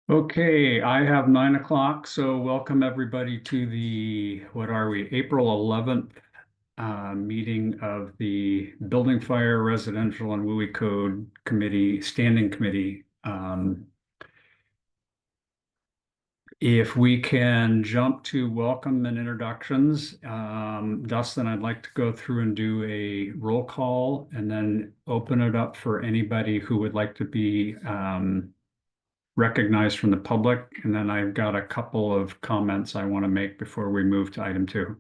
Okay, I have 9 o'clock, so welcome everybody to the, what are we, April 11th meeting of the Building Fire Residential and WUI Code Committee, Standing Committee. If we can jump to welcome and introductions, Dustin, I'd like to go through and do a roll call and then open it up for anybody who would like to be recognized from the public, and then I've got a couple of comments I want to make before we move to item 2.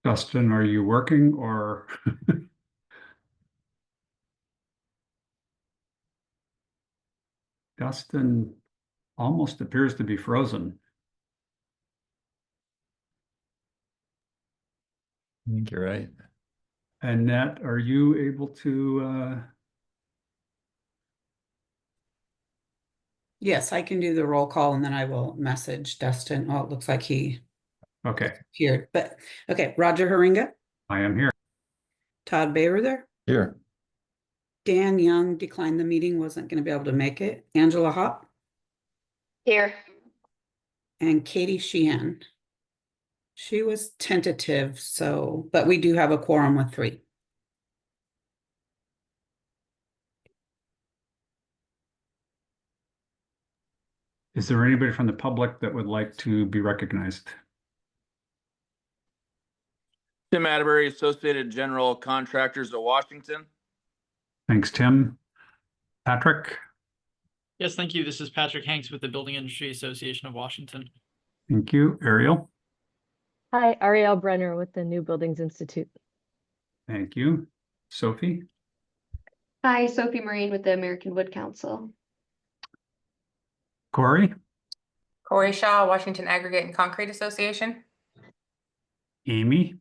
Dustin, are you working or? Dustin almost appears to be frozen. I think you're right. Annette, are you able to? Yes, I can do the roll call and then I will message Dustin. Oh, it looks like he Okay, here, but okay. Roger Haringa, I am here. Todd Baber there. Here. Dan Young declined the meeting, wasn't going to be able to make it. Angela Hopp Here. and Katie Sheehan. She was tentative, so, but we do have a quorum with 3. Is there anybody from the public that would like to be recognized? Tim Atterbury, Associated General Contractors of Washington. Thanks, Tim. Patrick? Yes, thank you. This is Patrick Hanks with the Building Industry Association of Washington. Thank you. Ariel? Hi, Ariel Brenner with the New Buildings Institute. Thank you. Sophie? Hi, Sophie Marine with the American Wood Council. Corey? Corey Shaw, Washington Aggregate and Concrete Association. Amy?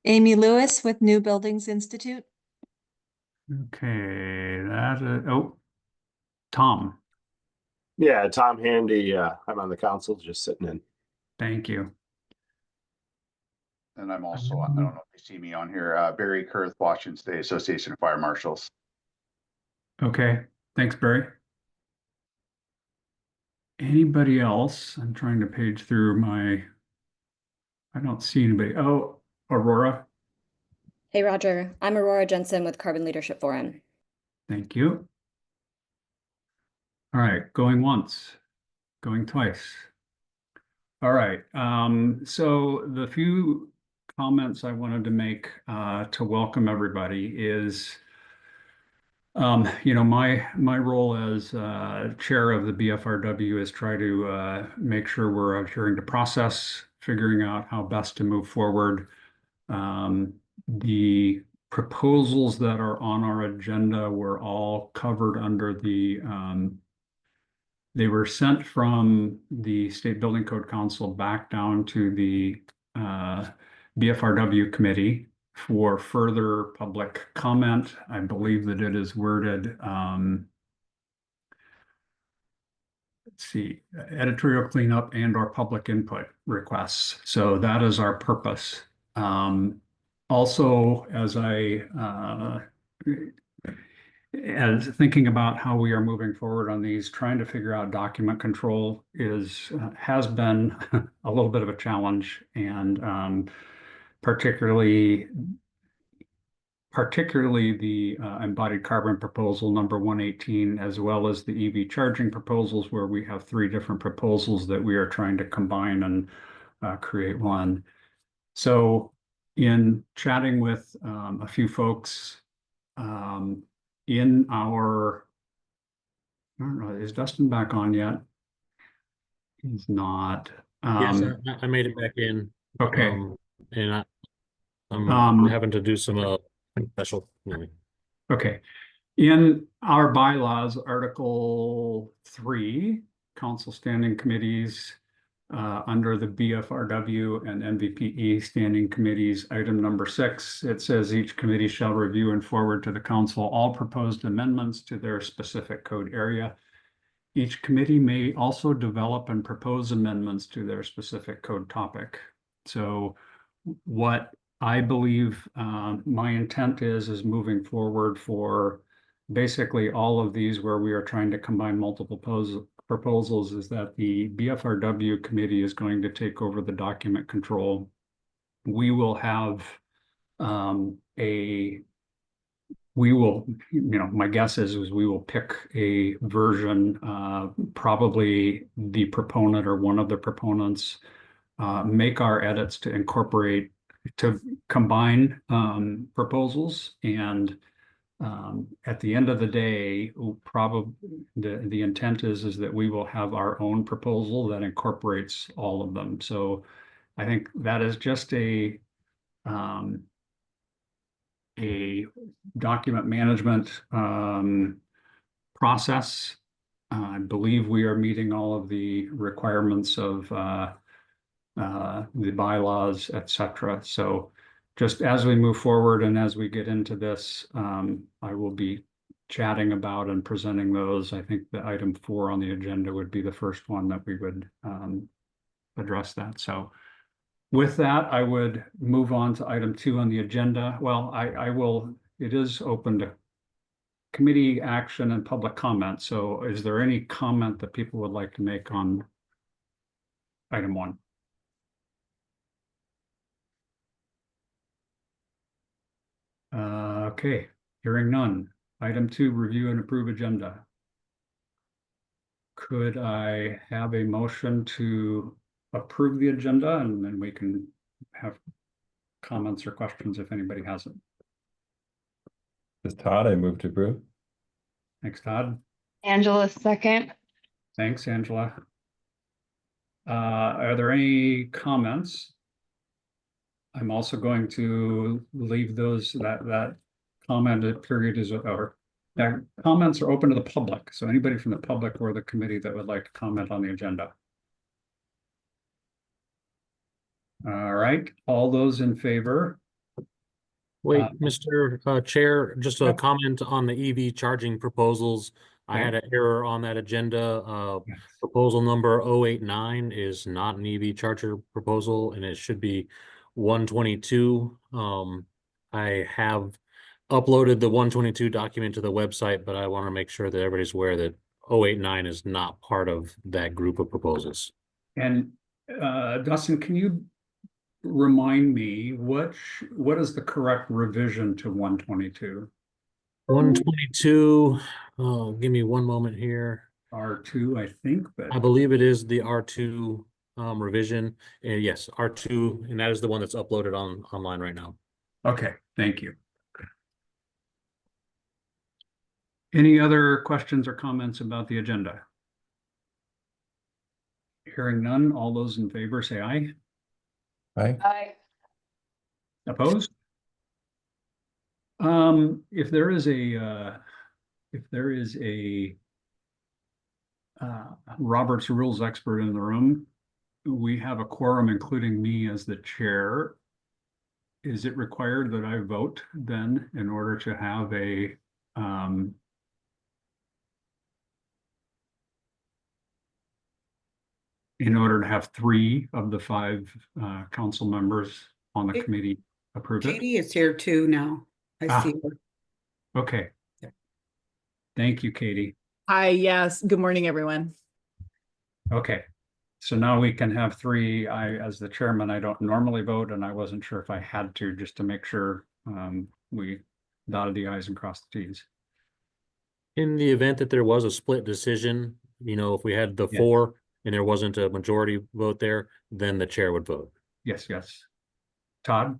Amy Lewis with New Buildings Institute. Okay, oh, Tom. Yeah, Tom Handy. I'm on the council, just sitting in. Thank you. And I'm also, I don't know if you see me on here, Barry Kurth, Washington State Association of Fire Marshals. Okay, thanks, Barry. Anybody else? I'm trying to page through I don't see anybody. Oh, Aurora. Hey, Roger. I'm Aurora Jensen with Carbon Leadership Forum. Thank you. All right, going once, going twice. All right, so the few comments I wanted to make to welcome everybody is, my role as chair of the BFRW is try to make sure we're adhering to process, figuring out how best to move forward. The proposals that are on our agenda were all covered under they were sent from the State Building Code Council back down to the BFRW committee for further public comment. I believe that it is worded, let's see, editorial cleanup and or public input requests. So that is our purpose. Also, as thinking about how we are moving forward on these, trying to figure out document control has been a little bit of a challenge, and particularly the embodied carbon proposal number 118, as well as the EV charging proposals, where we have 3 different proposals that we are trying to combine and create one. So in chatting with a few folks in our, I don't know, is Dustin back on yet? He's not. Yes, I made it back in. Okay. And I'm having to do some special. Okay. In our bylaws, Article 3, Council Standing Committees, under the BFRW and MVPE standing committees, item number 6, it says each committee shall review and forward to the council all proposed amendments to their specific code area. each committee may also develop and propose amendments to their specific code topic. So what I believe my intent is moving forward for basically all of these where we are trying to combine multiple proposals is that the BFRW committee is going to take over the document control. We will have my guess is we will pick a version, probably the proponent or one of the proponents, make our edits to combine proposals. And at the end of the day, probably the intent is that we will have our own proposal that incorporates all of them. So I think that is just a document management process. I believe we are meeting all of the requirements of the bylaws, etc. So just as we move forward and as we get into this, I will be chatting about and presenting those. I think the item 4 on the agenda would be the first one that we would address that. So with that, I would move on to item 2 on the agenda. Well, it is open to committee action and public comment. So is there any comment that people would like to make on item 1? Okay, hearing none. Item 2, review and approve agenda. Could I have a motion to approve the agenda, and then we can have comments or questions if anybody has it? This is Todd. I move to approve. Thanks, Todd. Angela, second. Thanks, Angela. Are there any comments? I'm also going to leave that comment period is, or comments are open to the public. So anybody from the public or the committee that would like to comment on the agenda. All right, all those in favor? Wait, Mr. Chair, just a comment on the EV charging proposals. I had an error on that agenda. Proposal number 089 is not an EV charger proposal, and it should be 122. I have uploaded the 122 document to the website, but I want to make sure that everybody's aware that 089 is not part of that group of proposals. And Dustin, can you remind me what is the correct revision to 122? 122, give me one moment here. R2, I think, but I believe it is the R2 revision. Yes, R2, and that is the one that's uploaded online right now. Okay, thank you. Any other questions or comments about the agenda? Hearing none, all those in favor say aye. Aye. Aye. Opposed? If there is a Robert's Rules expert in the room, we have a quorum, including me as the chair. Is it required that I vote then in order to have a in order to have 3 of the 5 council members on the committee approve it? Katie is here too now. I see her. Okay. Yeah. Thank you, Katie. Hi, yes. Good morning, everyone. Okay. So now we can have 3. As the chairman, I don't normally vote, and I wasn't sure if I had to, just to make sure we dotted the I's and crossed the T's. In the event that there was a split decision, if we had the 4 and there wasn't a majority vote there, then the chair would vote. Yes. Todd?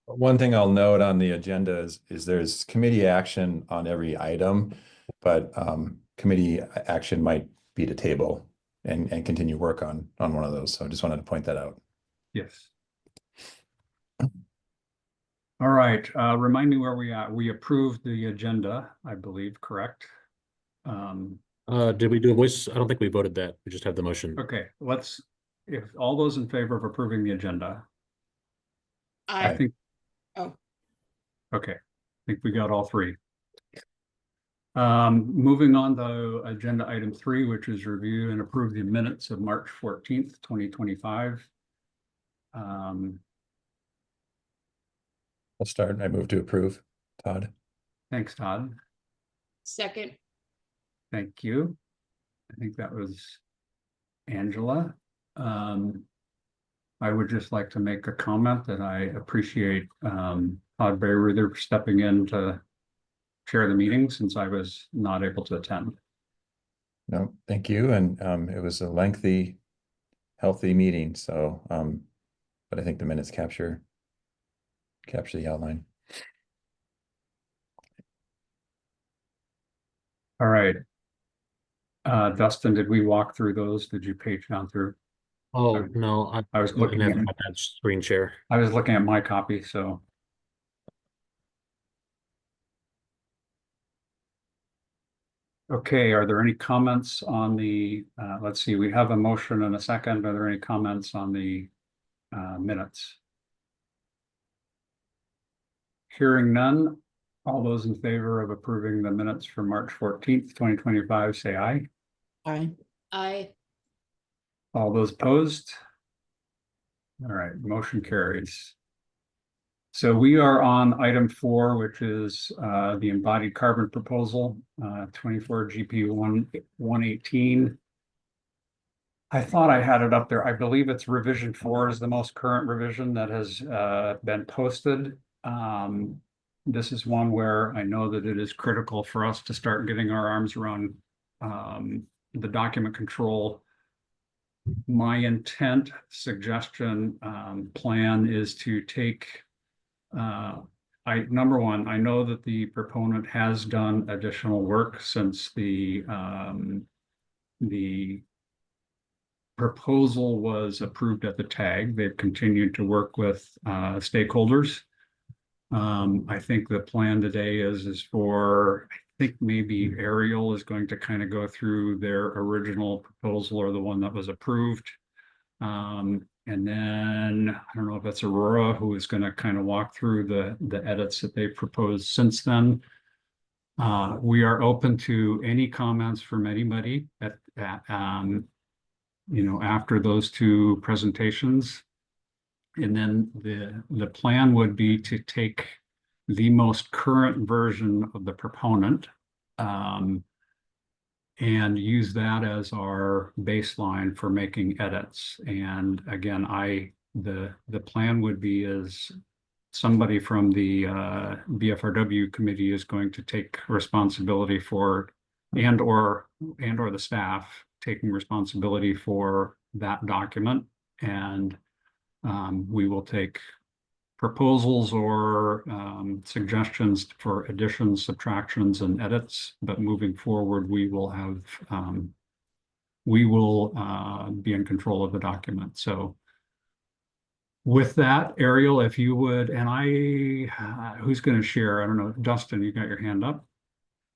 One thing I'll note on the agenda is there's committee action on every item, but committee action might be to table and continue work on one of those. So I just wanted to point that out. Yes. All right. Remind me where we at. We approved the agenda, I believe, correct? Did we do a voice? I don't think we voted that. We just have the motion. Okay, if all those in favor of approving the agenda. Aye. I think. Oh. Okay, I think we got all 3. Moving on to agenda item 3, which is review and approve the minutes of March 14th, 2025. I'll start. I move to approve. Todd. Thanks, Todd. Second. Thank you. I think that was Angela. I would just like to make a comment that I appreciate Todd Bayreuther stepping in to chair the meeting since I was not able to attend. No, thank you. And it was a lengthy, healthy meeting. So, but I think the minutes capture the outline. All right. Dustin, did we walk through those? Did you page down through? Oh, no, I was looking never at had that screen share. I was looking at my copy, so. Okay, are there any comments on the, let's see, we have a motion and a second. Are there any comments on the minutes? Hearing none, all those in favor of approving the minutes for March 14th, 2025, say aye. Aye. Aye. All those opposed? All right, motion carries. So we are on item 4, which is the embodied carbon proposal, 24 GP 118. I thought I had it up there. I believe it's revision 4 is the most current revision that has been posted. This is one where I know that it is critical for us to start getting our arms around the document control. My intent, suggestion, plan is to take, number one, I know that the proponent has done additional work since the proposal was approved at the TAG. They've continued to work with stakeholders. I think the plan today is for, I think maybe Ariel is going to kind of go through their original proposal or the one that was approved. And then I don't know if it's Aurora who is going to kind of walk through the edits that they've proposed since then. We are open to any comments from anybody after those 2 presentations. And then the plan would be to take the most current version of the proponent and use that as our baseline for making edits. And again, the plan would be is somebody from the BFRW committee is going to take responsibility for and or the staff taking responsibility for that document. And we will take proposals or suggestions for additions, subtractions, and edits. But moving forward, we will be in control of the document. So with that, Ariel, if you would, and who's going to share? I don't know, Dustin, you got your hand up?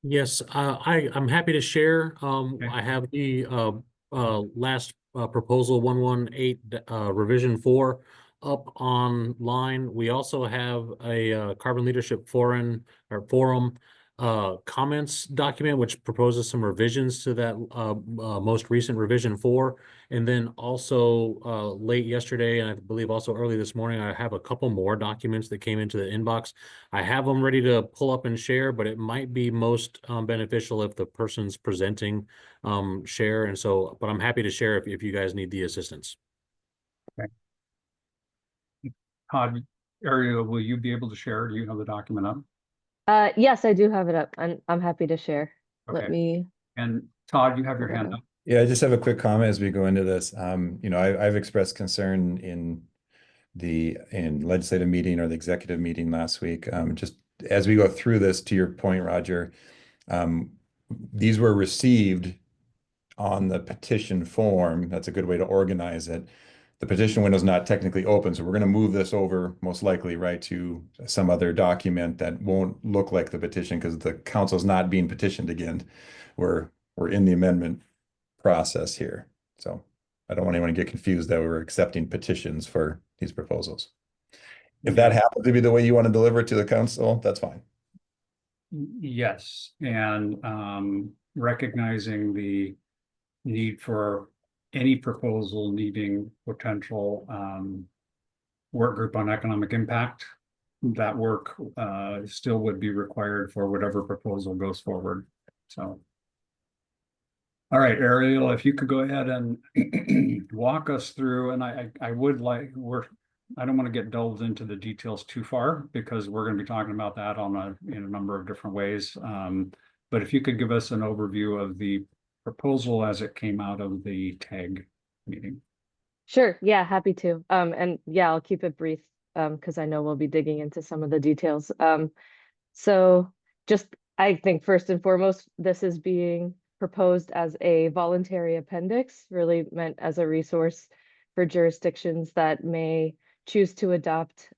Yes, I'm happy to share. I have the last proposal 118 revision 4 up online. We also have a Carbon Leadership Forum comments document, which proposes some revisions to that most recent revision 4. And then also late yesterday, and I believe also early this morning, I have a couple more documents that came into the inbox. I have them ready to pull up and share, but it might be most beneficial if the person's presenting share. And so, but I'm happy to share if you guys need the assistance. Okay. Todd, Ariel, will you be able to share? Do you have the document up? Yes, I do have it up. I'm happy to share. Okay. Let me. And Todd, you have your hand up. Yeah, I just have a quick comment as we go into this. I've expressed concern in legislative meeting or the executive meeting last week. Just as we go through this, to your point, Roger, these were received on the petition form. That's a good way to organize it. The petition window is not technically open, so we're going to move this over most likely, right, to some other document that won't look like the petition because the council's not being petitioned again. We're in the amendment process here. So I don't want anyone to get confused that we're accepting petitions for these proposals. If that happens to be the way you want to deliver it to the council, that's fine. Yes, and recognizing the need for any proposal needing potential work group on economic impact. That work still would be required for whatever proposal goes forward. So. All right, Ariel, if you could go ahead and walk us through, and I would like, I don't want to get delved into the details too far because we're going to be talking about that in a number of different ways. But if you could give us an overview of the proposal as it came out of the TAG meeting. Sure, yeah, happy to. And yeah, I'll keep it brief because I know we'll be digging into some of the details. So just, I think first and foremost, this is being proposed as a voluntary appendix, really meant as a resource for jurisdictions that may choose to adopt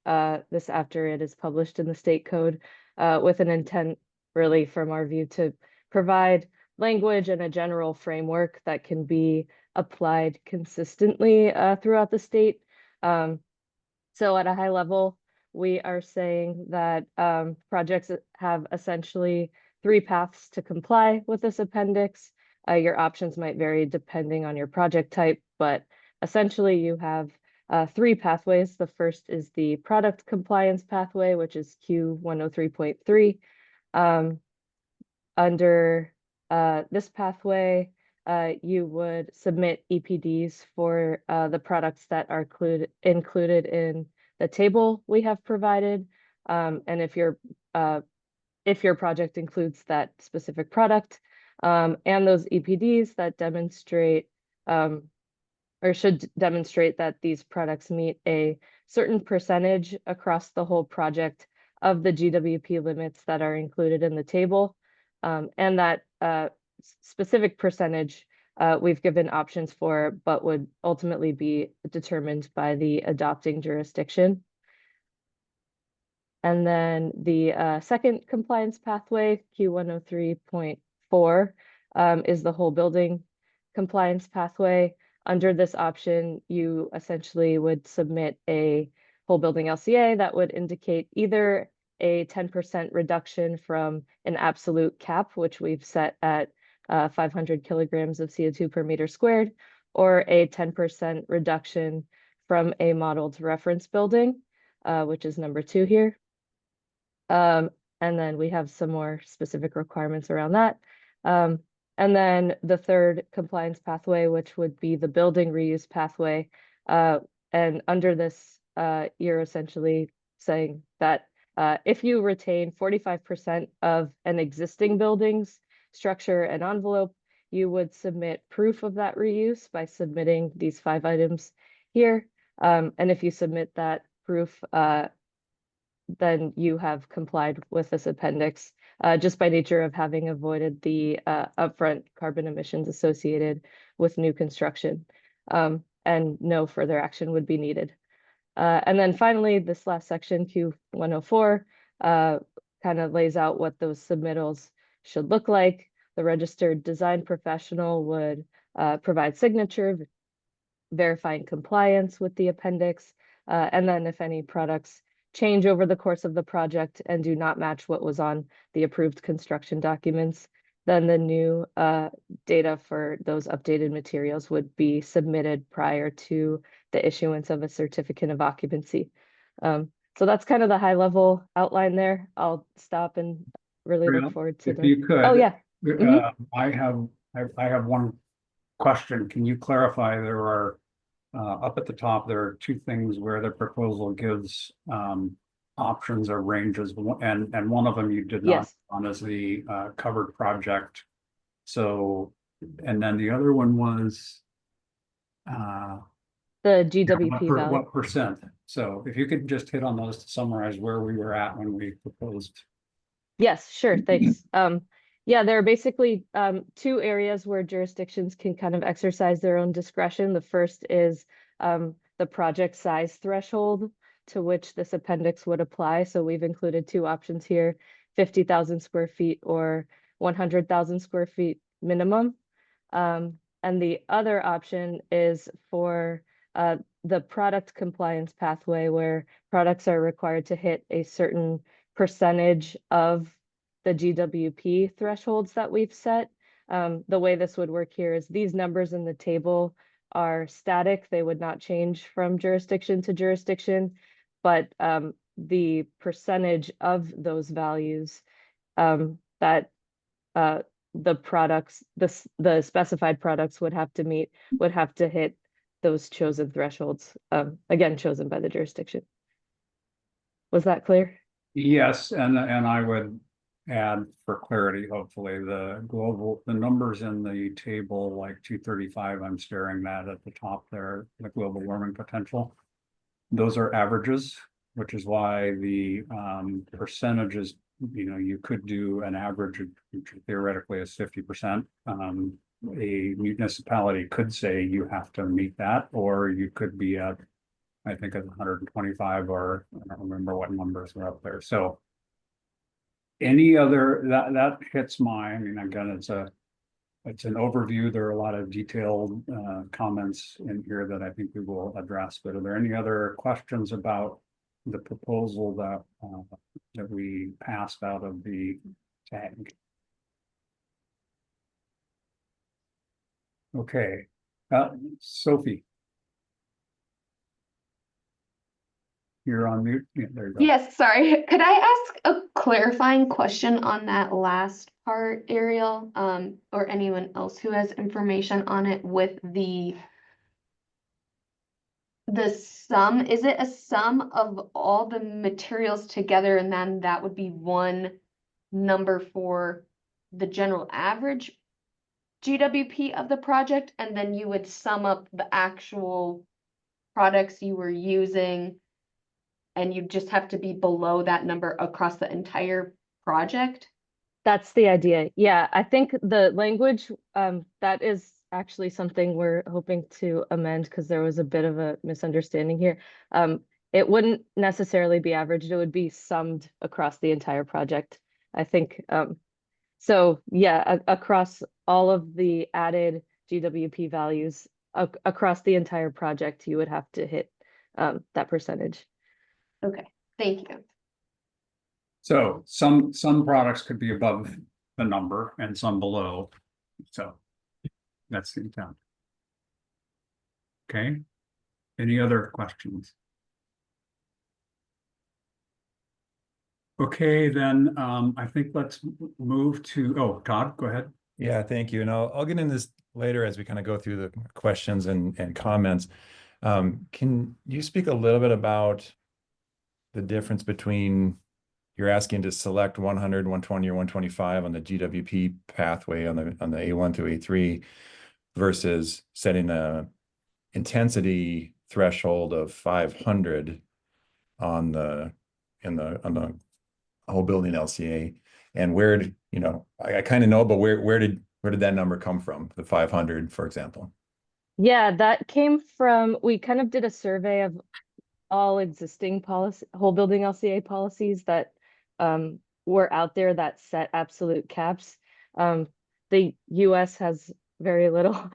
this after it is published in the state code with an intent really from our view to provide language and a general framework that can be applied consistently throughout the state. So at a high level, we are saying that projects have essentially 3 paths to comply with this appendix. Your options might vary depending on your project type, but essentially you have 3 pathways. The first is the product compliance pathway, which is Q103.3. Under this pathway, you would submit EPDs for the products that are included in the table we have provided. And if your project includes that specific product and those EPDs that demonstrate or should demonstrate that these products meet a certain percentage across the whole project of the GWP limits that are included in the table. And that specific percentage we've given options for, but would ultimately be determined by the adopting jurisdiction. And then the second compliance pathway, Q103.4, is the whole building compliance pathway. Under this option, you essentially would submit a whole building LCA that would indicate either a 10% reduction from an absolute cap, which we've set at 500 kilograms of CO2 per meter squared, or a 10% reduction from a modeled reference building, which is number 2 here. And then we have some more specific requirements around that. And then the third compliance pathway, which would be the building reuse pathway. And under this, you're essentially saying that if you retain 45% of an existing building's structure and envelope, you would submit proof of that reuse by submitting these 5 items here. And if you submit that proof, then you have complied with this appendix just by nature of having avoided the upfront carbon emissions associated with new construction, and no further action would be needed. And then finally, this last section, Q104, kind of lays out what those submittals should look like. The registered design professional would provide signature verifying compliance with the appendix. And then if any products change over the course of the project and do not match what was on the approved construction documents, then the new data for those updated materials would be submitted prior to the issuance of a certificate of occupancy. So that's kind of the high level outline there. I'll stop and really look forward to if you could. Oh yeah. I have one question. Can you clarify, there are up at the top, there are 2 things where the proposal gives options or ranges, and one of them you did not on as the covered project. So, and then the other one was the GWP value. What percent? So if you could just hit on those to summarize where we were at when we proposed. Yes, sure, thanks. Yeah, there are basically 2 areas where jurisdictions can kind of exercise their own discretion. The first is the project size threshold to which this appendix would apply. So we've included 2 options here, 50,000 square feet or 100,000 square feet minimum. And the other option is for the product compliance pathway, where products are required to hit a certain percentage of the GWP thresholds that we've set. The way this would work here is these numbers in the table are static. They would not change from jurisdiction to jurisdiction, but the percentage of those values that the products, the specified products would have to meet, would have to hit those chosen thresholds, again, chosen by the jurisdiction. Was that clear? Yes, and I would add for clarity, hopefully, the numbers in the table, like 235, I'm staring at the top there, the global warming potential. Those are averages, which is why the percentages, you could do an average, which theoretically is 50%. A municipality could say you have to meet that, or you could be at, I think, at 125, or I don't remember what numbers are up there. So any other, that hits I mean, again, it's an overview. There are a lot of detailed comments in here that I think we will address, but are there any other questions about the proposal that we passed out of the tag? Okay, Sophie. You're on mute. Yeah, there you go. Yes, sorry. Could I ask a clarifying question on that last part, Ariel? Or anyone else who has information on it with the sum? Is it a sum of all the materials together, and then that would be one number for the general average GWP of the project, and then you would sum up the actual products you were using, and you just have to be below that number across the entire project? That's the idea. Yeah, I think the language, that is actually something we're hoping to amend because there was a bit of a misunderstanding here. It wouldn't necessarily be averaged, it would be summed across the entire project. I think, so yeah, across all of the added GWP values across the entire project, you would have to hit that percentage. Okay, thank you. So some products could be above the number and some below. So that's the intent. Okay. Any other questions? Okay, then I think let's move to, Todd, go ahead. Yeah, thank you. And I'll get into this later as we kind of go through the questions and comments. Can you speak a little bit about the difference between you're asking to select 100, 120, or 125 on the GWP pathway on the A1 through A3 versus setting a intensity threshold of 500 on the whole building LCA? And where I kind of know, but where did that number come from? The 500, for example. Yeah, that came from, we kind of did a survey of all existing policy, whole building LCA policies that were out there that set absolute caps. The US has very little,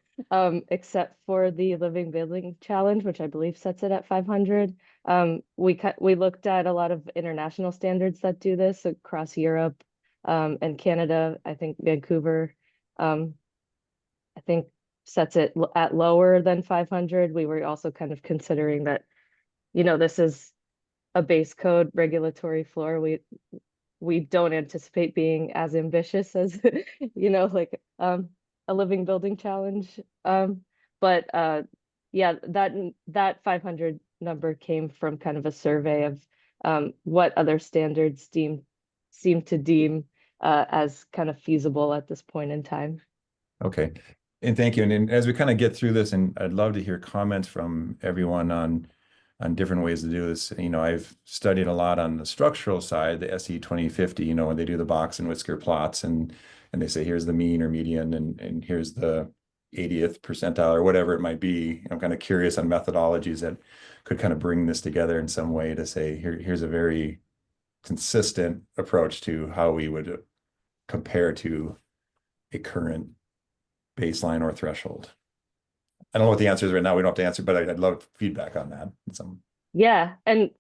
except for the Living Building Challenge, which I believe sets it at 500. We looked at a lot of international standards that do this across Europe and Canada. I think Vancouver, I think sets it at lower than 500. We were also kind of considering that, this is a base code regulatory floor. We don't anticipate being as ambitious as, like a Living Building Challenge. But yeah, that 500 number came from kind of a survey of what other standards seem to deem as kind of feasible at this point in time. Okay. And thank you. And as we kind of get through this, and I'd love to hear comments from everyone on different ways to do this. I've studied a lot on the structural side, the SE 2050, when they do the box and whisker plots and they say, here's the mean or median and here's the 80th percentile or whatever it might be. I'm kind of curious on methodologies that could kind of bring this together in some way to say, here's a very consistent approach to how we would compare to a current baseline or threshold. I don't know what the answer is right now. We don't have to answer, but I'd love feedback on that. Yeah. And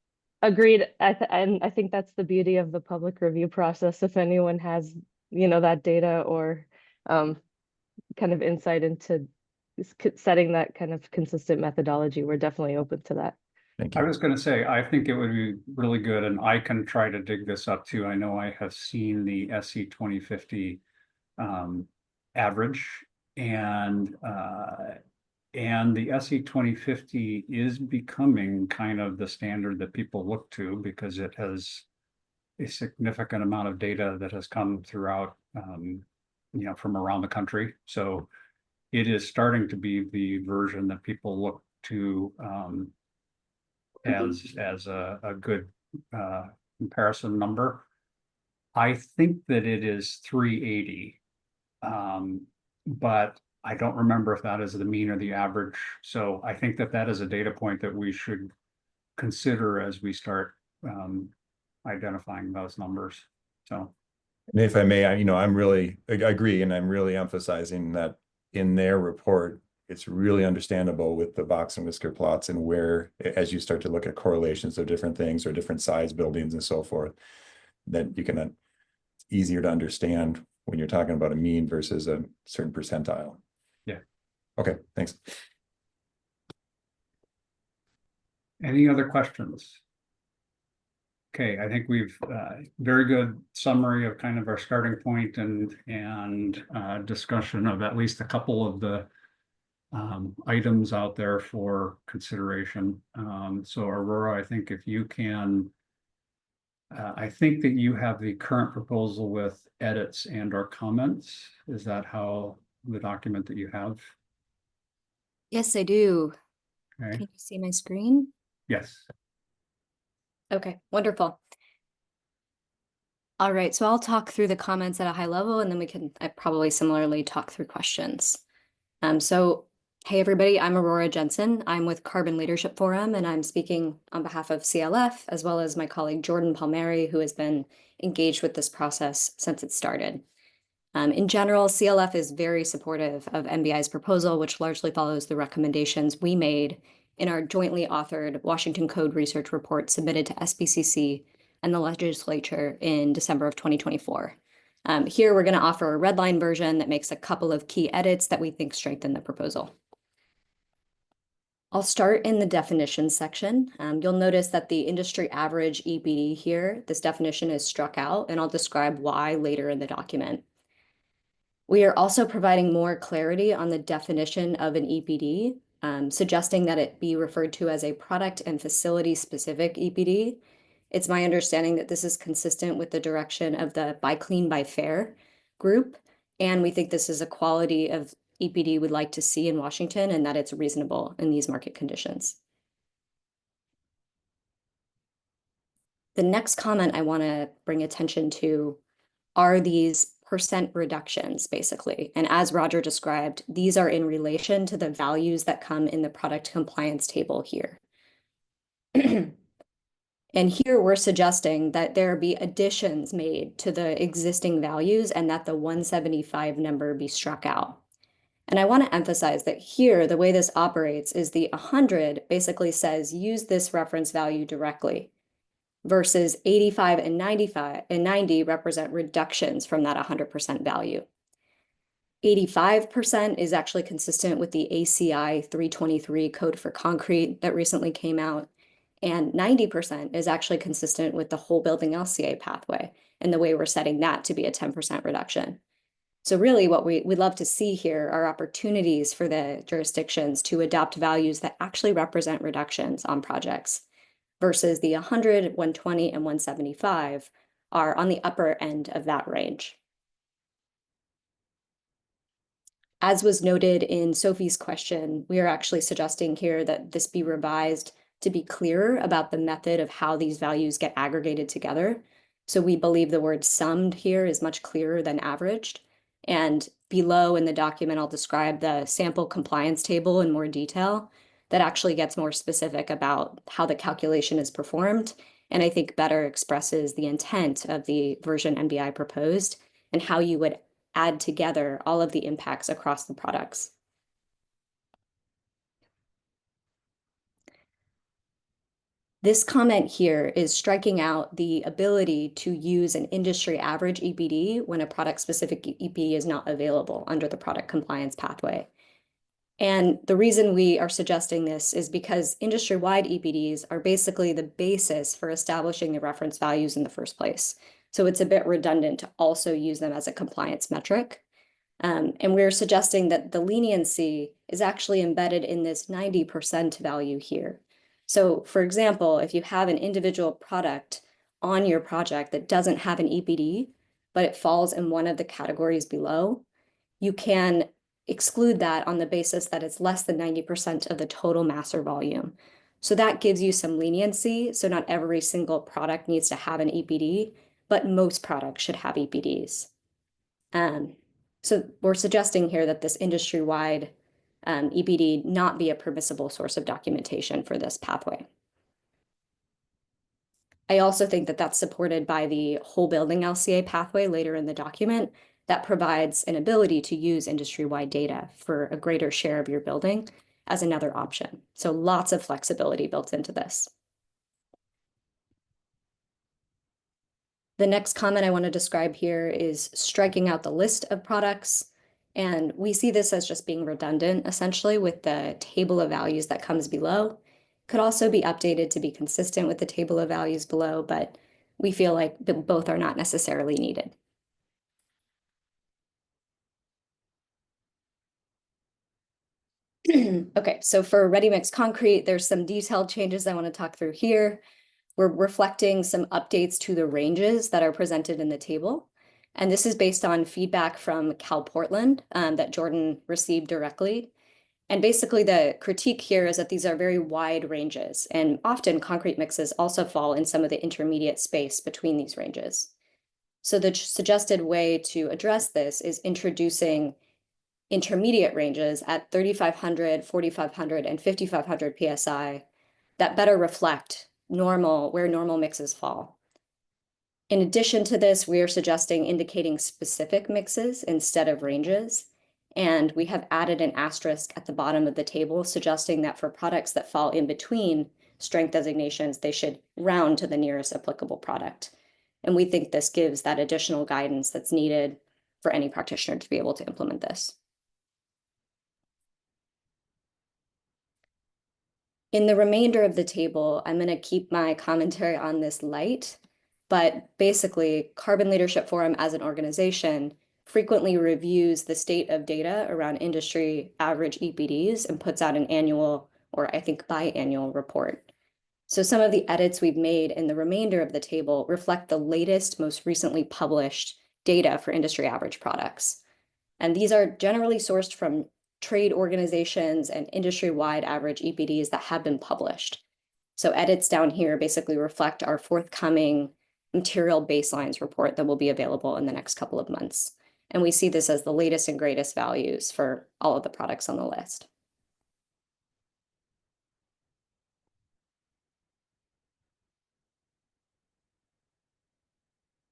Agreed. And I think that's the beauty of the public review process. If anyone has, that data or kind of insight into setting that kind of consistent methodology, we're definitely open to that. Thank I you. was going to say, I think it would be really good, and I can try to dig this up too. I know I have seen the SC 2050 average, and the SE 2050 is becoming kind of the standard that people look to because it has a significant amount of data that has come throughout, from around the country. So it is starting to be the version that people look to as a good comparison number. I think that it is 380, but I don't remember if that is the mean or the average. So I think that that is a data point that we should consider as we start identifying those numbers. So, And if I may, I agree, and I'm really emphasizing that in their report, it's really understandable with the box and whisker plots and where, as you start to look at correlations of different things or different size buildings and so forth, that you can, it's easier to understand when you're talking about a mean versus a certain percentile. Yeah. Okay, thanks. Any other questions? Okay, I think we've very good summary of kind of our starting point and discussion of at least a couple of the items out there for consideration. So Aurora, I think if you can, I think that you have the current proposal with edits and or comments. Is that how the document that you have? Yes, I do. Okay. Can you see my screen? Yes. Okay, wonderful. All right, so I'll talk through the comments at a high level, and then we can probably similarly talk through questions. Hey everybody, I'm Aurora Jensen. I'm with Carbon Leadership Forum, and I'm speaking on behalf of CLF, as well as my colleague Jordan Palmieri, who has been engaged with this process since it started. In general, CLF is very supportive of MBI's proposal, which largely follows the recommendations we made in our jointly authored Washington Code Research Report submitted to SBCC and the legislature in December of 2024. Here, we're going to offer a red line version that makes a couple of key edits that we think strengthen the proposal. I'll start in the definition section. You'll notice that the industry average EPD here, this definition is struck out, and I'll describe why later in the document. We are also providing more clarity on the definition of an EPD, suggesting that it be referred to as a product and facility specific EPD. It's my understanding that this is consistent with the direction of the Buy Clean, Buy Fair group, and we think this is a quality of EPD we'd like to see in Washington, and that it's reasonable in these market conditions. The next comment I want to bring attention to are these percent reductions, basically. And as Roger described, these are in relation to the values that come in the product compliance table here. And here we're suggesting that there be additions made to the existing values and that the 175 number be struck out. And I want to emphasize that here, the way this operates is the 100 basically says use this reference value directly, versus 85 and 90 represent reductions from that 100% value. 85% is actually consistent with the ACI 323 code for concrete that recently came out. And 90% is actually consistent with the whole building LCA pathway and the way we're setting that to be a 10% reduction. So really what we'd love to see here are opportunities for the jurisdictions to adopt values that actually represent reductions on projects versus the 100, 120, and 175 are on the upper end of that range. As was noted in Sophie's question, we are actually suggesting here that this be revised to be clearer about the method of how these values get aggregated together. So we believe the word summed here is much clearer than averaged. And below in the document, I'll describe the sample compliance table in more detail that actually gets more specific about how the calculation is performed, and I think better expresses the intent of the version MBI proposed and how you would add together all of the impacts across the products. This comment here is striking out the ability to use an industry average EPD when a product-specific EPD is not available under the product compliance pathway. And the reason we are suggesting this is because industry-wide EPDs are basically the basis for establishing the reference values in the first place. So it's a bit redundant to also use them as a compliance metric. And we're suggesting that the leniency is actually embedded in this 90% value here. So for example, if you have an individual product on your project that doesn't have an EPD, but it falls in one of the categories below, you can exclude that on the basis that it's less than 90% of the total master volume. So that gives you some leniency. So not every single product needs to have an EPD, but most products should have EPDs. So we're suggesting here that this industry-wide EPD not be a permissible source of documentation for this pathway. I also think that that's supported by the whole building LCA pathway later in the document that provides an ability to use industry-wide data for a greater share of your building as another option. So lots of flexibility built into this. The next comment I want to describe here is striking out the list of products. And we see this as just being redundant, essentially, with the table of values that comes below. Could also be updated to be consistent with the table of values below, but we feel like both are not necessarily needed. Okay, so for ready-mix concrete, there's some detailed changes I want to talk through here. We're reflecting some updates to the ranges that are presented in the table. And this is based on feedback from Cal Portland that Jordan received directly. And basically the critique here is that these are very wide ranges, and often concrete mixes also fall in some of the intermediate space between these ranges. So the suggested way to address this is introducing intermediate ranges at 3,500, 4,500, and 5,500 PSI that better reflect where normal mixes fall. In addition to this, we are suggesting indicating specific mixes instead of ranges. And we have added an asterisk at the bottom of the table suggesting that for products that fall in between strength designations, they should round to the nearest applicable product. And we think this gives that additional guidance that's needed for any practitioner to be able to implement this. In the remainder of the table, I'm going to keep my commentary on this light, but basically Carbon Leadership Forum as an organization frequently reviews the state of data around industry average EPDs and puts out an annual, or I think biannual report. So some of the edits we've made in the remainder of the table reflect the latest, most recently published data for industry average products. And these are generally sourced from trade organizations and industry-wide average EPDs that have been published. So edits down here basically reflect our forthcoming material baselines report that will be available in the next couple of months. And we see this as the latest and greatest values for all of the products on the list.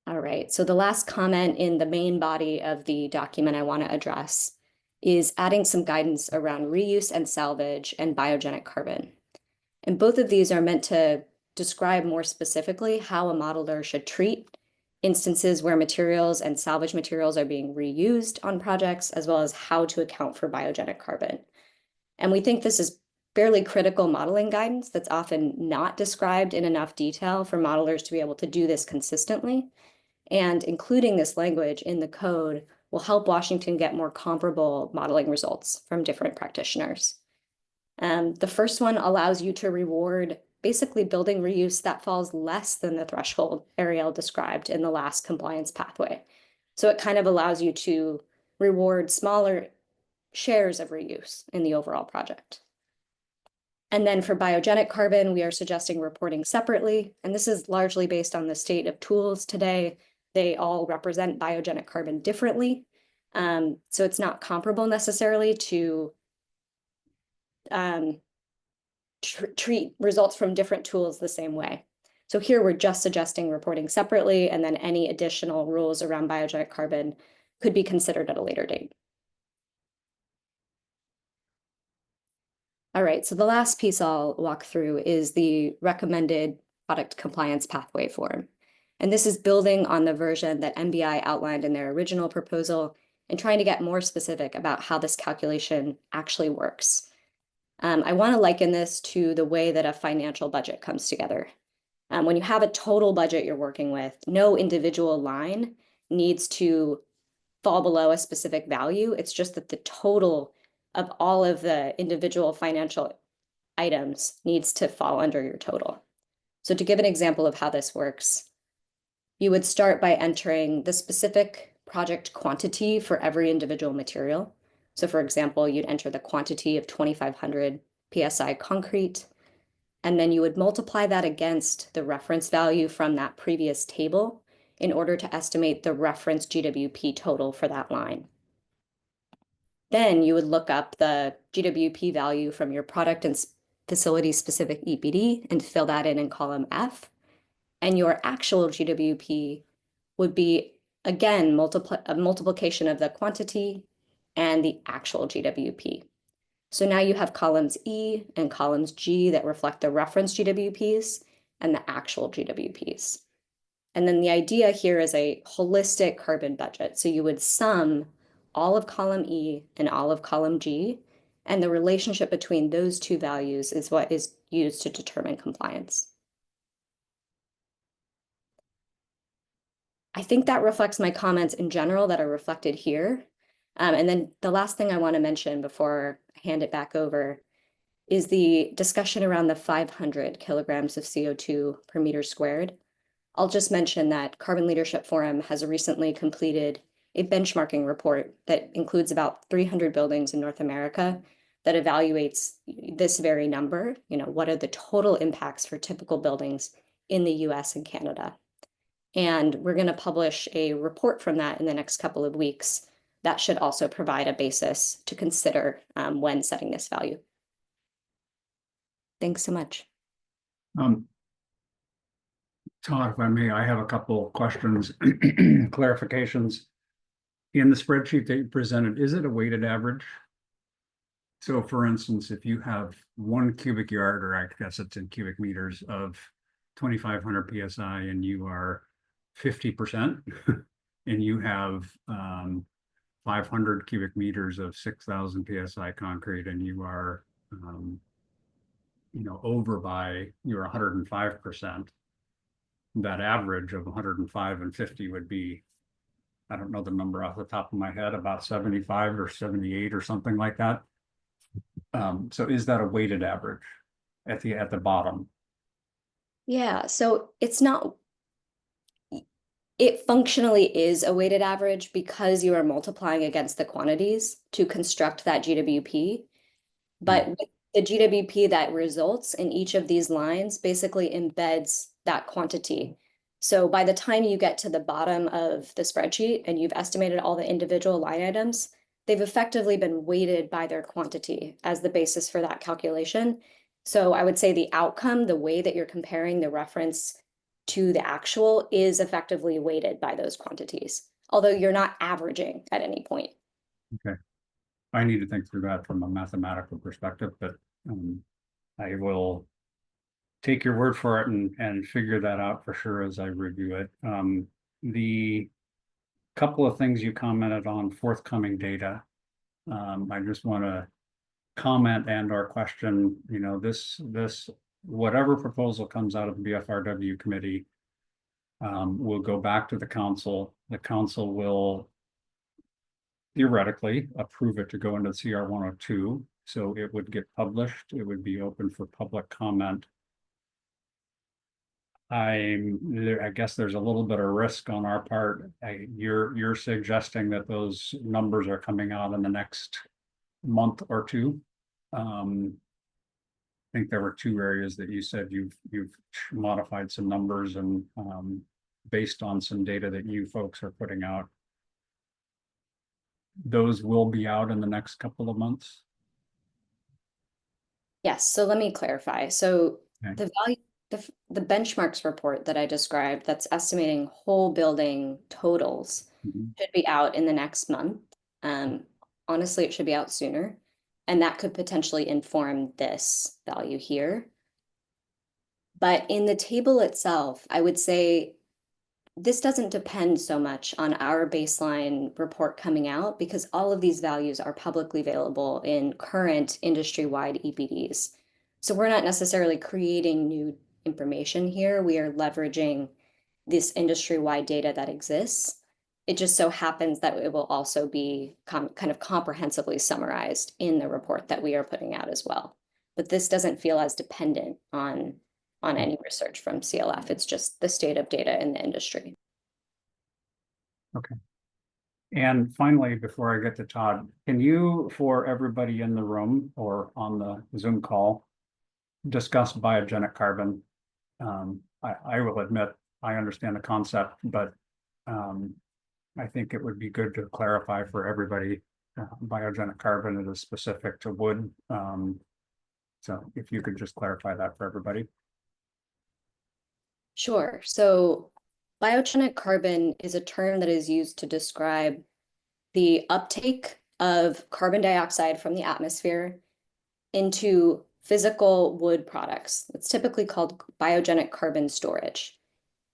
All right, so the last comment in the main body of the document I want to address is adding some guidance around reuse and salvage and biogenic carbon. And both of these are meant to describe more specifically how a modeler should treat instances where materials and salvage materials are being reused on projects, as well as how to account for biogenic carbon. And we think this is fairly critical modeling guidance that's often not described in enough detail for modelers to be able to do this consistently. And including this language in the code will help Washington get more comparable modeling results from different practitioners. The first one allows you to reward basically building reuse that falls less than the threshold Ariel described in the last compliance pathway. So it kind of allows you to reward smaller shares of reuse in the overall project. And then for biogenic carbon, we are suggesting reporting separately. And this is largely based on the state of tools today. They all represent biogenic carbon differently. So it's not comparable necessarily to treat results from different tools the same way. So here we're just suggesting reporting separately, and then any additional rules around biogenic carbon could be considered at a later date. All right, so the last piece I'll walk through is the recommended product compliance pathway form. And this is building on the version that MBI outlined in their original proposal and trying to get more specific about how this calculation actually works. I want to liken this to the way that a financial budget comes together. When you have a total budget you're working with, no individual line needs to fall below a specific value. It's just that the total of all of the individual financial items needs to fall under your total. So to give an example of how this works, you would start by entering the specific project quantity for every individual material. So for example, you'd enter the quantity of 2,500 PSI concrete, and then you would multiply that against the reference value from that previous table in order to estimate the reference GWP total for that line. Then you would look up the GWP value from your product and facility specific EPD and fill that in column F. And your actual GWP would be, again, a multiplication of the quantity and the actual GWP. So now you have columns E and columns G that reflect the reference GWPs and the actual GWPs. And then the idea here is a holistic carbon budget. So you would sum all of column E and all of column G, and the relationship between those two values is what is used to determine compliance. I think that reflects my comments in general that are reflected here. And then the last thing I want to mention before I hand it back over is the discussion around the 500 kilograms of CO2 per meter squared. I'll just mention that Carbon Leadership Forum has recently completed a benchmarking report that includes about 300 buildings in North America that evaluates this very number. You know, what are the total impacts for typical buildings in the US and Canada? And we're going to publish a report from that in the next couple of weeks. That should also provide a basis to consider when setting this value. Thanks so much. Todd, if I may, I have a couple of questions, clarifications. In the spreadsheet that you presented, is it a weighted average? So for instance, if you have 1 cubic yard, or I guess it's in cubic meters of 2,500 PSI and you are 50%, and you have 500 cubic meters of 6,000 PSI concrete and you are, over by your 105%, that average of 105 and 50 would be, I don't know the number off the top of my head, about 75 or 78 or something like that. So is that a weighted average at the bottom? Yeah, so it's not, it functionally is a weighted average because you are multiplying against the quantities to construct that GWP. But with the GWP that results in each of these lines basically embeds that quantity. So by the time you get to the bottom of the spreadsheet and you've estimated all the individual line items, they've effectively been weighted by their quantity as the basis for that calculation. So I would say the outcome, the way that you're comparing the reference to the actual, is effectively weighted by those quantities, although you're not averaging at any point. Okay. I need to think through that from a mathematical perspective, but I will take your word for it and figure that out for sure as I review it. The couple of things you commented on forthcoming data. I just want to comment and/or question, this whatever proposal comes out of the BFRW committee will go back to the council. The council will theoretically approve it to go into CR 102. So it would get published. It would be open for public comment. I guess there's a little bit of risk on our part. You're suggesting that those numbers are coming out in the next month or two. I think there were 2 areas that you said you've modified some numbers and based on some data that you folks are putting out. Those will be out in the next couple of months. Yes, so let me clarify. So Okay. the value, the benchmarks report that I described that's estimating whole building totals should be out in the next month. Honestly, it should be out sooner. And that could potentially inform this value here. But in the table itself, I would say this doesn't depend so much on our baseline report coming out because all of these values are publicly available in current industry-wide EPDs. So we're not necessarily creating new information here. We are leveraging this industry-wide data that exists. It just so happens that it will also be kind of comprehensively summarized in the report that we are putting out as well. But this doesn't feel as dependent on any research from CLF. It's just the state of data in the industry. Okay. And finally, before I get to Todd, can you, for everybody in the room or on the Zoom call, discuss biogenic carbon? I will admit, I understand the concept, but I think it would be good to clarify for everybody, biogenic carbon is specific to wood. So if you could just clarify that for everybody. Sure. So biogenic carbon is a term that is used to describe the uptake of carbon dioxide from the atmosphere into physical wood products. It's typically called biogenic carbon storage.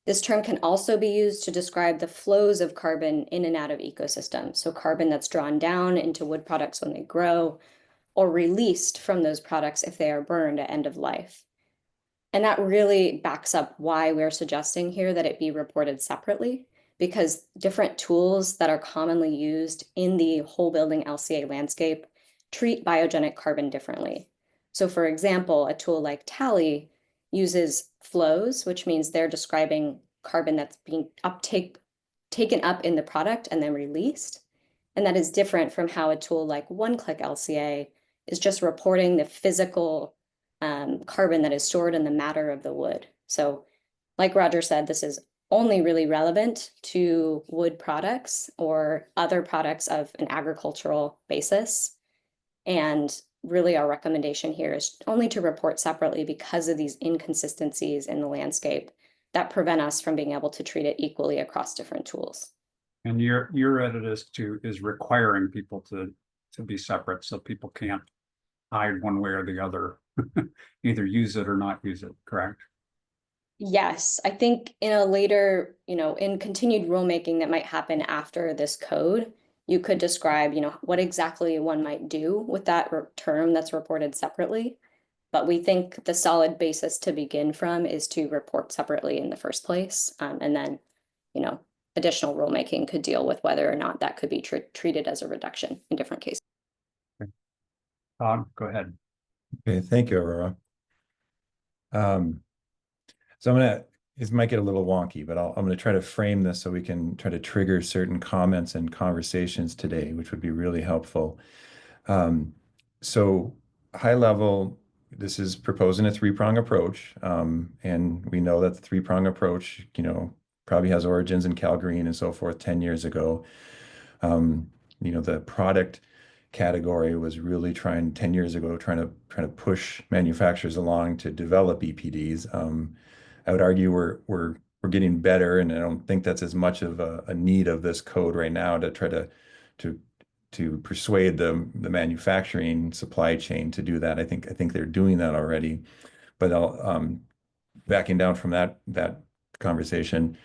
This term can also be used to describe the flows of carbon in and out of ecosystems. So carbon that's drawn down into wood products when they grow, or released from those products if they are burned at end of life. And that really backs up why we're suggesting here that it be reported separately, because different tools that are commonly used in the whole building LCA landscape treat biogenic carbon differently. So for example, a tool like Tally uses flows, which means they're describing carbon that's being taken up in the product and then released. And that is different from how a tool like One-Click LCA is just reporting the physical carbon that is stored in the matter of the wood. So like Roger said, this is only really relevant to wood products or other products of an agricultural basis. And really our recommendation here is only to report separately because of these inconsistencies in the landscape that prevent us from being able to treat it equally across different tools. And your edit is requiring people to be separate, so people can't hide one way or the other, either use it or not use it, correct? Yes, I think in a later, in continued rulemaking that might happen after this code, you could describe, what exactly one might do with that term that's reported separately. But we think the solid basis to begin from is to report separately in the first place. And then, additional rulemaking could deal with whether or not that could be treated as a reduction in different cases. Okay. Todd, go ahead. Okay, thank you, Aurora. So this might get a little wonky, but I'm going to try to frame this so we can try to trigger certain comments and conversations today, which would be really helpful. So high level, this is proposing a three-prong approach. And we know that the three-prong approach, probably has origins in Cal Green and so forth 10 years ago. The product category was really 10 years ago, trying to push manufacturers along to develop EPDs. I would argue we're getting better, and I don't think that's as much of a need of this code right now to try to persuade the manufacturing supply chain to do that. I think they're doing that already. But backing down from that conversation,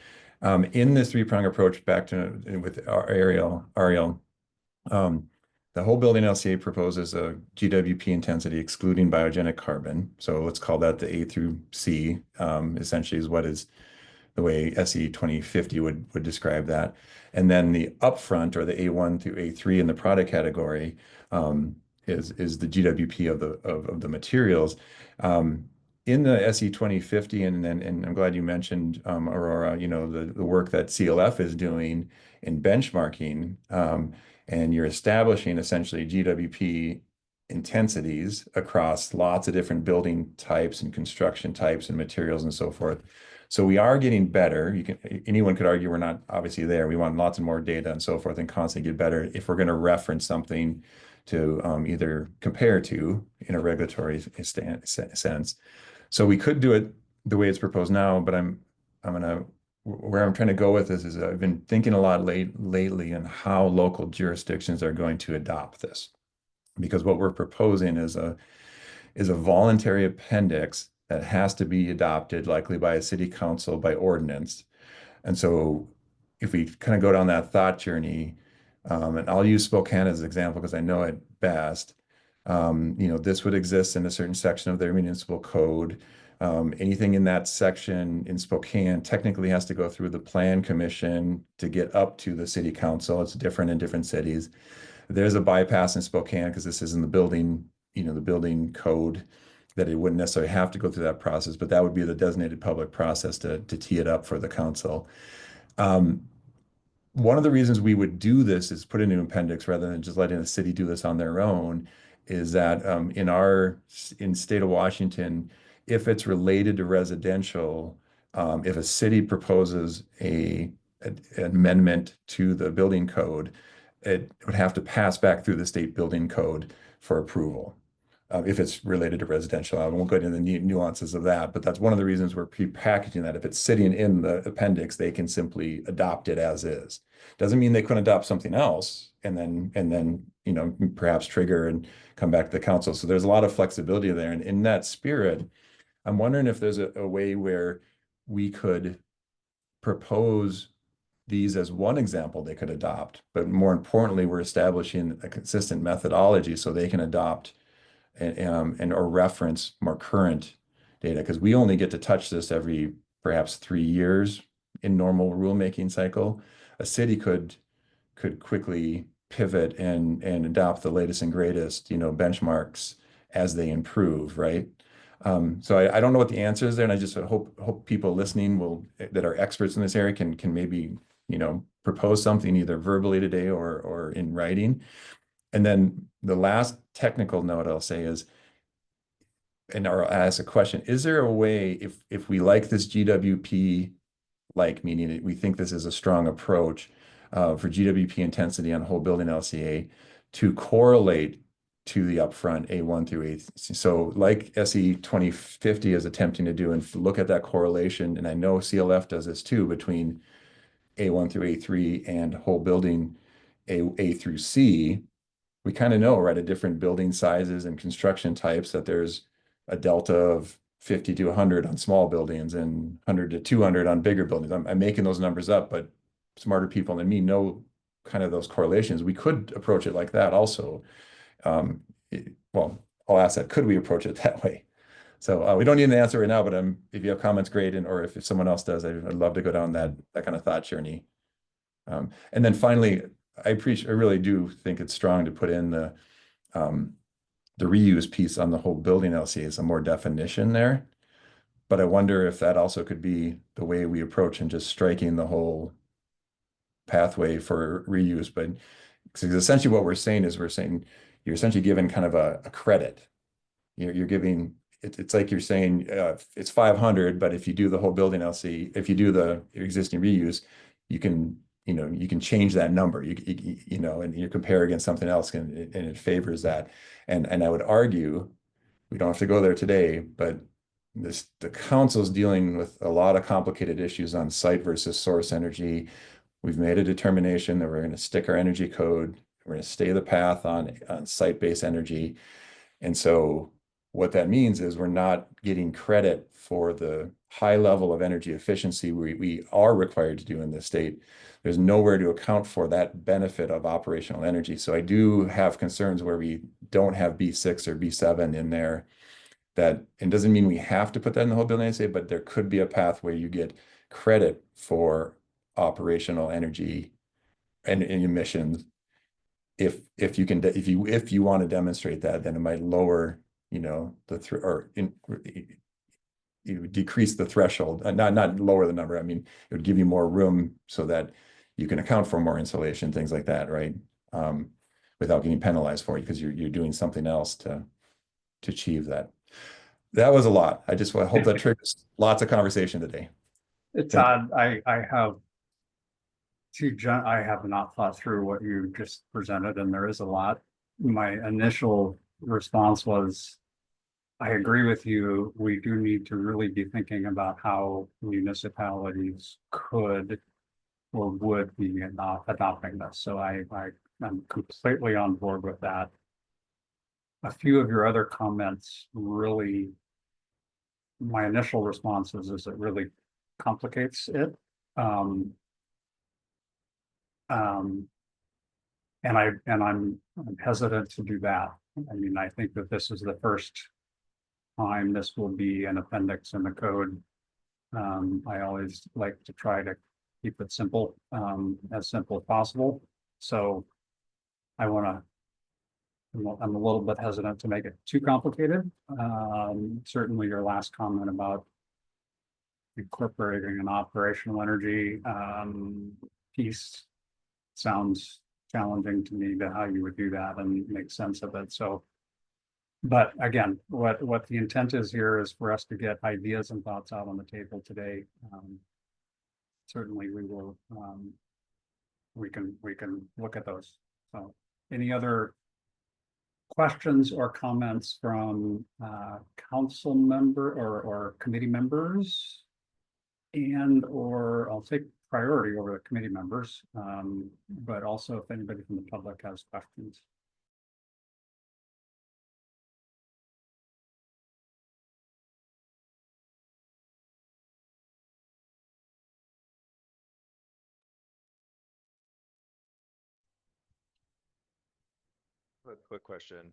in this three-prong approach, back to with Ariel, the whole building LCA proposes a GWP intensity excluding biogenic carbon. So let's call that the A through C, essentially is what is the way SE 2050 would describe that. And then the upfront, or the A1 through A3 in the product category, is the GWP of the materials. In the SE 2050, and I'm glad you mentioned, Aurora, the work that CLF is doing in benchmarking, and you're establishing essentially GWP intensities across lots of different building types and construction types and materials and so forth. So we are getting better. Anyone could argue we're not obviously there. We want lots of more data and so forth and constantly get better if we're going to reference something to either compare to in a regulatory sense. So we could do it the way it's proposed now, but where I'm trying to go with this is I've been thinking a lot lately on how local jurisdictions are going to adopt this. Because what we're proposing is a voluntary appendix that has to be adopted likely by a city council by ordinance. And so if we kind of go down that thought journey, and I'll use Spokane as an example because I know it best. This would exist in a certain section of their municipal code. Anything in that section in Spokane technically has to go through the plan commission to get up to the city council. It's different in different cities. There's a bypass in Spokane because this is in the building, the building code, that it wouldn't necessarily have to go through that process, but that would be the designated public process to tee it up for the council. One of the reasons we would do this is put in an appendix rather than just letting the city do this on their own, is that in state of Washington, if it's related to residential, if a city proposes an amendment to the building code, it would have to pass back through the state building code for approval. If it's related to residential, I won't go into the nuances of that, but that's one of the reasons we're pre-packaging that. If it's sitting in the appendix, they can simply adopt it as is. Doesn't mean they couldn't adopt something else and then perhaps trigger and come back to the council. So there's a lot of flexibility there. And in that spirit, I'm wondering if there's a way where we could propose these as one example they could adopt, but more importantly, we're establishing a consistent methodology so they can adopt and or reference more current data, because we only get to touch this every perhaps 3 years in normal rulemaking cycle. A city could quickly pivot and adopt the latest and greatest, benchmarks as they improve, right? So I don't know what the answer is there, and I just hope people listening that are experts in this area can maybe propose something either verbally today or in writing. And then the last technical note I'll say is, and I'll ask a question, is there a way, if we like this GWP, meaning we think this is a strong approach for GWP intensity on whole building LCA, to correlate to the upfront A1 through A? So like SE 2050 is attempting to do, and look at that correlation, and I know CLF does this too, between A1 through A3 and whole building A through C. We kind of know, right, at different building sizes and construction types that there's a delta of 50 to 100 on small buildings and 100 to 200 on bigger buildings. I'm making those numbers up, but smarter people than me know kind of those correlations. We could approach it like that also. Well, I'll ask that, could we approach it that way? So we don't need an answer right now, but if you have comments, great. Or if someone else does, I'd love to go down that kind of thought journey. And then finally, I really do think it's strong to put in the reuse piece on the whole building LCA, some more definition there. But I wonder if that also could be the way we approach and just striking the whole pathway for reuse. But because essentially what we're saying is you're essentially giving kind of a credit. You're giving, it's like you're saying it's 500, but if you do the whole building LC, if you do the existing reuse, you can change that number, and you compare against something else, and it favors that. And I would argue, we don't have to go there today, but the council's dealing with a lot of complicated issues on site versus source energy. We've made a determination that we're going to stick our energy code. We're going to stay the path on site-based energy. And so what that means is we're not getting credit for the high level of energy efficiency we are required to do in this state. There's nowhere to account for that benefit of operational energy. So I do have concerns where we don't have B6 or B7 in there. That, and doesn't mean we have to put that in the whole building, I say, but there could be a path where you get credit for operational energy and emissions. If you want to demonstrate that, then it might lower, decrease the threshold, not lower the number. I mean, it would give you more room so that you can account for more insulation, things like that, right? Without getting penalized for it, because you're doing something else to achieve that. That was a lot. I just hope that triggers lots of conversation today. It's odd. I have I have not thought through what you just presented, and there is a lot. My initial response was, I agree with you. We do need to really be thinking about how municipalities could or would be adopting this. So I'm completely on board with that. a few of your other comments really, my initial response is it really complicates it. And I'm hesitant to do that. I mean, I think that this is the first time this will be an appendix in the code. I always like to try to keep it simple, as simple as possible. So I want to, I'm a little bit hesitant to make it too complicated. Certainly your last comment about incorporating an operational energy piece sounds challenging to me, to how you would do that and make sense of it. So, but again, what the intent is here is for us to get ideas and thoughts out on the table today. Certainly we will, we can look at those. So any other questions or comments from council member or committee members? And or I'll take priority over the committee members, but also if anybody from the public has questions. A quick question.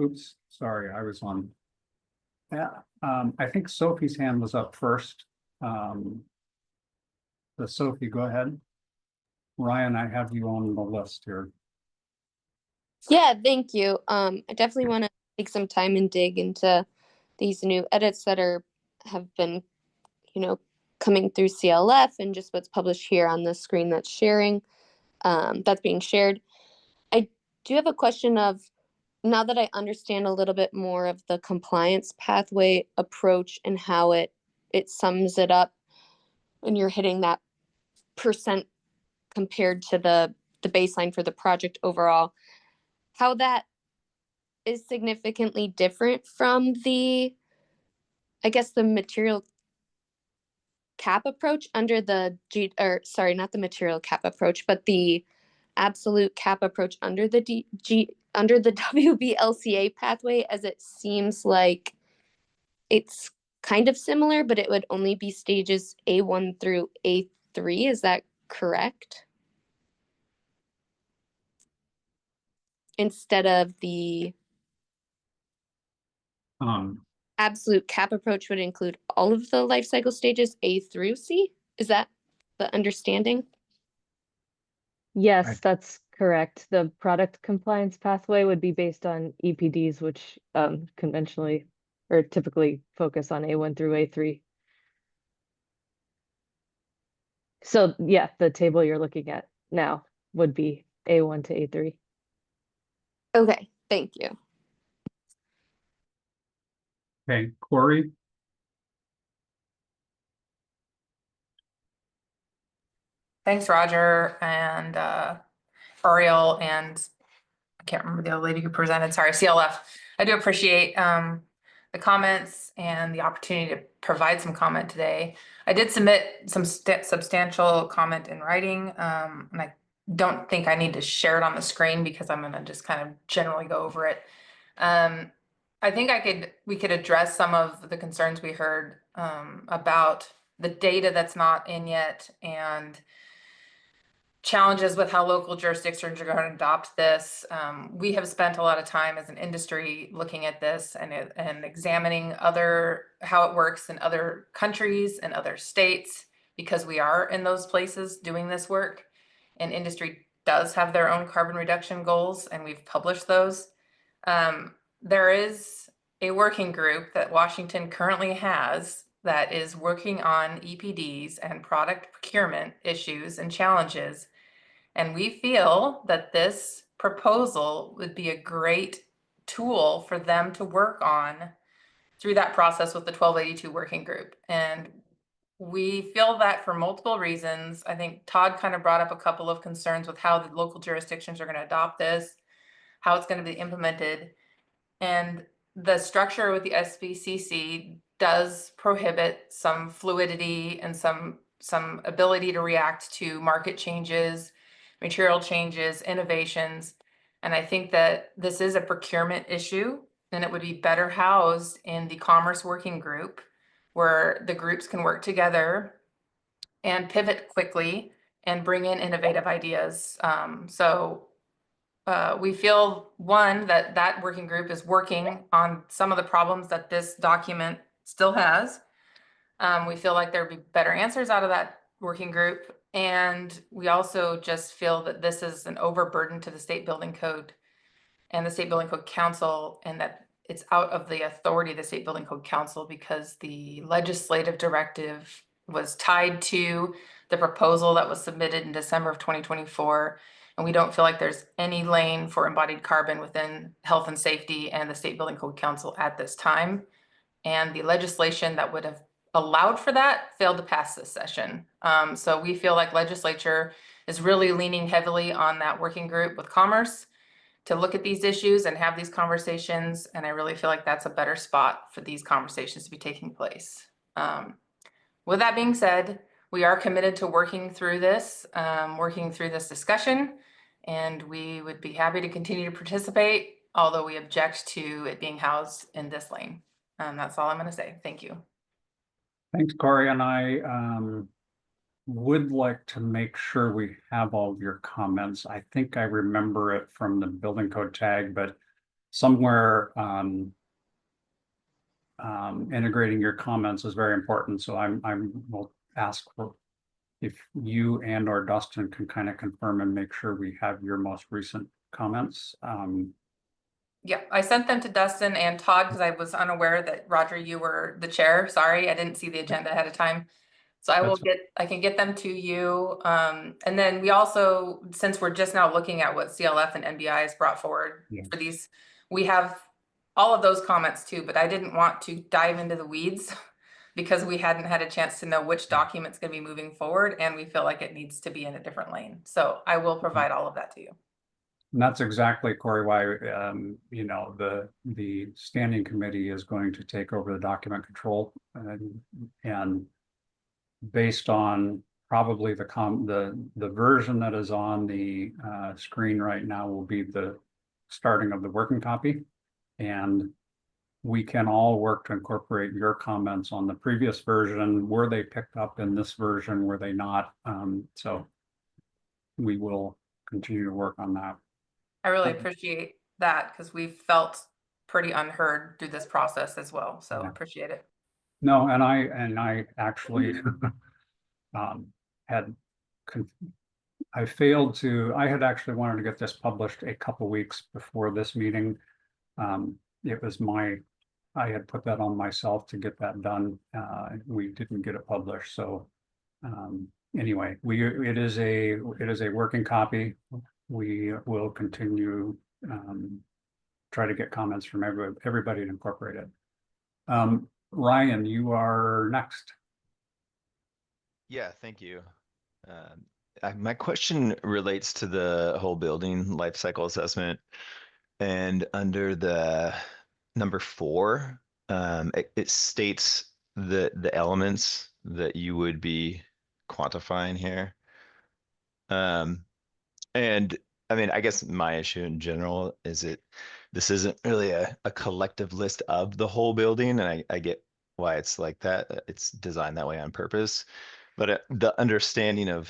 Oops, sorry, I was on. Yeah, I think Sophie's hand was up first. So Sophie, go ahead. Ryan, I have you on the list here. Yeah, thank you. I definitely want to take some time and dig into these new edits that have been, coming through CLF and just what's published here on the screen that's that's being shared. I do have a question of, now that I understand a little bit more of the compliance pathway approach and how it sums it up, and you're hitting that percent compared to the baseline for the project overall, how that is significantly different from the material cap approach under the not the material cap approach, but the absolute cap approach under the under the WBLCA pathway, as it seems like it's kind of similar, but it would only be stages A1 through A3. Is that correct? Instead of the absolute cap approach would include all of the life cycle stages A through C. Is that the understanding? Yes, that's correct. The product compliance pathway would be based on EPDs, which conventionally or typically focus on A1 through A3. So yeah, the table you're looking at now would be A1 to A3. Okay, thank you. Okay, Corey. Thanks, Roger, and Ariel, and I can't remember the other lady who presented. Sorry, CLF. I do appreciate the comments and the opportunity to provide some comment today. I did submit some substantial comment in writing, and I don't think I need to share it on the screen because I'm going to just kind of generally go over it. I think we could address some of the concerns we heard about the data that's not in yet, and challenges with how local jurisdictions are going to adopt this. We have spent a lot of time as an industry looking at this and examining how it works in other countries and other states, because we are in those places doing this work, and industry does have their own carbon reduction goals, and we've published those. There is a working group that Washington currently has that is working on EPDs and product procurement issues and challenges. And we feel that this proposal would be a great tool for them to work on through that process with the 1282 working group. And we feel that for multiple reasons. I think Todd kind of brought up a couple of concerns with how the local jurisdictions are going to adopt this, how it's going to be implemented. And the structure with the SBCC does prohibit some fluidity and some ability to react to market changes, material changes, innovations. And I think that this is a procurement issue, and it would be better housed in the Commerce Working Group, where the groups can work together and pivot quickly and bring in innovative ideas. We feel, one, that working group is working on some of the problems that this document still has. We feel like there'd be better answers out of that working group. And we also just feel that this is an overburden to the State Building Code and the State Building Code Council, and that it's out of the authority of the State Building Code Council because the legislative directive was tied to the proposal that was submitted in December of 2024. And we don't feel like there's any lane for embodied carbon within health and safety and the State Building Code Council at this time. And the legislation that would have allowed for that failed to pass this session. So we feel like legislature is really leaning heavily on that working group with Commerce to look at these issues and have these conversations. And I really feel like that's a better spot for these conversations to be taking place. With that being said, we are committed to working through this discussion, and we would be happy to continue to participate, although we object to it being housed in this lane. That's all I'm going to say. Thank you. Thanks, Corey. And I would like to make sure we have all of your comments. I think I remember it from the building code tag, but somewhere integrating your comments is very important. So I will ask for if you and or Dustin can kind of confirm and make sure we have your most recent comments. Yeah, I sent them to Dustin and Todd because I was unaware that, Roger, you were the chair. Sorry, I didn't see the agenda ahead of time. So I can get them to you. And then we also, since we're just now looking at what CLF and NBI has brought forward for these, we have all of those comments too, but I didn't want to dive into the weeds because we hadn't had a chance to know which document's going to be moving forward, and we feel like it needs to be in a different lane. So I will provide all of that to you. And that's exactly, Corey, why the standing committee is going to take over the document control, and based on probably the version that is on the screen right now will be the starting of the working copy, and we can all work to incorporate your comments on the previous version. Were they picked up in this version? Were they not? So we will continue to work on that. I really appreciate that because we felt pretty unheard through this process as well. So I appreciate it. No, and I actually I had actually wanted to get this published a couple weeks before this meeting. I had put that on myself to get that done. We didn't get it published. So anyway, it is a working copy. We will continue try to get comments from everybody to incorporate it. Ryan, you are next. Yeah, thank you. My question relates to the whole building life cycle assessment, and under the number 4, it states the elements that you would be quantifying here. And I mean, I guess my issue in general is this isn't really a collective list of the whole building, and I get why it's like that. It's designed that way on purpose. But the understanding of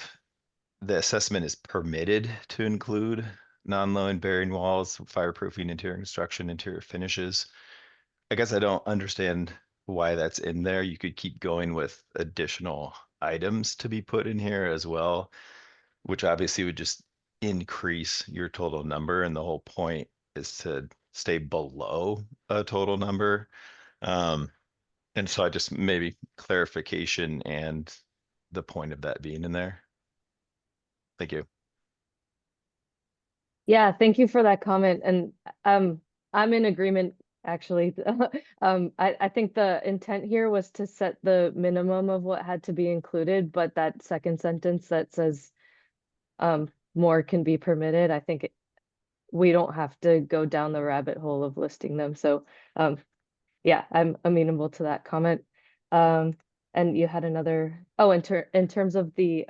the assessment is permitted to include non-load bearing walls, fireproofing, interior construction, interior finishes. I guess I don't understand why that's in there. You could keep going with additional items to be put in here as well, which obviously would just increase your total number. And the whole point is to stay below a total number. And so I just maybe clarification and the point of that being in there. Thank you. Yeah, thank you for that comment. And I'm in agreement, actually. I think the intent here was to set the minimum of what had to be included, but that second sentence that says more can be permitted, I think we don't have to go down the rabbit hole of listing them. So yeah, I'm amenable to that comment. And you had another, in terms of the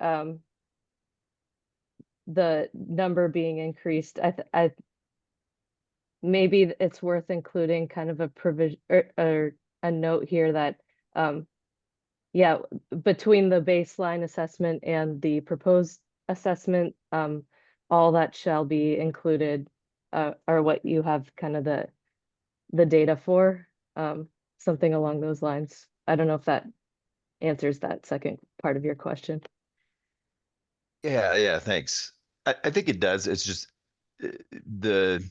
the number being increased, I maybe it's worth including kind of a provision or a note here that, yeah, between the baseline assessment and the proposed assessment, all that shall be included, are what you have kind of the data for, something along those lines. I don't know if that answers that second part of your question. Yeah, thanks. I think it does. It's just the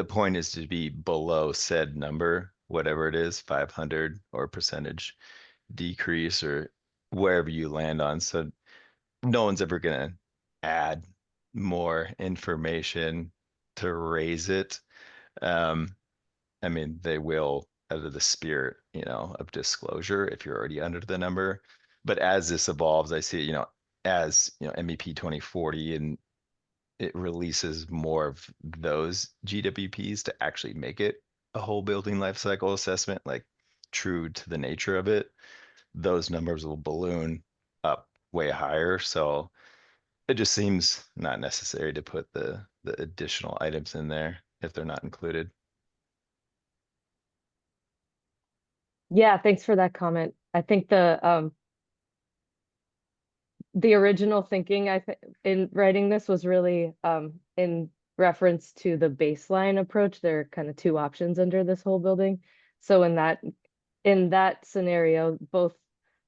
point is to be below said number, whatever it is, 500 or percentage decrease or wherever you land on. So no one's ever gonna add more information to raise it. I mean, they will out of the spirit, of disclosure if you're already under the number. But as this evolves, I see, as MEP 2040 and it releases more of those GWPs to actually make it a whole building life cycle assessment, like true to the nature of it, those numbers will balloon up way higher. So it just seems not necessary to put the additional items in there if they're not included. Yeah, thanks for that comment. I think the original thinking in writing this was really in reference to the baseline approach. There are kind of two options under this whole building. So in that scenario, both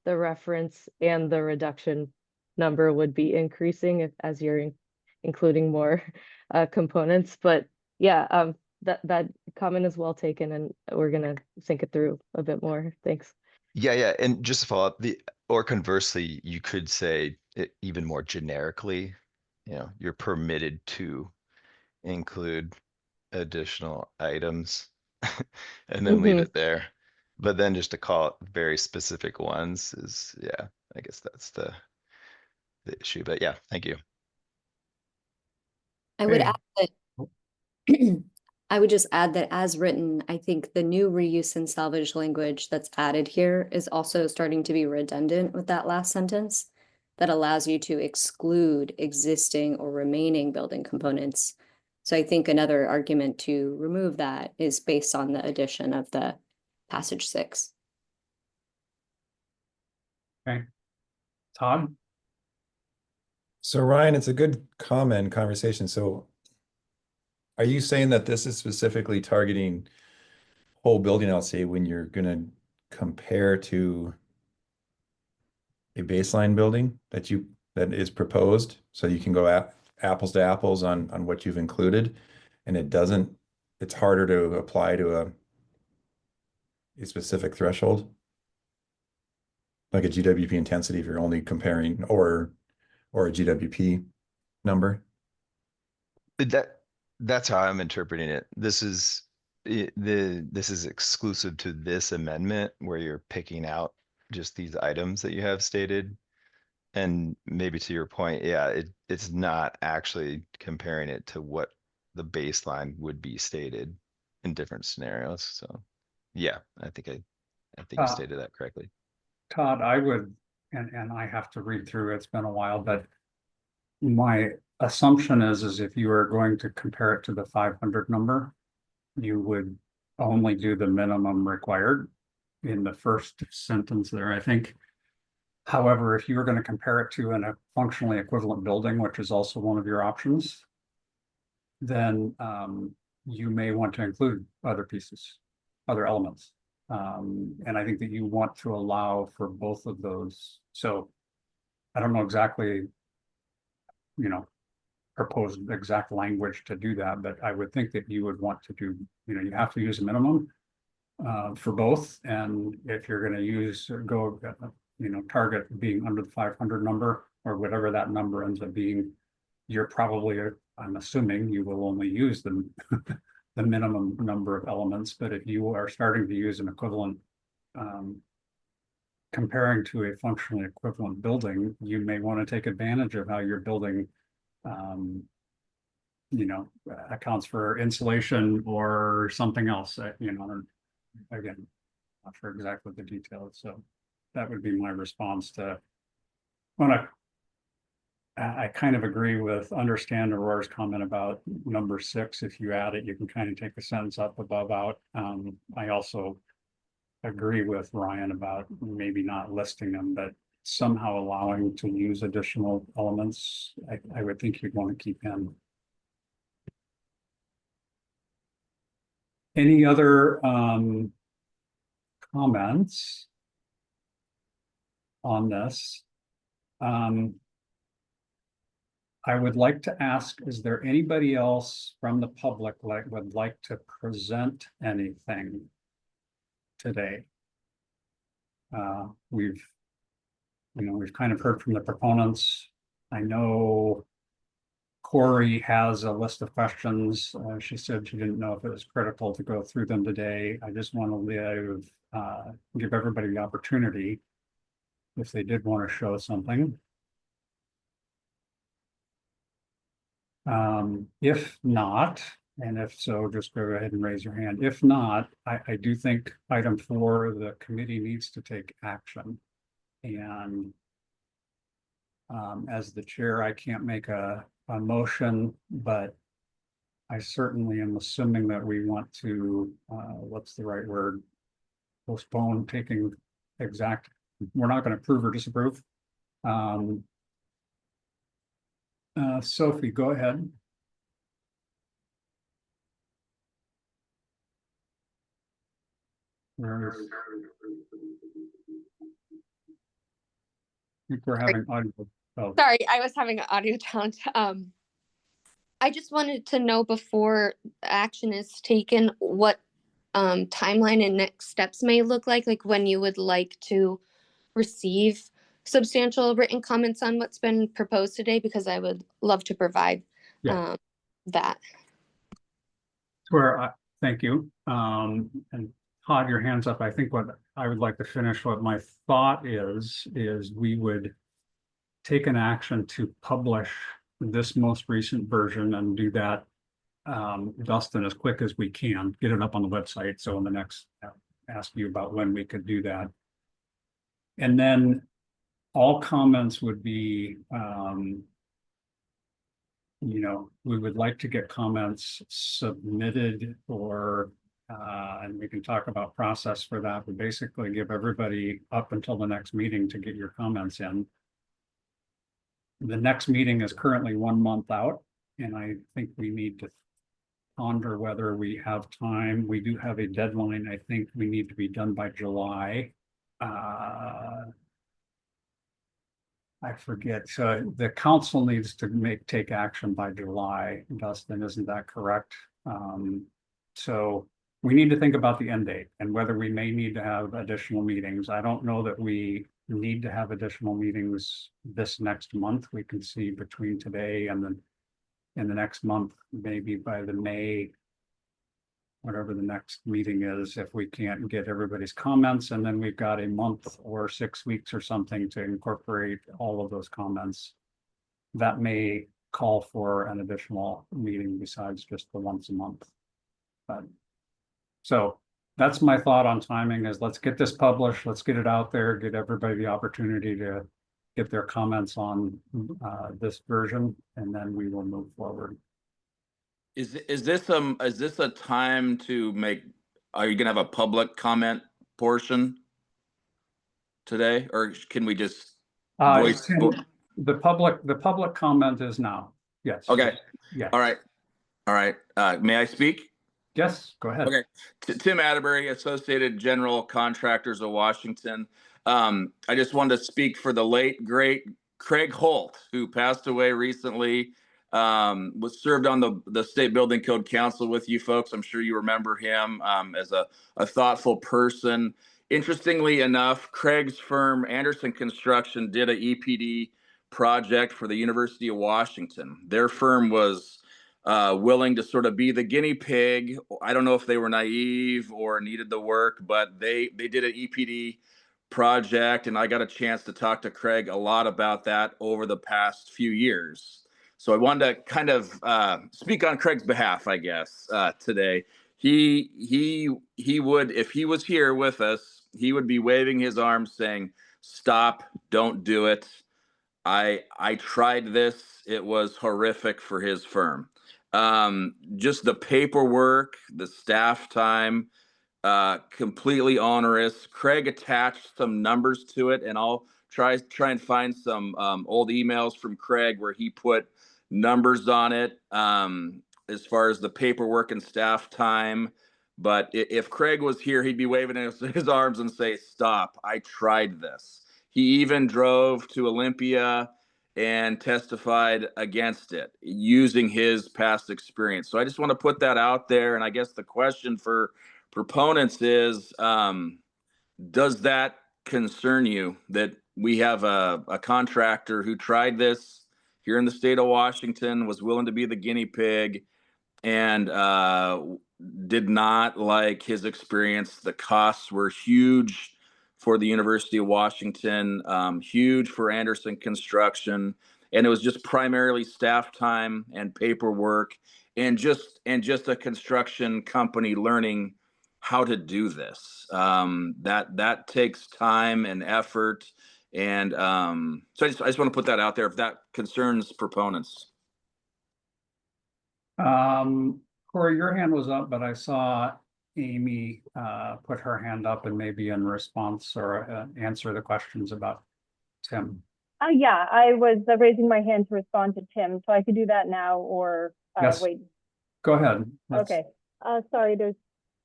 the reference and the reduction number would be increasing as you're including more components. But yeah, that comment is well taken, and we're gonna think it through a bit more. Thanks. Yeah. And just to follow up, or conversely, you could say it even more generically, you're permitted to include additional items and then leave it there. But then just to call it very specific ones is, yeah, I guess that's the issue. But yeah, thank you. I would add that I would just add that as written, I think the new reuse and salvage language that's added here is also starting to be redundant with that last sentence that allows you to exclude existing or remaining building components. So I think another argument to remove that is based on the addition of the passage 6. Okay. Todd? So Ryan, it's a good comment conversation. So are you saying that this is specifically targeting whole building LCA when you're gonna compare to a baseline building that is proposed? So you can go apples to apples on what you've included, and it's harder to apply to a specific threshold, like a GWP intensity if you're only comparing or a GWP number. That's how I'm interpreting it. This is exclusive to this amendment where you're picking out just these items that you have stated. And maybe to your point, yeah, it's not actually comparing it to what the baseline would be stated in different scenarios. So yeah, I think you stated that correctly. Todd, I would, and I have to read through, it's been a while, but my assumption is if you are going to compare it to the 500 number, you would only do the minimum required in the first sentence there, I think. However, if you were going to compare it to a functionally equivalent building, which is also one of your options, then you may want to include other pieces, other elements. And I think that you want to allow for both of those. So I don't know exactly, propose exact language to do that, but I would think that you would want to do, you have to use a minimum for both. And if you're going to target being under the 500 number or whatever that number ends up being, you're probably, I'm assuming you will only use the minimum number of elements. But if you are starting to use an equivalent, comparing to a functionally equivalent building, you may want to take advantage of how your building accounts for insulation or something else, again, not sure exactly the details. So that would be my response to want to I kind of agree with, understand Aurora's comment about number 6. If you add it, you can kind of take the sentence up, above, out. I also agree with Ryan about maybe not listing them, but somehow allowing to use additional elements. I would think you'd want to keep in. Any other comments on this? I would like to ask, is there anybody else from the public would like to present anything today? We've kind of heard from the proponents. I know Corey has a list of questions. She said she didn't know if it was critical to go through them today. I just want to give everybody the opportunity if they did want to show something. If not, and if so, just go ahead and raise your hand. If not, I do think item 4, the committee needs to take action. And as the chair, I can't make a motion, but I certainly am assuming that we want to, what's the right word? Postpone taking exact, we're not going to approve or disapprove. Sophie, go ahead. I think we're having audio. Oh. Sorry, I was having an audio challenge. I just wanted to know before action is taken, what timeline and next steps may look like when you would like to receive substantial written comments on what's been proposed today, because I would love to provide that. Thank you. And Todd, your hands up. I think what I would like to finish, what my thought is we would take an action to publish this most recent version and do that, Dustin, as quick as we can, get it up on the website. So in the next, ask you about when we could do that. And then all comments would be, we would like to get comments submitted, or and we can talk about process for that, but basically give everybody up until the next meeting to get your comments in. The next meeting is currently 1 month out, and I think we need to ponder whether we have time. We do have a deadline. I think we need to be done by July. I forget. So the council needs to take action by July. Dustin, isn't that correct? So we need to think about the end date and whether we may need to have additional meetings. I don't know that we need to have additional meetings this next month. We can see between today and then in the next month, maybe by the May, whatever the next meeting is, if we can't get everybody's comments, and then we've got a month or 6 weeks or something to incorporate all of those comments. That may call for an additional meeting besides just the once a month. But so that's my thought on timing, is let's get this published, let's get it out there, get everybody the opportunity to get their comments on this version, and then we will move forward. Is this a time to make, are you gonna have a public comment portion today, or can we just voice? The public comment is now. Yes. Okay. Yeah. All right. May I speak? Yes, go ahead. Okay. Tim Atterbury, Associated General Contractors of Washington. I just wanted to speak for the late, great Craig Holt, who passed away recently. Was served on the State Building Code Council with you folks. I'm sure you remember him as a thoughtful person. Interestingly enough, Craig's firm, Anderson Construction, did an EPD project for the University of Washington. Their firm was willing to sort of be the guinea pig. I don't know if they were naive or needed the work, but they did an EPD project, and I got a chance to talk to Craig a lot about that over the past few years. So I wanted to kind of speak on Craig's behalf, I guess, today. He would, if he was here with us, he would be waving his arms saying, "Stop, don't do it." I tried this. It was horrific for his firm. Just the paperwork, the staff time, completely onerous. Craig attached some numbers to it, and I'll try and find some old emails from Craig where he put numbers on it as far as the paperwork and staff time. But if Craig was here, he'd be waving his arms and say, "Stop! I tried this." He even drove to Olympia and testified against it using his past experience. So I just want to put that out there. And I guess the question for proponents is, does that concern you that we have a contractor who tried this here in the state of Washington, was willing to be the guinea pig, and did not like his experience? The costs were huge for the University of Washington, huge for Anderson Construction, and it was just primarily staff time and paperwork, and just a construction company learning how to do this. That takes time and effort, and so I just want to put that out there if that concerns proponents. Corey, your hand was up, but I saw Amy put her hand up, and maybe in response or answer the questions about Tim. Yeah, I was raising my hand to respond to Tim, so I could do that now or Yes. wait. Go ahead. Okay. Sorry, there's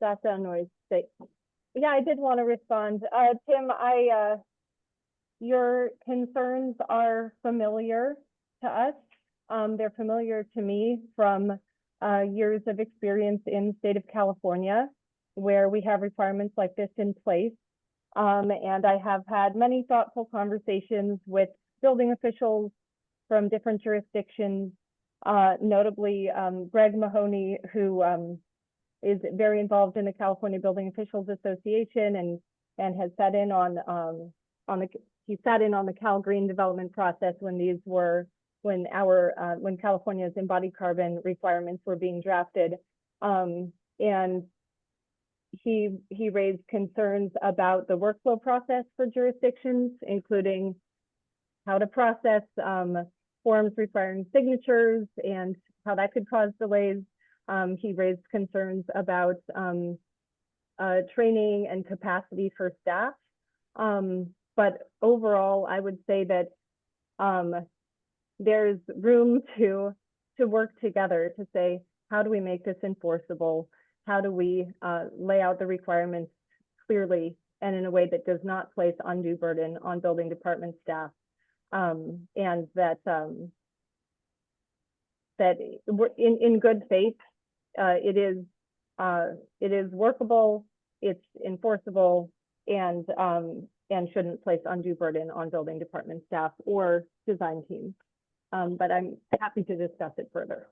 background noise. Yeah, I did want to respond. Tim, your concerns are familiar to us. They're familiar to me from years of experience in the state of California, where we have requirements like this in place. And I have had many thoughtful conversations with building officials from different jurisdictions, notably Greg Mahoney, who is very involved in the California Building Officials Association and has sat in on the Cal Green development process when California's embodied carbon requirements were being drafted. And he raised concerns about the workflow process for jurisdictions, including how to process forms requiring signatures and how that could cause delays. He raised concerns about training and capacity for staff. But overall, I would say that there's room to work together to say, how do we make this enforceable? How do we lay out the requirements clearly and in a way that does not place undue burden on building department staff? And that in good faith, it is workable, it's enforceable, and shouldn't place undue burden on building department staff or design teams. But I'm happy to discuss it further.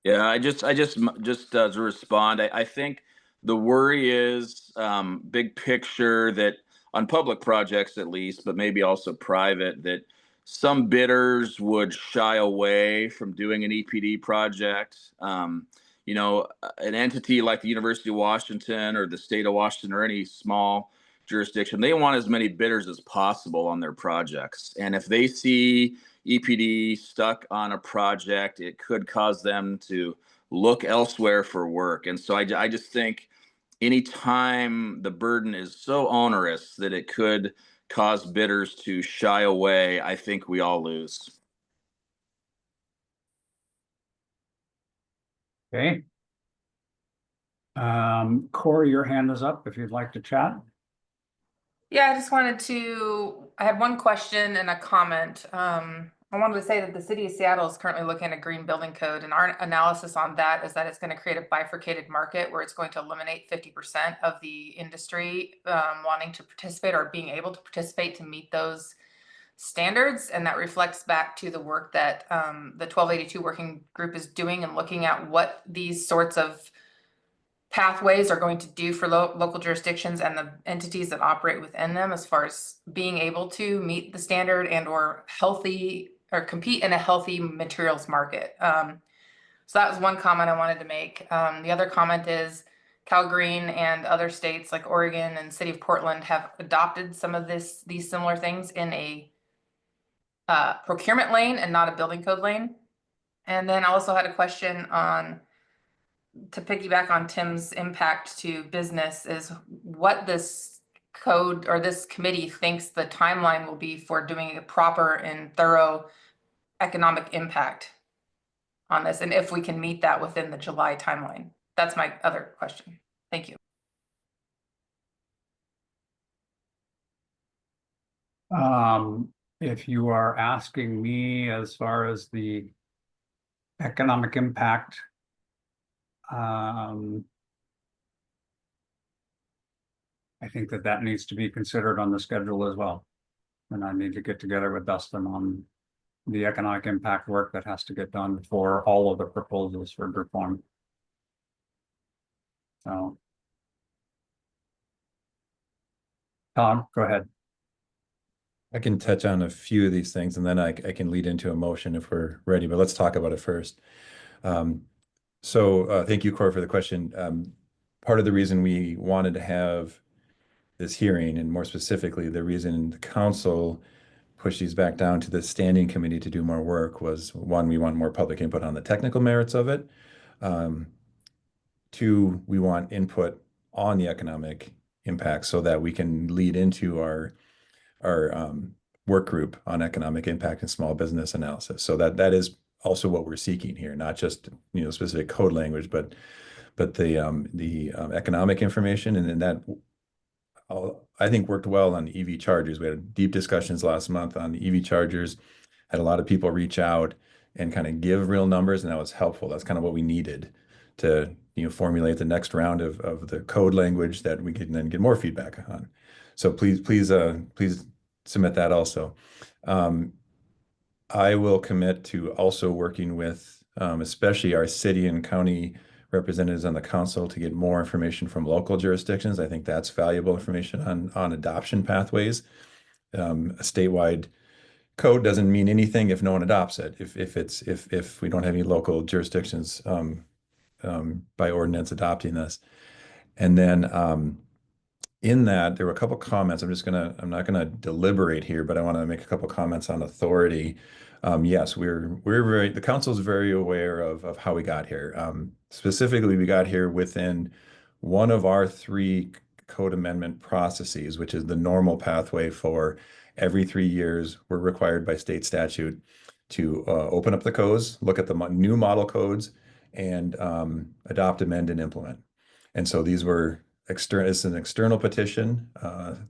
Yeah, I just to respond, I think the worry is big picture, that on public projects at least, but maybe also private, that some bidders would shy away from doing an EPD project. You know, an entity like the University of Washington or the state of Washington or any small jurisdiction, they want as many bidders as possible on their projects. And if they see EPD stuck on a project, it could cause them to look elsewhere for work. And so I just think anytime the burden is so onerous that it could cause bidders to shy away, I think we all lose. Okay. Corey, your hand is up if you'd like to chat. Yeah, I have one question and a comment. I wanted to say that the city of Seattle is currently looking at a green building code, and our analysis on that is that it's going to create a bifurcated market where it's going to eliminate 50% of the industry wanting to participate or being able to participate to meet those standards. And that reflects back to the work that the 1282 working group is doing and looking at what these sorts of pathways are going to do for local jurisdictions and the entities that operate within them, as far as being able to meet the standard and or healthy or compete in a healthy materials market. So that was one comment I wanted to make. The other comment is Cal Green and other states like Oregon and City of Portland have adopted some of these similar things in a procurement lane and not a building code lane. And then I also had a question on, to piggyback on Tim's impact to business, is what this code or this committee thinks the timeline will be for doing a proper and thorough economic impact on this, and if we can meet that within the July timeline. That's my other question. Thank you. If you are asking me as far as the economic impact, I think that needs to be considered on the schedule as well. And I need to get together with Dustin on the economic impact work that has to get done for all of the proposals for group one. So, Tom, go ahead. I can touch on a few of these things and then I can lead into a motion if we're ready, but let's talk about it first. Thank you, Cor, for the question. Part of the reason we wanted to have this hearing, and more specifically, the reason the council pushed these back down to the standing committee to do more work was, one, we want more public input on the technical merits of it. Two, we want input on the economic impact so that we can lead into our work group on economic impact and small business analysis. So that is also what we're seeking here, not just specific code language, but the economic information, and then that I think worked well on EV chargers. We had deep discussions last month on the EV chargers, had a lot of people reach out and kind of give real numbers, and that was helpful. That's kind of what we needed to formulate the next round of the code language that we can then get more feedback on. So please submit that also. I will commit to also working with especially our city and county representatives on the council to get more information from local jurisdictions. I think that's valuable information on adoption pathways. A statewide code doesn't mean anything if no one adopts it. If we don't have any local jurisdictions by ordinance adopting this, and then in that there were a couple comments. I'm not gonna deliberate here, but I want to make a couple comments on authority. Yes, the council is very aware of how we got here. Specifically, we got here within one of our 3 code amendment processes, which is the normal pathway for every 3 years. We're required by state statute to open up the codes, look at the new model codes, and adopt, amend, and implement. And so these were it's an external petition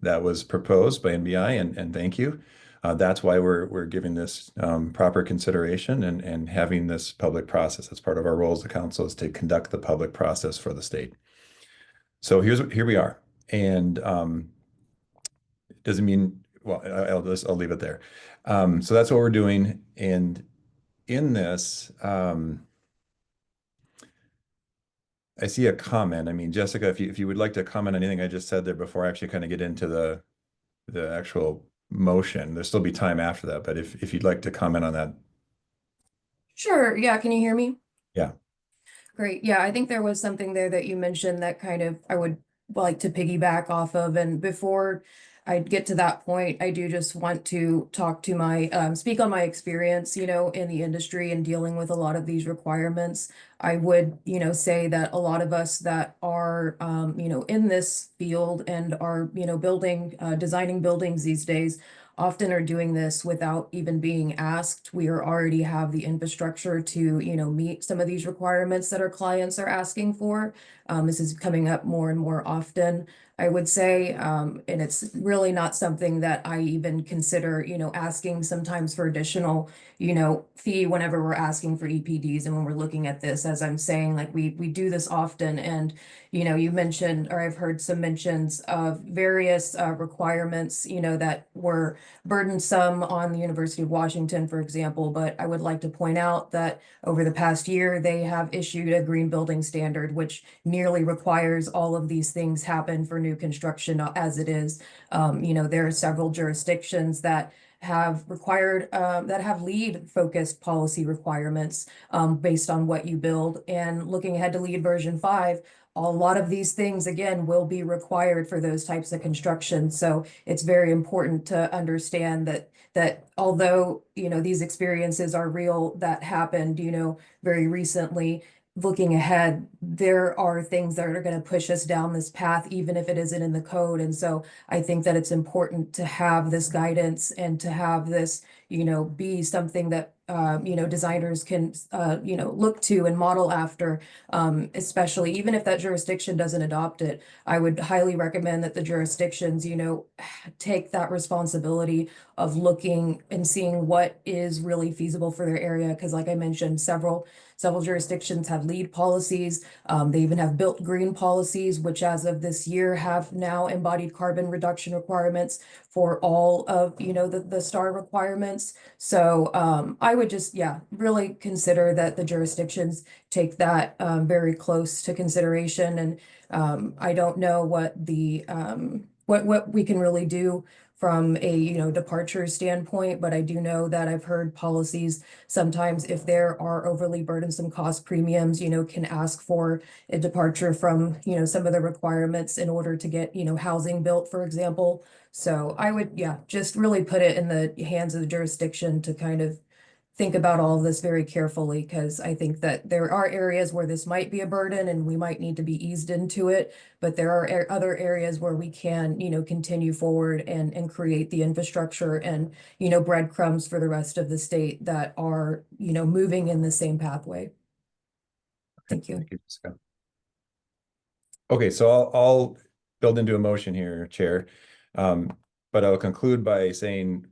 that was proposed by NBI, and thank you. That's why we're giving this proper consideration and having this public process. That's part of our role as the council, is to conduct the public process for the state. So here we are, and it doesn't mean, well, I'll leave it there. So that's what we're doing, and in this, I see a comment. I mean, Jessica, if you would like to comment on anything I just said there before I actually kind of get into the actual motion, there'll still be time after that, but if you'd like to comment on that. Sure. Yeah. Can you hear me? Yeah. Great. Yeah. I think there was something there that you mentioned that kind of I would like to piggyback off of. And before I get to that point, I do just want to talk to speak on my experience, in the industry and dealing with a lot of these requirements. I would, say that a lot of us that are, in this field and are, designing buildings these days often are doing this without even being asked. We already have the infrastructure to, meet some of these requirements that our clients are asking for. This is coming up more and more often, I would say, and it's really not something that I even consider, asking sometimes for additional, fee whenever we're asking for EPDs and when we're looking at this. As I'm saying, like we do this often, and you mentioned, or I've heard some mentions of various requirements, that were burdensome on the University of Washington, for example. But I would like to point out that over the past year, they have issued a green building standard, which nearly requires all of these things happen for new construction as it is. There are several jurisdictions that have required, that have LEED focused policy requirements based on what you build. And looking ahead to LEED version 5, a lot of these things, again, will be required for those types of construction. So it's very important to understand that although, you know, these experiences are real that happened, you know, very recently, looking ahead, there are things that are going to push us down this path, even if it isn't in the code. And so I think that it's important to have this guidance and to have this, you know, be something that, you know, designers can, you know, look to and model after, especially even if that jurisdiction doesn't adopt it. I would highly recommend that the jurisdictions, you know, take that responsibility of looking and seeing what is really feasible for their area. Because like I mentioned, several jurisdictions have LEED policies. They even have built green policies, which as of this year have now embodied carbon reduction requirements for all of, you know, the STAR requirements. So I would just, yeah, really consider that the jurisdictions take that very close to consideration. And I don't know what the what we can really do from a, you know, departure standpoint, but I do know that I've heard policies sometimes if there are overly burdensome cost premiums, you know, can ask for a departure from, you know, some of the requirements in order to get, you know, housing built, for example. So I would, yeah, just really put it in the hands of the jurisdiction to kind of think about all of this very carefully, because I think that there are areas where this might be a burden and we might need to be eased into it, but there are other areas where we can, you know, continue forward and create the infrastructure and, you know, breadcrumbs for the rest of the state that are, you know, moving in the same pathway. Thank you. Thank you, Jessica. Okay, so I'll build into a motion here, Chair. But I'll conclude by saying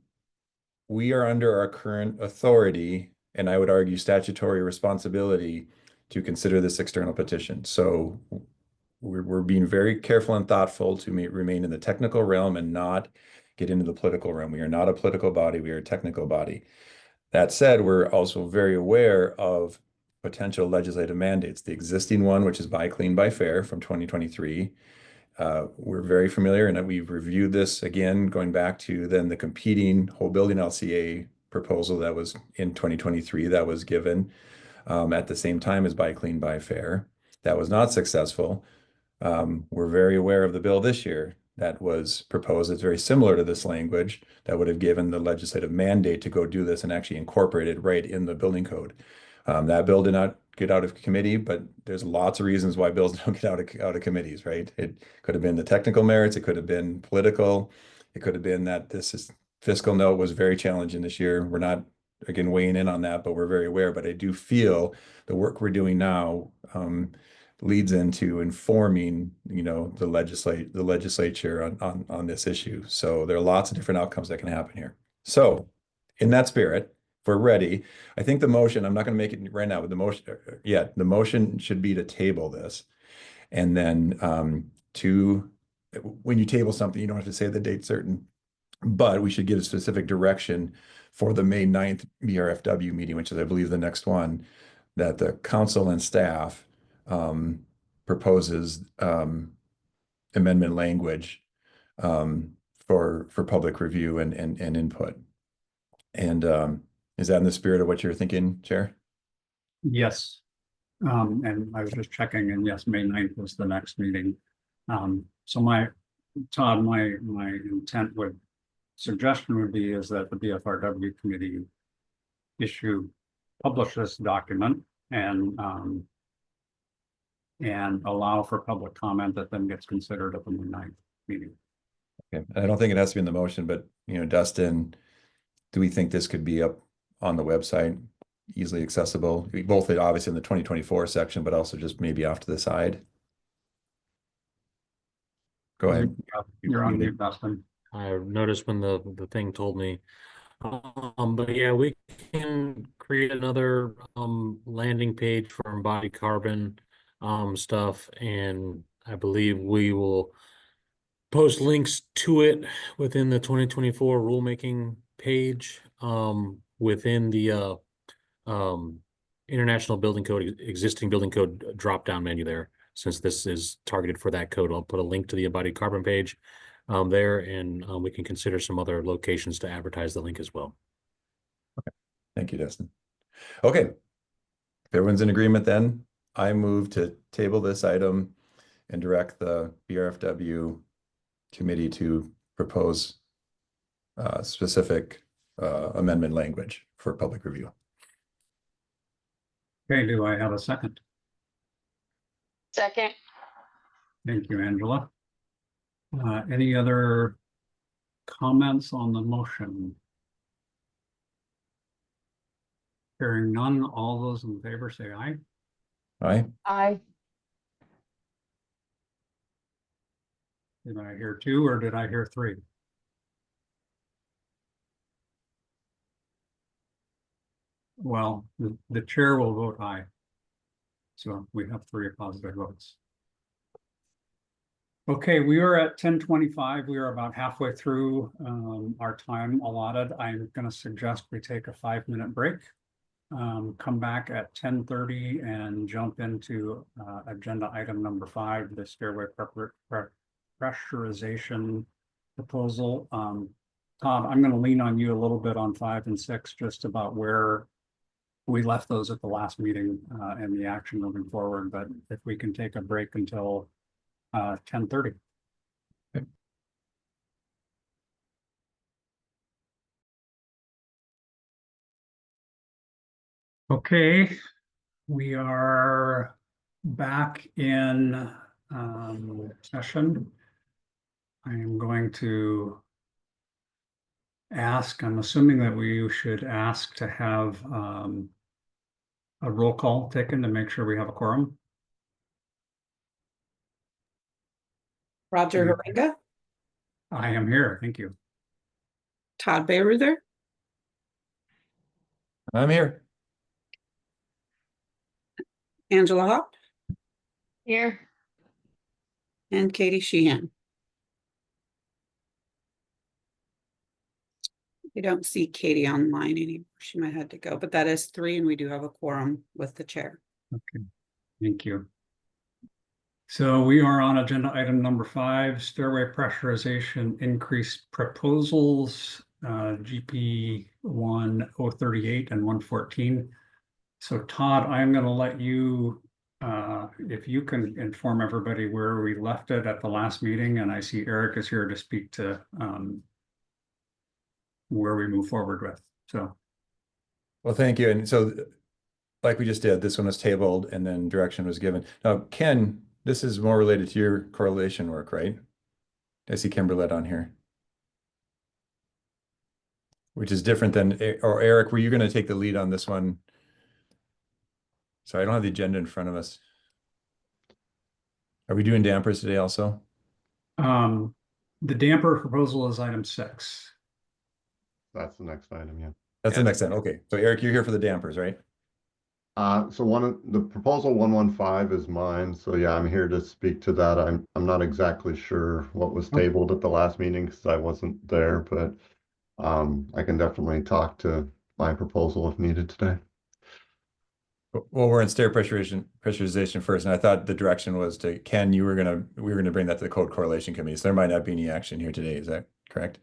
we are under our current authority, and I would argue statutory responsibility to consider this external petition. So we're being very careful and thoughtful to remain in the technical realm and not get into the political realm. We are not a political body, we are a technical body. That said, we're also very aware of potential legislative mandates. The existing one, which is Buy Clean, Buy Fair from 2023, we're very familiar, and we've reviewed this again, going back to then the competing whole building LCA proposal that was in 2023 that was given at the same time as Buy Clean, Buy Fair. That was not successful. We're very aware of the bill this year that was proposed. It's very similar to this language that would have given the legislative mandate to go do this and actually incorporate it right in the building code. That bill did not get out of committee, but there's lots of reasons why bills don't get out of committees, right? It could have been the technical merits, it could have been political, it could have been that fiscal note was very challenging this year. We're not, again, weighing in on that, but we're very aware. But I do feel the work we're doing now leads into informing, you know, the legislature on this issue. So there are lots of different outcomes that can happen here. So in that spirit, if we're ready, I think the motion, I'm not going to make it right now, but the motion should be to table this. And then when you table something, you don't have to say the date certain, but we should give a specific direction for the May 9th BRFW meeting, which is, I believe, the next one, that the council and staff proposes amendment language for public review and input. And is that in the spirit of what you're thinking, Chair? Yes. And I was just checking, and yes, May 9th was the next meeting. So Todd, my suggestion would be is that the BFRW committee publish this document and allow for public comment that then gets considered at the May 9th meeting. Okay, and I don't think it has to be in the motion, but, you know, Dustin, do we think this could be up on the website, easily accessible, both obviously in the 2024 section, but also just maybe off to the side? Go ahead. You're on mute, Dustin. I noticed when the thing told me. But yeah, we can create another landing page for embodied carbon stuff, and I believe we will post links to it within the 2024 rulemaking page within the International Building Code, existing building code drop down menu there. Since this is targeted for that code, I'll put a link to the embodied carbon page there, and we can consider some other locations to advertise the link as well. Thank you, Dustin. Okay. If everyone's in agreement, then I move to table this item and direct the BFRW committee to propose specific amendment language for public review. Okay, do I have a second? Second. Thank you, Angela. Any other comments on the motion? Hearing none, all those in favor say aye. Aye. Aye. Did I hear two or did I hear three? Well, the chair will vote aye. So we have 3 positive votes. Okay, we are at 10:25. We are about halfway through our time allotted. I'm going to suggest we take a 5-minute break. Come back at 10:30 and jump into agenda item number 5, the stairway pressurization proposal. Todd, I'm going to lean on you a little bit on 5 and 6, just about where we left those at the last meeting and the action moving forward. But if we can take a break until 10:30. Okay. Okay, we are back in session. I am going to ask, I'm assuming that we should ask to have a roll call taken to make sure we have a quorum. Roger Haringa, I am here, thank you. Todd Bayreuther, I'm here. Angela Hawk, Here. and Katie Sheehan. We don't see Katie online anymore. She might have had to go, but that is 3, and we do have a quorum with the chair. Okay, thank you. So we are on agenda item number 5, stairway pressurization increase proposals, GP 1038 and 114. So Todd, I'm going to let you, if you can inform everybody where we left it at the last meeting, and I see Eric is here to speak to where we move forward with. So, Well, thank you. And so, like we just did, this one was tabled and then direction was given. Now, Ken, this is more related to your correlation work, right? I see Kimberlette on here. Which is different than, or Eric, were you going to take the lead on this one? Sorry, I don't have the agenda in front of us. Are we doing dampers today also? the damper proposal is item 6. That's the next item, yeah. That's the next item. Okay. So Eric, you're here for the dampers, right? So the proposal 115 is mine. So yeah, I'm here to speak to that. I'm not exactly sure what was tabled at the last meeting because I wasn't there, but I can definitely talk to my proposal if needed today. Well, we're in stair pressurization first, and I thought the direction was to Ken. We were gonna bring that to the code correlation committee. So there might not be any action here today. Is that correct?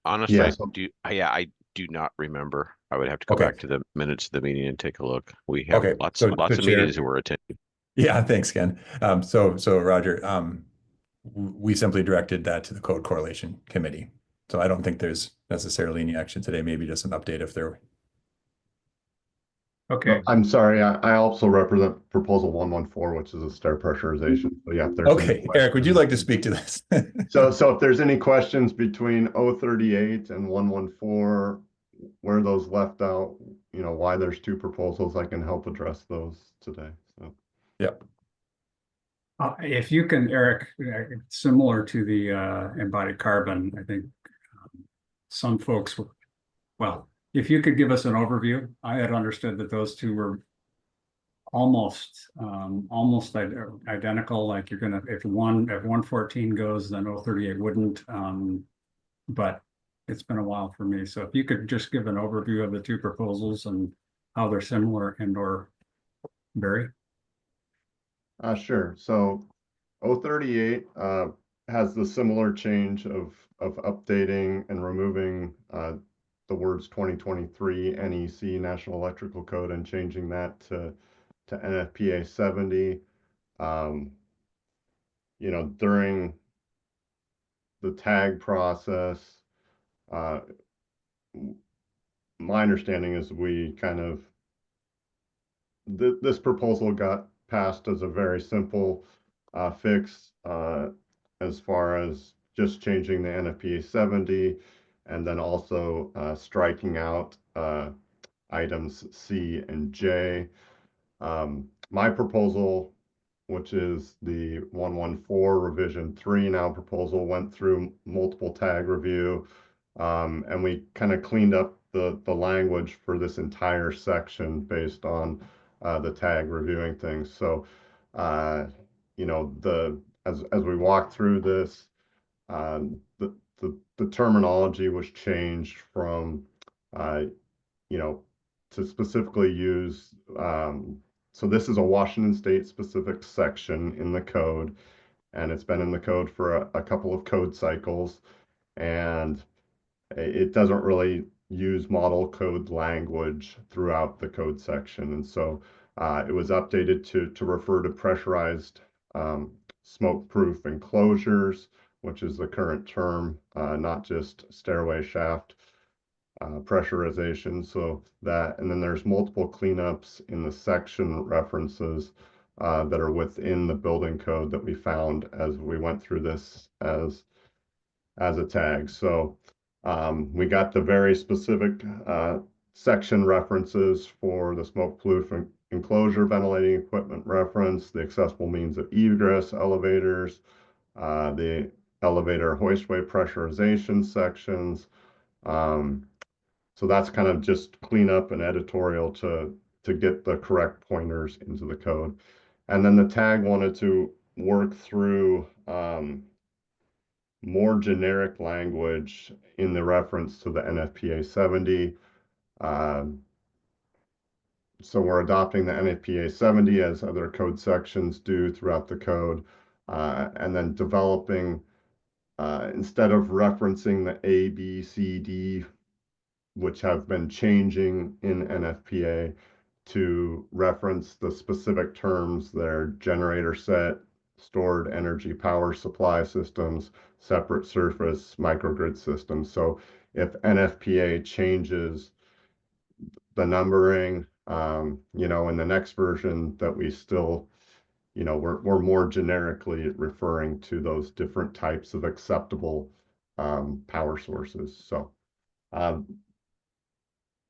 Honestly, Yes. I do not remember. I would have to go back to the minutes of the meeting and take a look. We have lots So of Chair- meetings that we're attending. Yeah, thanks, Ken. So Roger, we simply directed that to the code correlation committee. So I don't think there's necessarily any action today. Maybe just an update if there. Okay. I'm sorry. I also represent proposal 114, which is a stair pressurization. So yeah, if there's Okay, Eric, would you like to speak to this? So if there's any questions between 038 and 114, where those left out, why there's 2 proposals, I can help address those today. So yep. If you can, Eric, similar to the embodied carbon, I think some folks, well, if you could give us an overview. I had understood that those 2 were almost identical. Like you're gonna, if 114 goes, then 038 wouldn't. But it's been a while for me. So if you could just give an overview of the 2 proposals and how they're similar and/or vary. Sure. So 038 has the similar change of updating and removing the words 2023 NEC National Electrical Code and changing that to NFPA 70. You know, during the tag process, my understanding is we kind of this proposal got passed as a very simple fix as far as just changing the NFPA 70 and then also striking out items C and J. My proposal, which is the 114 revision 3 now proposal, went through multiple tag review, and we kind of cleaned up the language for this entire section based on the tag reviewing things. So, you know, as we walk through this, the terminology was changed from, you know, to specifically use. So this is a Washington State specific section in the code, and it's been in the code for a couple of code cycles, and it doesn't really use model code language throughout the code section. And so it was updated to refer to pressurized smoke-proof enclosures, which is the current term, not just stairway shaft pressurization. So that, and then there's multiple cleanups in the section references that are within the building code that we found as we went through this as a tag. So we got the very specific section references for the smoke-proof enclosure ventilating equipment reference, the accessible means of egress elevators, the elevator hoistway pressurization sections. So that's kind of just cleanup and editorial to get the correct pointers into the code. And then the tag wanted to work through more generic language in the reference to the NFPA 70. So we're adopting the NFPA 70 as other code sections do throughout the code, and then developing, instead of referencing the A, B, C, D, which have been changing in NFPA, to reference the specific terms that are generator set, stored energy power supply systems, separate surface microgrid systems. So if NFPA changes the numbering, you know, in the next version that we still, you know, we're more generically referring to those different types of acceptable power sources. So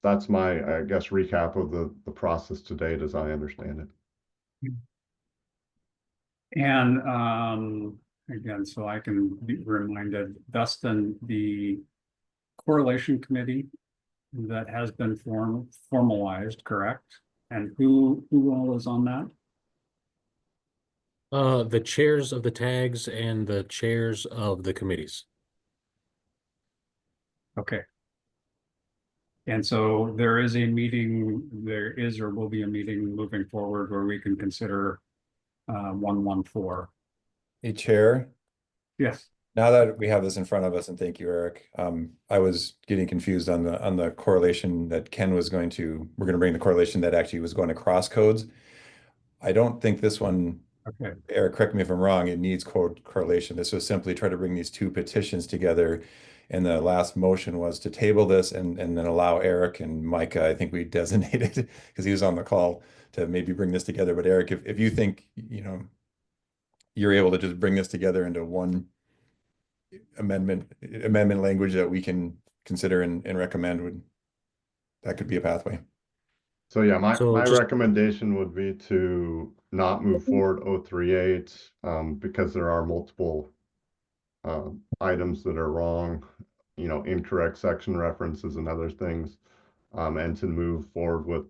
that's my, I guess, recap of the process to date as I understand it. And again, so I can be reminded, Dustin, the correlation committee that has been formalized, correct? And who all is on that? The chairs of the tags and the chairs of the committees. Okay. And so there is a meeting, there is or will be a meeting moving forward where we can consider 114. Hey, Chair. Yes. Now that we have this in front of us, and thank you, Eric, I was getting confused on the correlation that Ken was going to, we're going to bring the correlation that actually was going across codes. I don't think this one, okay, Eric, correct me if I'm wrong, it needs correlation. This was simply try to bring these two petitions together. And the last motion was to table this and then allow Eric and Micah, I think we designated because he was on the call, to maybe bring this together. But Eric, if you think, you know, you're able to just bring this together into one amendment language that we can consider and recommend, that could be a pathway. So yeah, my just recommendation would be to not move forward 038 because there are multiple items that are wrong, you know, incorrect section references and other things, and to move forward with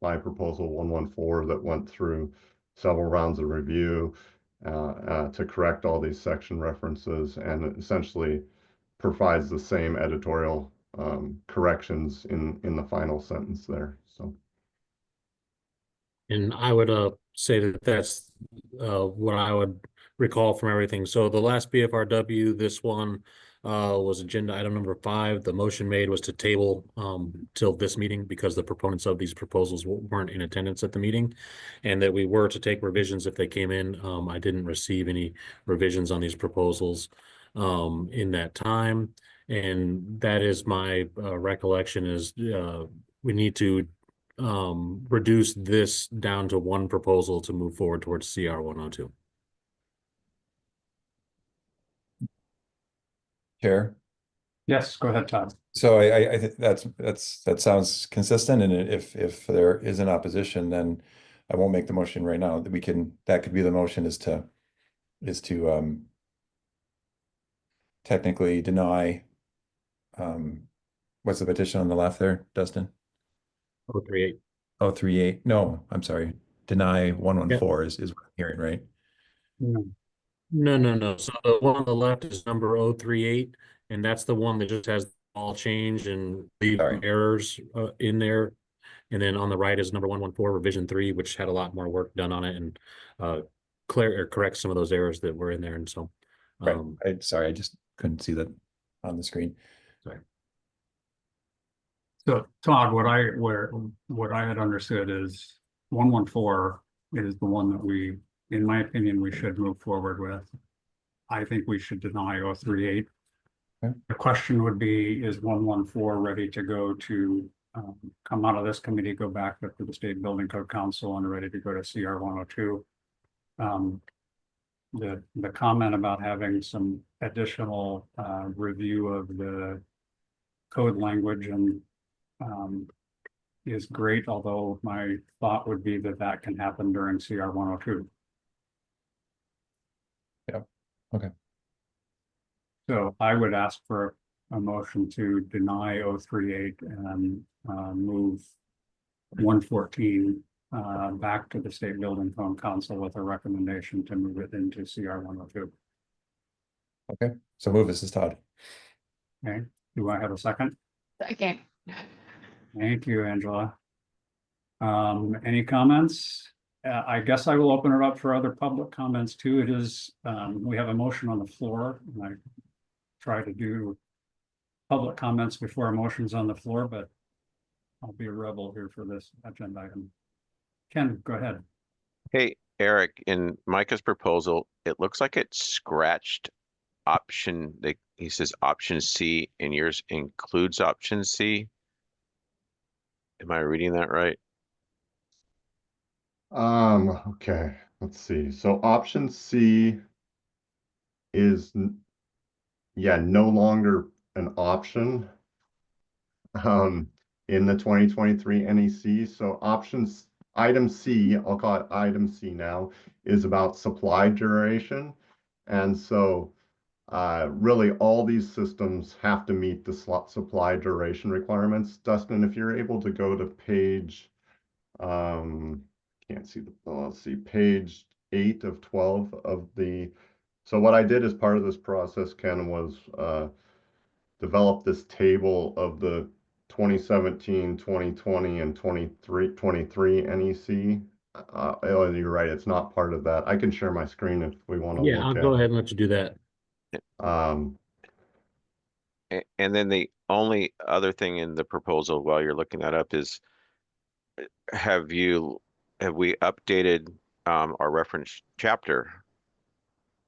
my proposal 114 that went through several rounds of review to correct all these section references and essentially provides the same editorial corrections in the final sentence there. So, and I would say that that's what I would recall from everything. So the last BFRW, this one was agenda item number 5. The motion made was to table till this meeting because the proponents of these proposals weren't in attendance at the meeting, and that we were to take revisions if they came in. I didn't receive any revisions on these proposals in that time. And that is my recollection is we need to reduce this down to one proposal to move forward towards CR 102. Chair? Yes, go ahead, Todd. So I think that sounds consistent, and if there is an opposition, then I won't make the motion right now. That could be the motion is to technically deny what's the petition on the left there, Dustin? 038. 038. No, I'm sorry. Deny 114 is what I'm hearing, right? No. So the one on the left is number 038, and that's the one that just has all change and leave errors in there. And then on the right is number 114, revision 3, which had a lot more work done on it and correct some of those errors that were in there. And so, right. Sorry, I just couldn't see that on the screen. Sorry. So Todd, what I had understood is 114 is the one that we, in my opinion, we should move forward with. I think we should deny 038. Okay. The question would be, is 114 ready to go to come out of this committee, go back up to the State Building Code Council and ready to go to CR 102? The comment about having some additional review of the code language and is great, although my thought would be that that can happen during CR 102. Yeah, okay. So I would ask for a motion to deny 038 and move 114 back to the State Building Code Council with a recommendation to move it into CR 102. Okay, so move. This is Todd. Okay, do I have a second? Second. Thank you, Angela. Any comments? I guess I will open it up for other public comments too. It is, we have a motion on the floor, and I try to do public comments before a motion's on the floor, but I'll be a rebel here for this agenda item. Ken, go ahead. Hey, Eric, in Micah's proposal, it looks like it scratched option, he says option C, and yours includes option C. Am I reading that right? Okay, let's see. So option C is, yeah, no longer an option in the 2023 NEC. So item C, I'll call it item C now, is about supply duration. And so really all these systems have to meet the supply duration requirements. Dustin, if you're able to go to page, can't see let's see, page 8 of 12 of the, so what I did as part of this process, Ken, was develop this table of the 2017, 2020, and 23 NEC. Oh, you're right, it's not part of that. I can share my screen if we want to Yeah, look I'll at go ahead and let you do that. And then the only other thing in the proposal while you're looking that up is, have we updated our reference chapter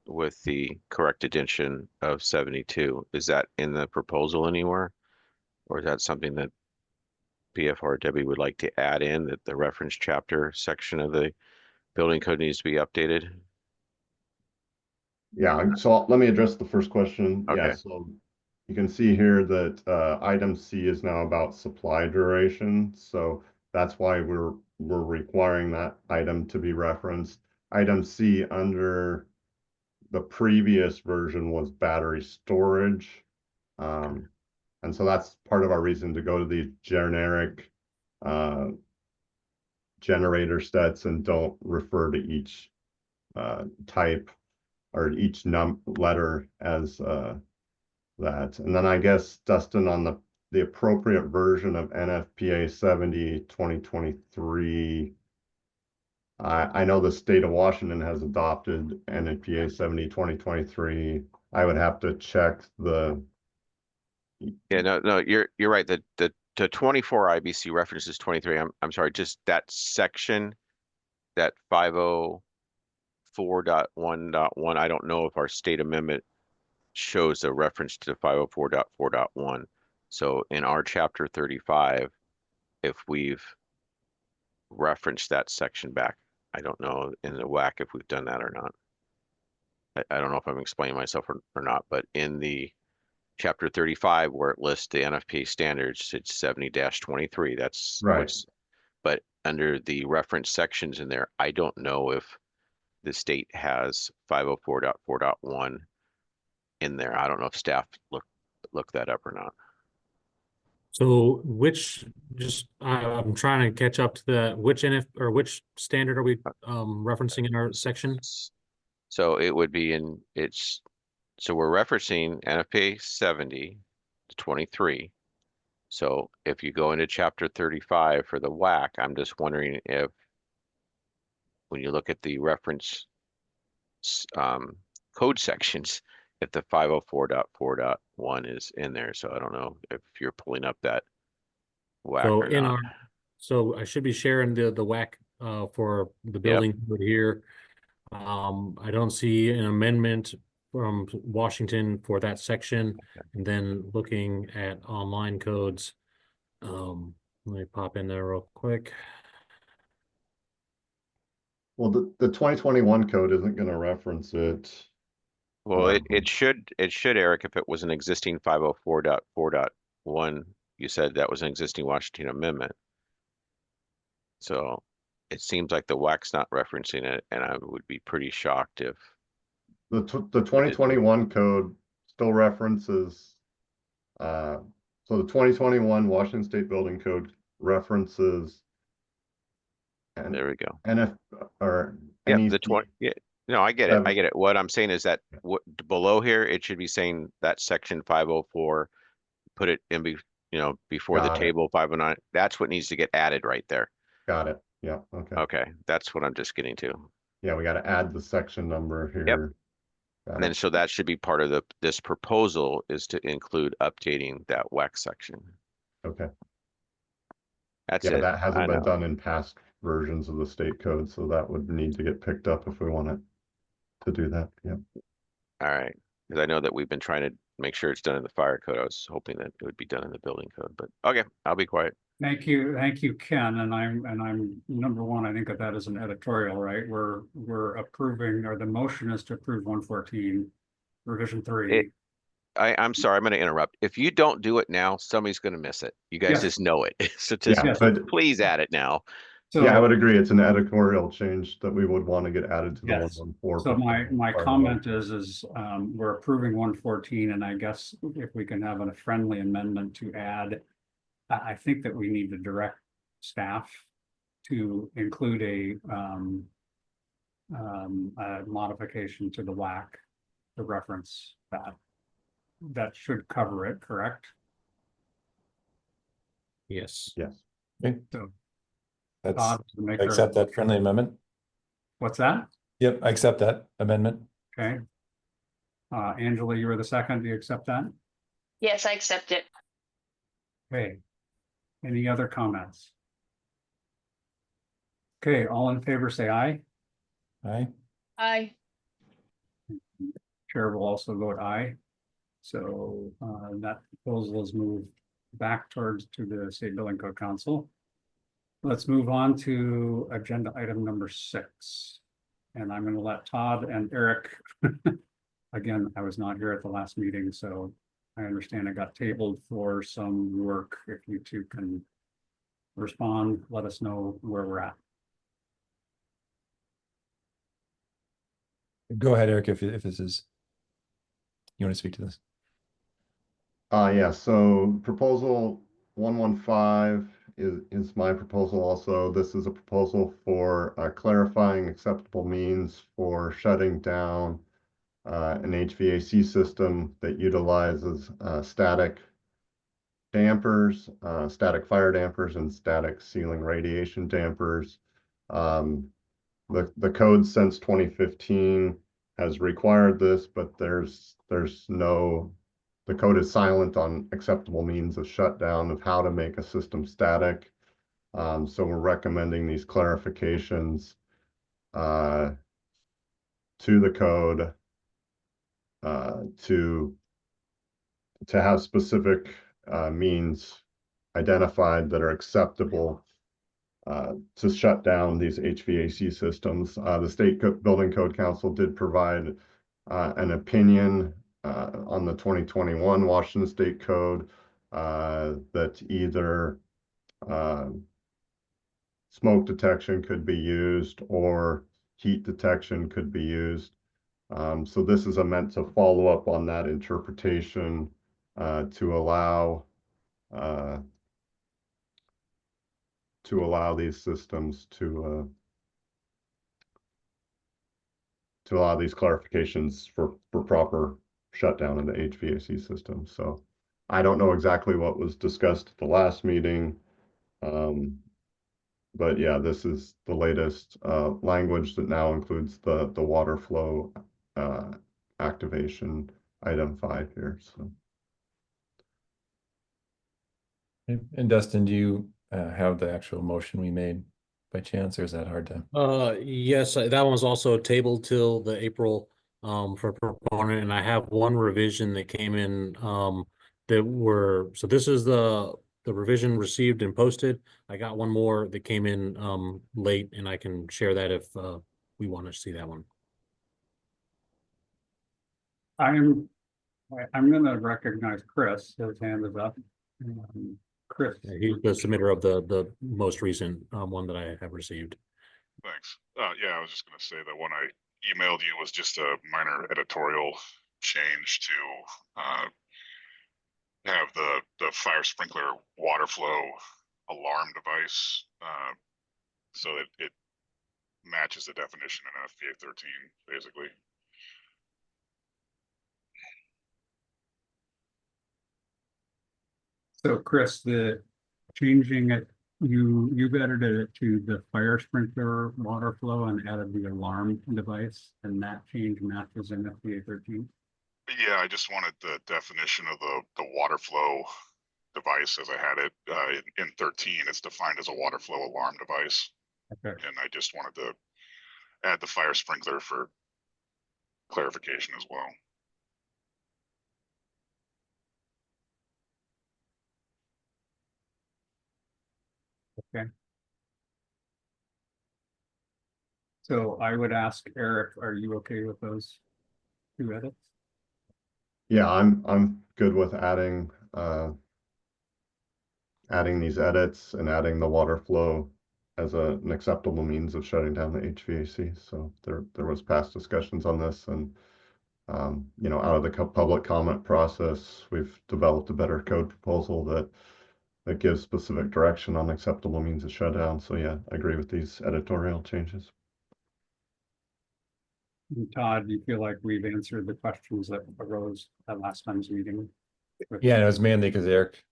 with the correct edition of 72? Is that in the proposal anywhere? Or is that something that BFRW would like to add in, that the reference chapter section of the building code needs to be updated? Yeah, so let me address the first question. Okay. Yeah, so you can see here that item C is now about supply duration. So that's why we're requiring that item to be referenced. Item C under the previous version was battery storage. And so that's part of our reason to go to these generic generator sets and don't refer to each type or each letter as that. And then I guess, Dustin, on the appropriate version of NFPA 70 2023, I know the state of Washington has adopted NFPA 70/2023. I would have to check the, Yeah, no, you're right. The 24 IBC references 23. I'm sorry, just that section, that 504.1.1. I don't know if our state amendment shows a reference to 504.4.1. So in our chapter 35, if we've referenced that section back, I don't know in the WAC if we've done that or not. I don't know if I'm explaining myself or not, but in the chapter 35 where it lists the NFPA standards, it's 70-23. That's right. what's, but under the reference sections in there, I don't know if the state has 504.4.1 in there. I don't know if staff look that up or not. So I'm trying to catch up to which which standard are we referencing in our section? So it would be so we're referencing NFPA 70-23. So if you go into chapter 35 for the WAC, I'm just wondering if when you look at the reference code sections, if the 504.4.1 is in there. So I don't know if you're pulling up that WAC So or not. So I should be sharing the WAC for the building code here. I don't see an amendment from Washington for that section. And then looking at online codes, let me pop in there real quick. Well, the 2021 code isn't going to reference it. Well, it should, Eric, if it was an existing 504.4.1, you said that was an existing Washington amendment. So it seems like the WAC's not referencing it, and I would be pretty shocked if the 2021 code still references. So the 2021 Washington State Building Code references. And there we go. NF or yeah, the 20. Yeah, no, I get it. I get it. What I'm saying is that below here, it should be saying that section 504, put it in before the table 509. That's what needs to get added right there. Got it. Yeah. Okay. Okay. That's what I'm just getting to. Yeah, we got to add the section number here. And then so that should be part of this proposal is to include updating that WAC section. Okay. That's it. That hasn't been done in past versions of the state code, so that would need to get picked up if we wanted to do that. Yeah. All right. Because I know that we've been trying to make sure it's done in the fire code. I was hoping that it would be done in the building code, but okay, I'll be quiet. Thank you, Ken. And I'm number one. I think that is an editorial, right? We're approving, or the motion is to approve 114 revision 3. I'm sorry, I'm going to interrupt. If you don't do it now, somebody's going to miss it. You guys just know it. So just please add it now. So, yeah, I would agree. It's an editorial change that we would want to get added to the 114. So my comment is we're approving 114, and I guess if we can have a friendly amendment to add, I think that we need to direct staff to include a modification to the WAC to reference that. That should cover it, correct? Yes. Yes. Okay. So I accept that friendly amendment. What's that? Yep, I accept that amendment. Okay. Angela, you were the second. Do you accept that? Yes, I accept it. Okay. Any other comments? Okay, all in favor say aye. Aye. Aye. Chair will also vote aye. So that proposal is moved back to the State Building Code Council. Let's move on to agenda item number 6. And I'm going to let Todd and Eric, again, I was not here at the last meeting, so I understand it got tabled for some work. If you two can respond, let us know where we're at. Go ahead, Eric, if this is, you want to speak to this? Yeah, so proposal 115 is my proposal also. This is a proposal for clarifying acceptable means for shutting down an HVAC system that utilizes static dampers, static fire dampers, and static ceiling radiation dampers. the code since 2015 has required this, but the code is silent on acceptable means of shutdown of how to make a system static. So we're recommending these clarifications to the code to have specific means identified that are acceptable to shut down these HVAC systems. The State Building Code Council did provide an opinion on the 2021 Washington State Code that either smoke detection could be used or heat detection could be used. So this is meant to follow up on that interpretation to allow these systems to allow these clarifications for proper shutdown of the HVAC system. So I don't know exactly what was discussed at the last meeting. But yeah, this is the latest language that now includes the water flow activation item 5 here. So. And Dustin, do you have the actual motion we made by chance, or is that hard to? Yes, that one's also tabled till the April for proponent, and I have one revision that came in so this is the revision received and posted. I got one more that came in late, and I can share that if we want to see that one. I'm going to recognize Chris. His hand is up. Chris. Yeah, he's the submitter of the most recent one that I have received. Thanks. Yeah, I was just going to say that one I emailed you was just a minor editorial change to have the fire sprinkler water flow alarm device so that it matches the definition in FPA 13, basically. So Chris, the changing it, you've edited it to the fire sprinkler water flow and added the alarm device, and that change matches in FPA 13. Yeah, I just wanted the definition of the water flow device as I had it in 13. It's defined as a water flow alarm device. Okay. And I just wanted to add the fire sprinkler for clarification as well. Okay. So I would ask Eric, are you okay with those 2 edits? Yeah, I'm good with adding these edits and adding the water flow as an acceptable means of shutting down the HVAC. So there was past discussions on this, and you know, out of the public comment process, we've developed a better code proposal that gives specific direction on acceptable means of shutdown. So yeah, I agree with these editorial changes. And Todd, do you feel like we've answered the questions that arose at last time's meeting? Yeah, and it was mainly because Eric,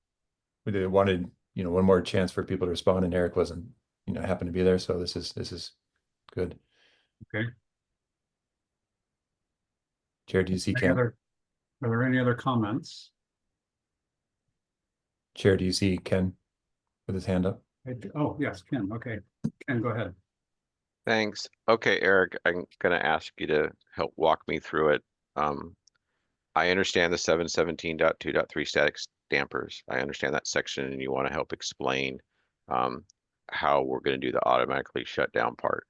we wanted, you know, one more chance for people to respond, and Eric wasn't, you know, happened to be there. So this is good. Okay. Chair, do you see Ken? Are there any other comments? Chair, do you see Ken with his hand up? Oh, yes, Ken. Okay. Ken, go ahead. Thanks. Okay, Eric, I'm going to ask you to help walk me through it. I understand the 717.2.3 static dampers. I understand that section, and you want to help explain how we're going to do the automatically shut down part.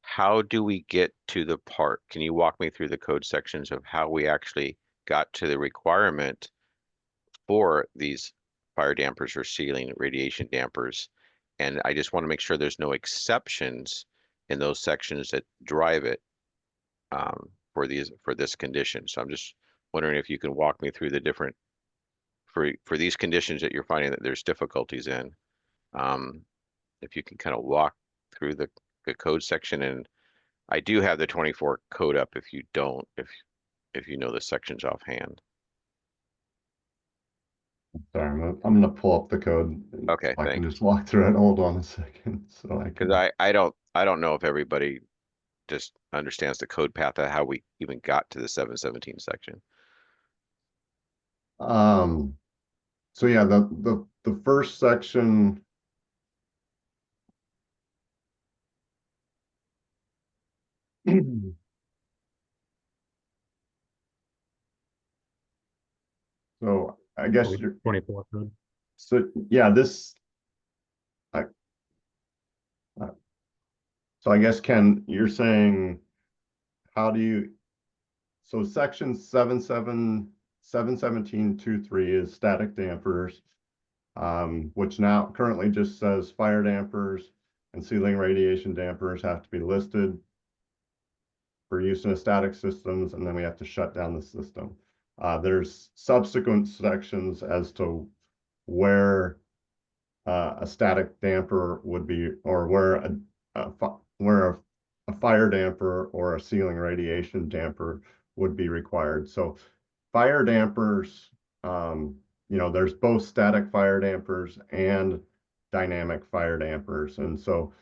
How do we get to the part? Can you walk me through the code sections of how we actually got to the requirement for these fire dampers or ceiling radiation dampers? And I just want to make sure there's no exceptions in those sections that drive it for this condition. So I'm just wondering if you can walk me through the different for these conditions that you're finding that there's difficulties in. If you can kind of walk through the code section, and I do have the 24 code up if you don't, if you know the sections offhand. Sorry, I'm gonna pull up the code. Okay, I thanks. can just walk through it. Hold on a second, so I can. Because I don't know if everybody just understands the code path of how we even got to the 717 section. So yeah, the first section. So I guess you're 24. so yeah, this so I guess Ken, you're saying how do you so section 717.23 is static dampers, which now currently just says fire dampers and ceiling radiation dampers have to be listed for use in a static systems, and then we have to shut down the system. There's subsequent sections as to where a static damper would be, or where a fire damper or a ceiling radiation damper would be required. So fire dampers, there's both static fire dampers and dynamic fire dampers. And so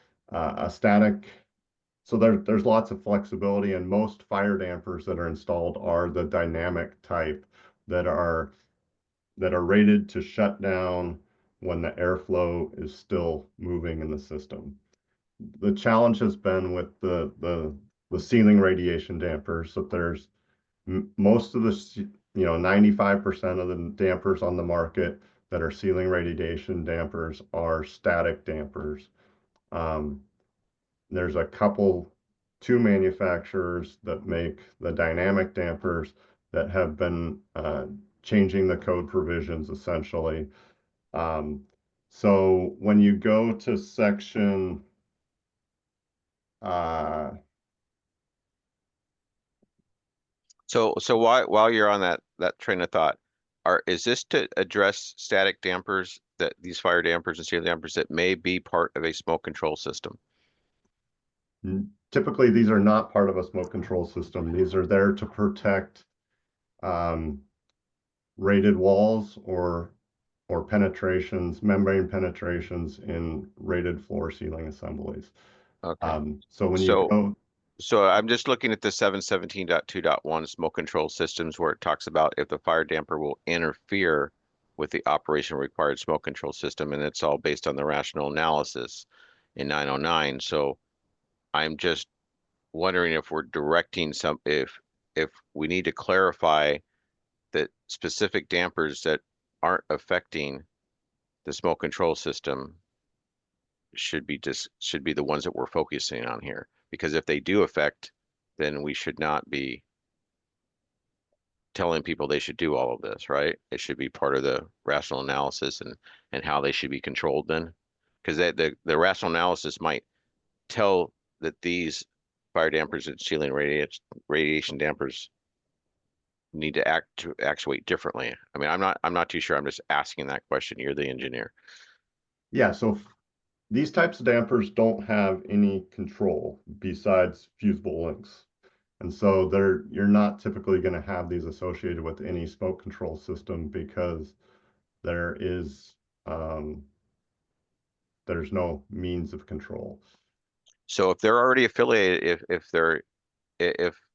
there's lots of flexibility, and most fire dampers that are installed are the dynamic type that are rated to shut down when the airflow is still moving in the system. The challenge has been with the ceiling radiation dampers that there's most of the 95% of the dampers on the market that are ceiling radiation dampers are static dampers. There's two manufacturers that make the dynamic dampers that have been changing the code provisions essentially. So when you go to section So while you're on that train of thought, is this to address static dampers, that these fire dampers and ceiling dampers that may be part of a smoke control system? Typically, these are not part of a smoke control system. These are there to protect rated walls or penetrations, membrane penetrations in rated floor ceiling assemblies. Okay. So when you go, So I'm just looking at the 717.2.1 smoke control systems, where it talks about if the fire damper will interfere with the operation required smoke control system, and it's all based on the rational analysis in 909. So I'm just wondering if we're directing if we need to clarify that specific dampers that aren't affecting the smoke control system should be the ones that we're focusing on here. Because if they do affect, then we should not be telling people they should do all of this, right? It should be part of the rational analysis and how they should be controlled then. Because the rational analysis might tell that these fire dampers and ceiling radiation dampers need to actuate differently. I mean, I'm not too sure. I'm just asking that question. You're the engineer. yeah, so these types of dampers don't have any control besides fusible links. And so you're not typically going to have these associated with any smoke control system because there's no means of control. So if they're already affiliated,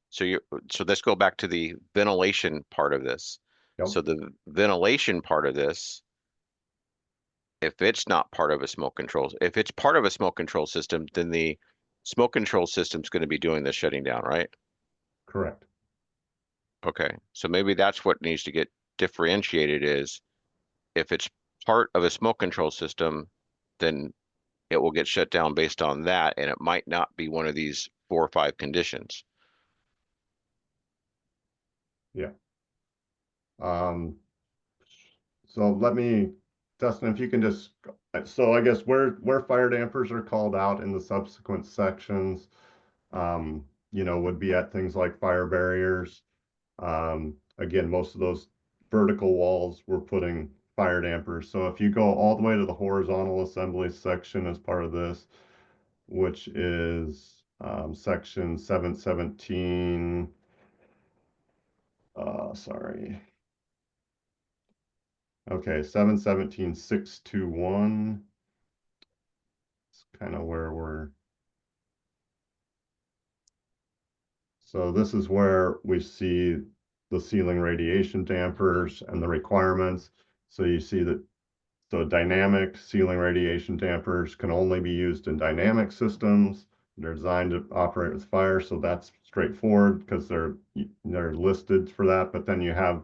so let's go back to the ventilation part of this. Yep. So the ventilation part of this, if it's not part of a smoke control, if it's part of a smoke control system, then the smoke control system's going to be doing the shutting down, right? Correct. Okay, so maybe that's what needs to get differentiated is if it's part of a smoke control system, then it will get shut down based on that, and it might not be one of these 4 or 5 conditions. Yeah. So let me, Dustin, if you can just, so I guess where fire dampers are called out in the subsequent sections, would be at things like fire barriers. Again, most of those vertical walls we're putting fire dampers. So if you go all the way to the horizontal assembly section as part of this, which is section 717, sorry. Okay, 717.621. It's kind of where we're. So this is where we see the ceiling radiation dampers and the requirements. So you see that so dynamic ceiling radiation dampers can only be used in dynamic systems. They're designed to operate with fire, so that's straightforward because they're listed for that. But then you have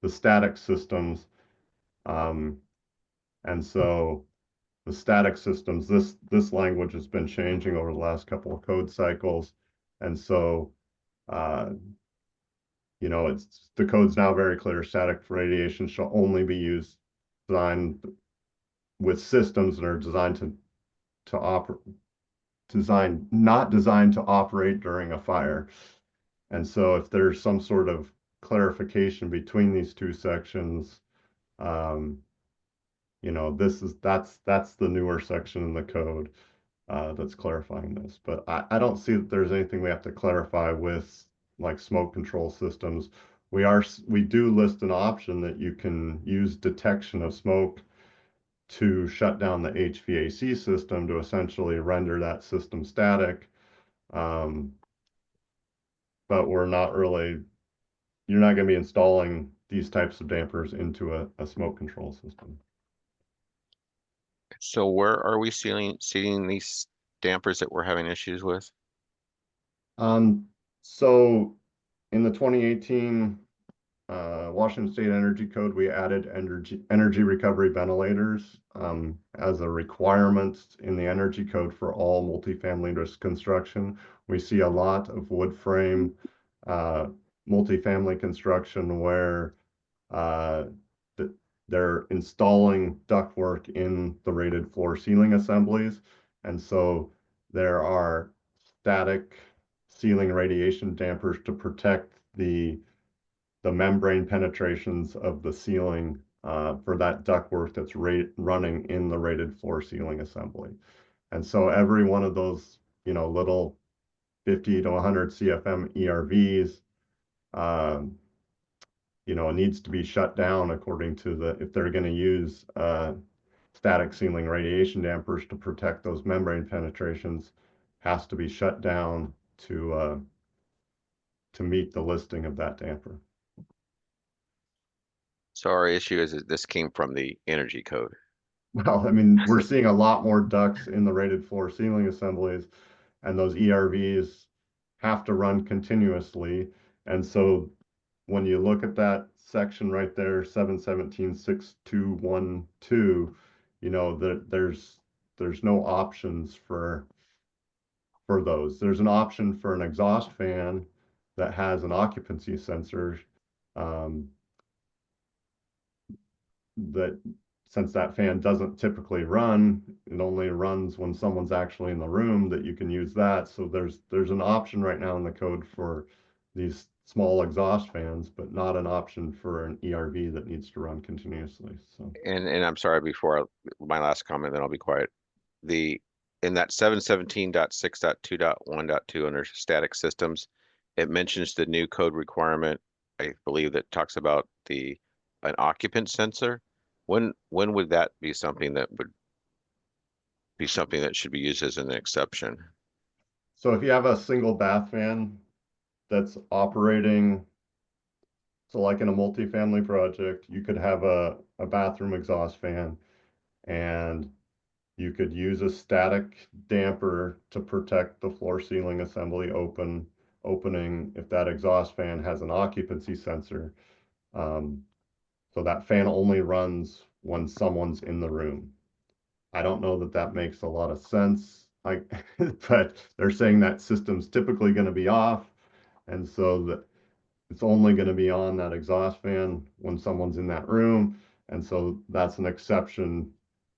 the static systems, and so the static systems, this language has been changing over the last couple of code cycles, and so you know, it's the code's now very clear. Static radiation shall only be used designed with systems that are designed to operate, not designed to operate during a fire. And so if there's some sort of clarification between these two sections, you know, that's the newer section in the code that's clarifying this. But I don't see that there's anything we have to clarify with like smoke control systems. We do list an option that you can use detection of smoke to shut down the HVAC system to essentially render that system static. But we're not really, you're not going to be installing these types of dampers into a smoke control system. So where are we seeing these dampers that we're having issues with? So in the 2018 Washington State Energy Code, we added energy recovery ventilators as a requirement in the energy code for all multifamily construction. We see a lot of wood frame multifamily construction where they're installing ductwork in the rated floor ceiling assemblies. And so there are static ceiling radiation dampers to protect the membrane penetrations of the ceiling for that ductwork that's running in the rated floor ceiling assembly. And so every one of those, you know, little 50 to 100 CFM ERVs, you know, needs to be shut down according to if they're going to use static ceiling radiation dampers to protect those membrane penetrations, has to be shut down to meet the listing of that damper. So our issue is that this came from the energy code. Well, I mean, we're seeing a lot more ducts in the rated floor ceiling assemblies, and those ERVs have to run continuously. And so when you look at that section right there, 717.6212, you know, there's no options for those. There's an option for an exhaust fan that has an occupancy sensor, that since that fan doesn't typically run, it only runs when someone's actually in the room, that you can use that. So there's an option right now in the code for these small exhaust fans, but not an option for an ERV that needs to run continuously. So And I'm sorry, before my last comment, then I'll be quiet. In that 717.6.2.1.2 under static systems, it mentions the new code requirement, I believe, that talks about an occupant sensor. When would that be something that should be used as an exception? So if you have a single bath fan that's operating, so like in a multifamily project, you could have a bathroom exhaust fan, and you could use a static damper to protect the floor ceiling assembly opening if that exhaust fan has an occupancy sensor. So that fan only runs when someone's in the room. I don't know that that makes a lot of sense, but they're saying that system's typically going to be off, and so that it's only going to be on that exhaust fan when someone's in that room. And so that's an exception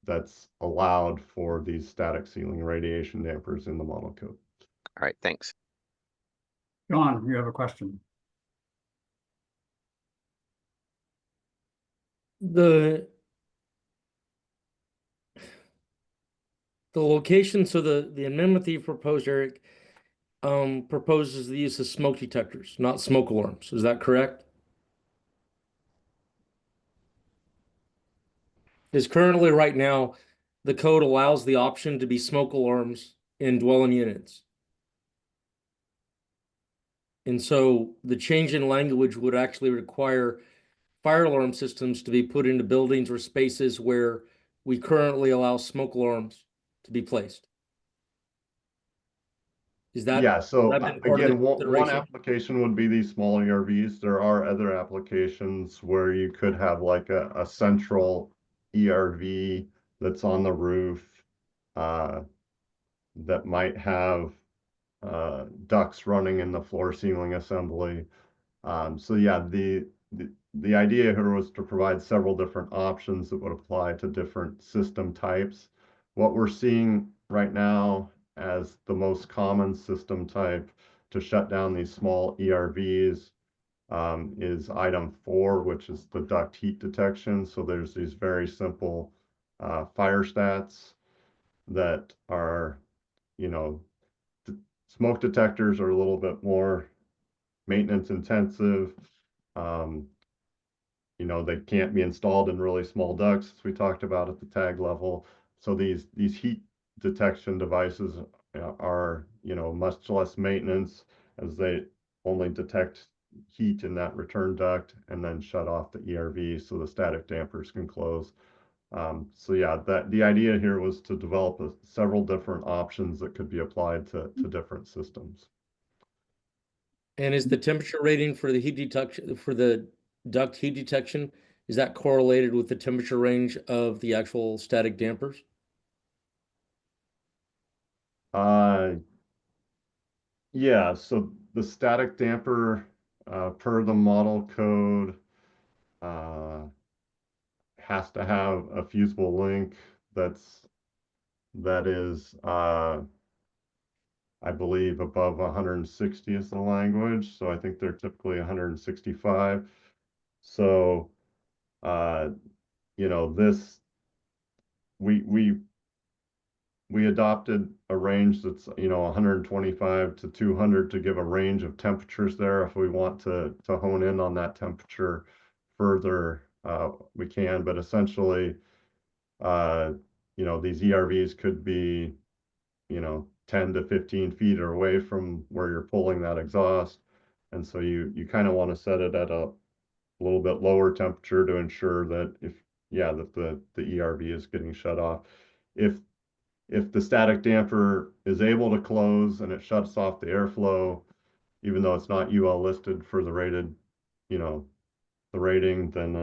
that's allowed for these static ceiling radiation dampers in the model code. All right, thanks. John, you have a question? The location, so the amendment that you proposed, Eric, proposes the use of smoke detectors, not smoke alarms. Is that correct? Because currently, right now, the code allows the option to be smoke alarms in dwelling units. And so the change in language would actually require fire alarm systems to be put into buildings or spaces where we currently allow smoke alarms to be placed. Is that, Yeah, so that been part of the again, one consideration? application would be these small ERVs. There are other applications where you could have like a central ERV that's on the roof that might have ducts running in the floor ceiling assembly. So yeah, the idea here was to provide several different options that would apply to different system types. What we're seeing right now as the most common system type to shut down these small ERVs is item 4, which is the duct heat detection. So there's these very simple fire stats that are, you know, smoke detectors are a little bit more maintenance intensive. Um, you know, they can't be installed in really small ducts, as we talked about at the tag level. So these heat detection devices are, you know, much less maintenance, as they only detect heat in that return duct and then shut off the ERV so the static dampers can close. So yeah, the idea here was to develop several different options that could be applied to different systems. And is the temperature rating for the heat detection, for the duct heat detection, is that correlated with the temperature range of the actual static dampers? Yeah, so the static damper, per the model code, has to have a fusible link that is, I believe above 160 is the language. So I think they're typically 165. So, you know, we adopted a range that's, you know, 125 to 200 to give a range of temperatures there. If we want to hone in on that temperature further, we can. But essentially, you know, these ERVs could be, you know, 10 to 15 feet away from where you're pulling that exhaust. And so you kind of want to set it at a little bit lower temperature to ensure that that the ERV is getting shut off. If the static damper is able to close and it shuts off the airflow, even though it's not UL listed for the rated, you know, the rating, then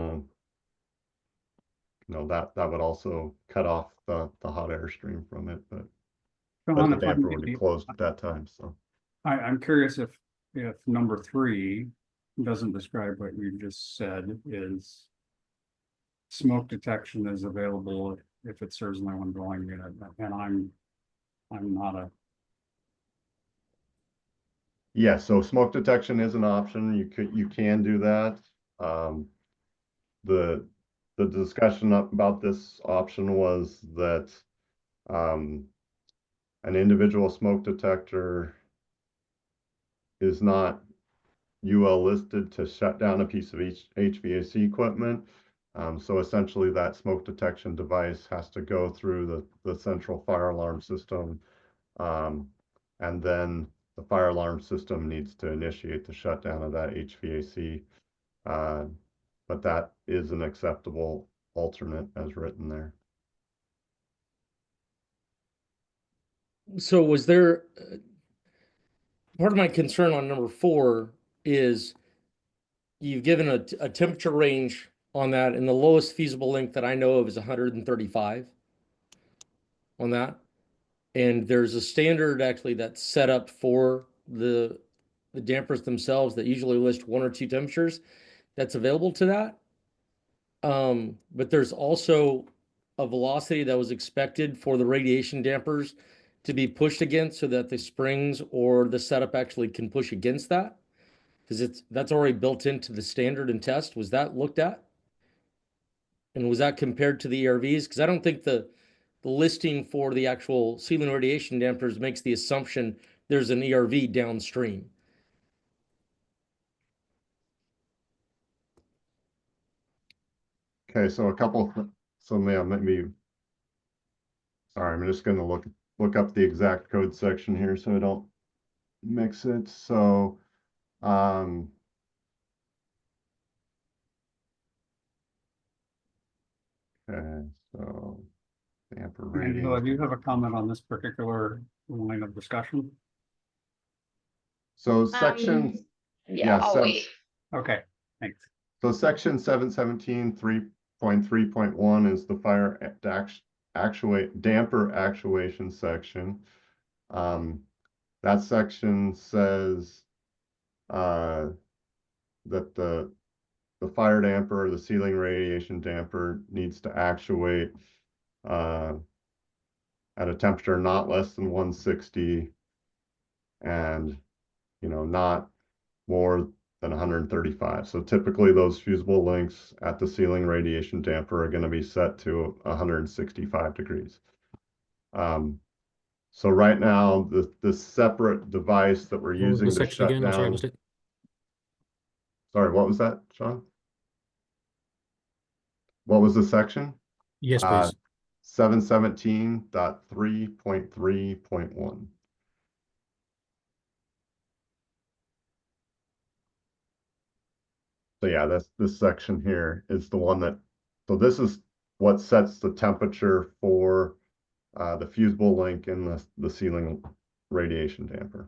you know, that would also cut off the hot air stream from it. But John, the if I damper would be may, closed at that time. So I'm curious if number 3 doesn't describe what you just said, is smoke detection is available if it serves only one dwelling unit, and I'm not a. yeah, so smoke detection is an option. You can do that. The discussion about this option was that an individual smoke detector is not UL listed to shut down a piece of HVAC equipment. So essentially that smoke detection device has to go through the central fire alarm system. And then the fire alarm system needs to initiate the shutdown of that HVAC. But that is an acceptable alternate as written there. So was there, part of my concern on number 4 is you've given a temperature range on that, and the lowest feasible length that I know of is 135 on that. And there's a standard actually that's set up for the dampers themselves that usually list 1 or 2 temperatures that's available to that. But there's also a velocity that was expected for the radiation dampers to be pushed against so that the springs or the setup actually can push against that. Because that's already built into the standard and test. Was that looked at? And was that compared to the ERVs? Because I don't think the listing for the actual ceiling radiation dampers makes the assumption there's an ERV downstream. Okay, so maybe, sorry, I'm just going to look up the exact code section here so I don't mix it. So Um, okay, so damper Angela, do you radiation. have a comment on this particular line of discussion? So section, Yeah, I'll seven- wait. Okay, thanks. So section 717 3.3.1 is the fire damper actuation section. That section says that the fire damper or the ceiling radiation damper needs to actuate at a temperature not less than 160 and, not more than 135. So typically those fusible links at the ceiling radiation damper are going to be set to 165 degrees. So right now, the separate device that we're What was the using to section shut again? I'm sorry, I down. missed it. Sorry, what was that, Sean? What was the section? Yes, please. 717.3.3.1. So yeah, this section here is the one that, so this is what sets the temperature for the fusible link in the ceiling radiation damper.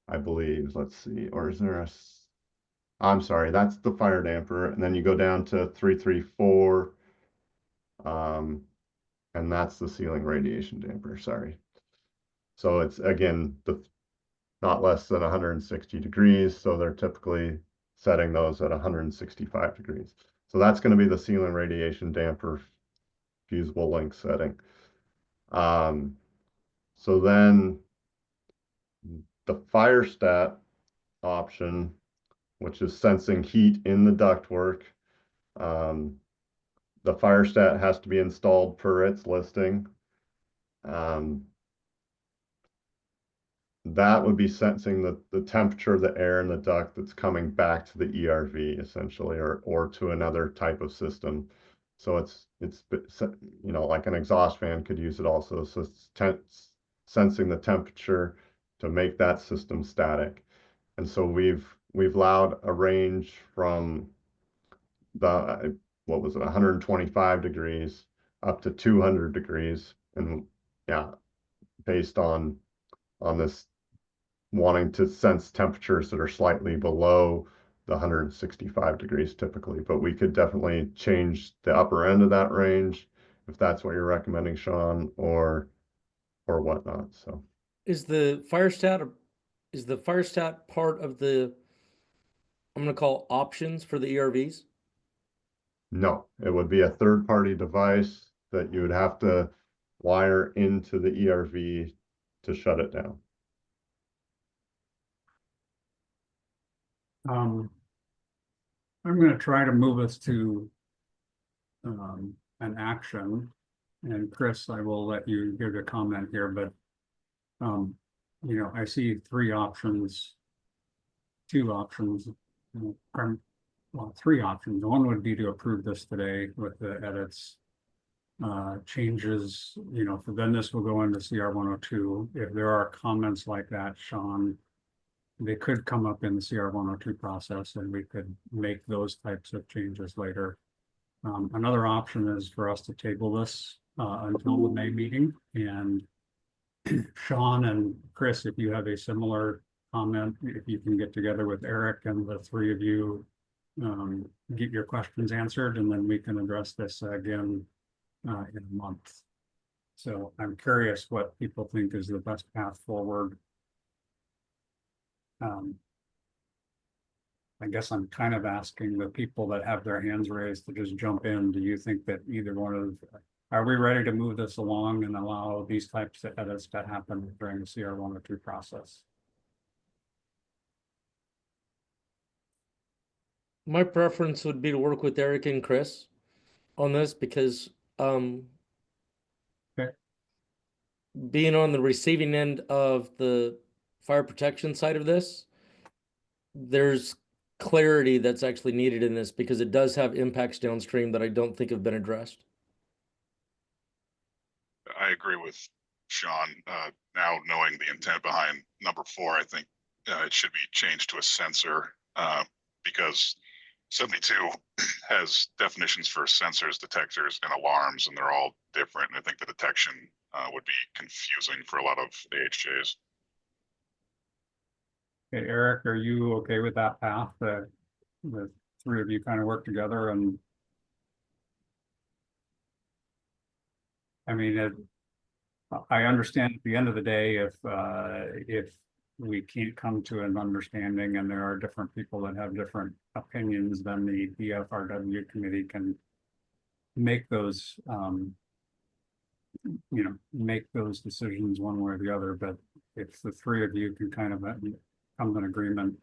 I believe, let's see, or is there I'm sorry, that's the fire damper, and then you go down to 334, and that's the ceiling radiation damper, sorry. So it's, again, not less than 160 degrees, so they're typically setting those at 165 degrees. So that's going to be the ceiling radiation damper fusible link setting. So then the fire stat option, which is sensing heat in the ductwork, the fire stat has to be installed per its listing. That would be sensing the temperature of the air in the duct that's coming back to the ERV essentially, or to another type of system. So it's like an exhaust fan could use it also. So it's sensing the temperature to make that system static. And so we've allowed a range from what was it, 125 degrees up to 200 degrees, and yeah, based on this wanting to sense temperatures that are slightly below the 165 degrees typically, but we could definitely change the upper end of that range if that's what you're recommending, Sean, or whatnot. So Is the fire stat part of the, I'm gonna call options for the ERVs? no, it would be a third-party device that you would have to wire into the ERV to shut it down. I'm going to try to move us to an action. And Chris, I will let you give a comment here, but I see three options, two options, well, three options. One would be to approve this today with the edits. Changes, for then this will go into CR 102. If there are comments like that, Sean, they could come up in the CR 102 process and we could make those types of changes later. Another option is for us to table this until the May meeting. And Sean and Chris, if you have a similar comment, if you can get together with Eric and the three of you, get your questions answered, and then we can address this again in a month. So I'm curious what people think is the best path forward. I guess I'm kind of asking the people that have their hands raised to just jump in. Do you think that either one of, are we ready to move this along and allow these types of edits to happen during the CR 102 process? My preference would be to work with Eric and Chris on this because being on the receiving end of the fire protection side of this, there's clarity that's actually needed in this because it does have impacts downstream that I don't think have been addressed. I agree with Sean. Now knowing the intent behind number 4, I think it should be changed to a sensor, because 72 has definitions for sensors, detectors, and alarms, and they're all different. And I think the detection would be confusing for a lot of AHJs. Okay, Eric, are you okay with that path that the three of you kind of work together? And I mean, I understand at the end of the day, if we can't come to an understanding and there are different people that have different opinions, then the BFRW committee can make those, make those decisions one way or the other. But if the three of you can kind of come to an agreement,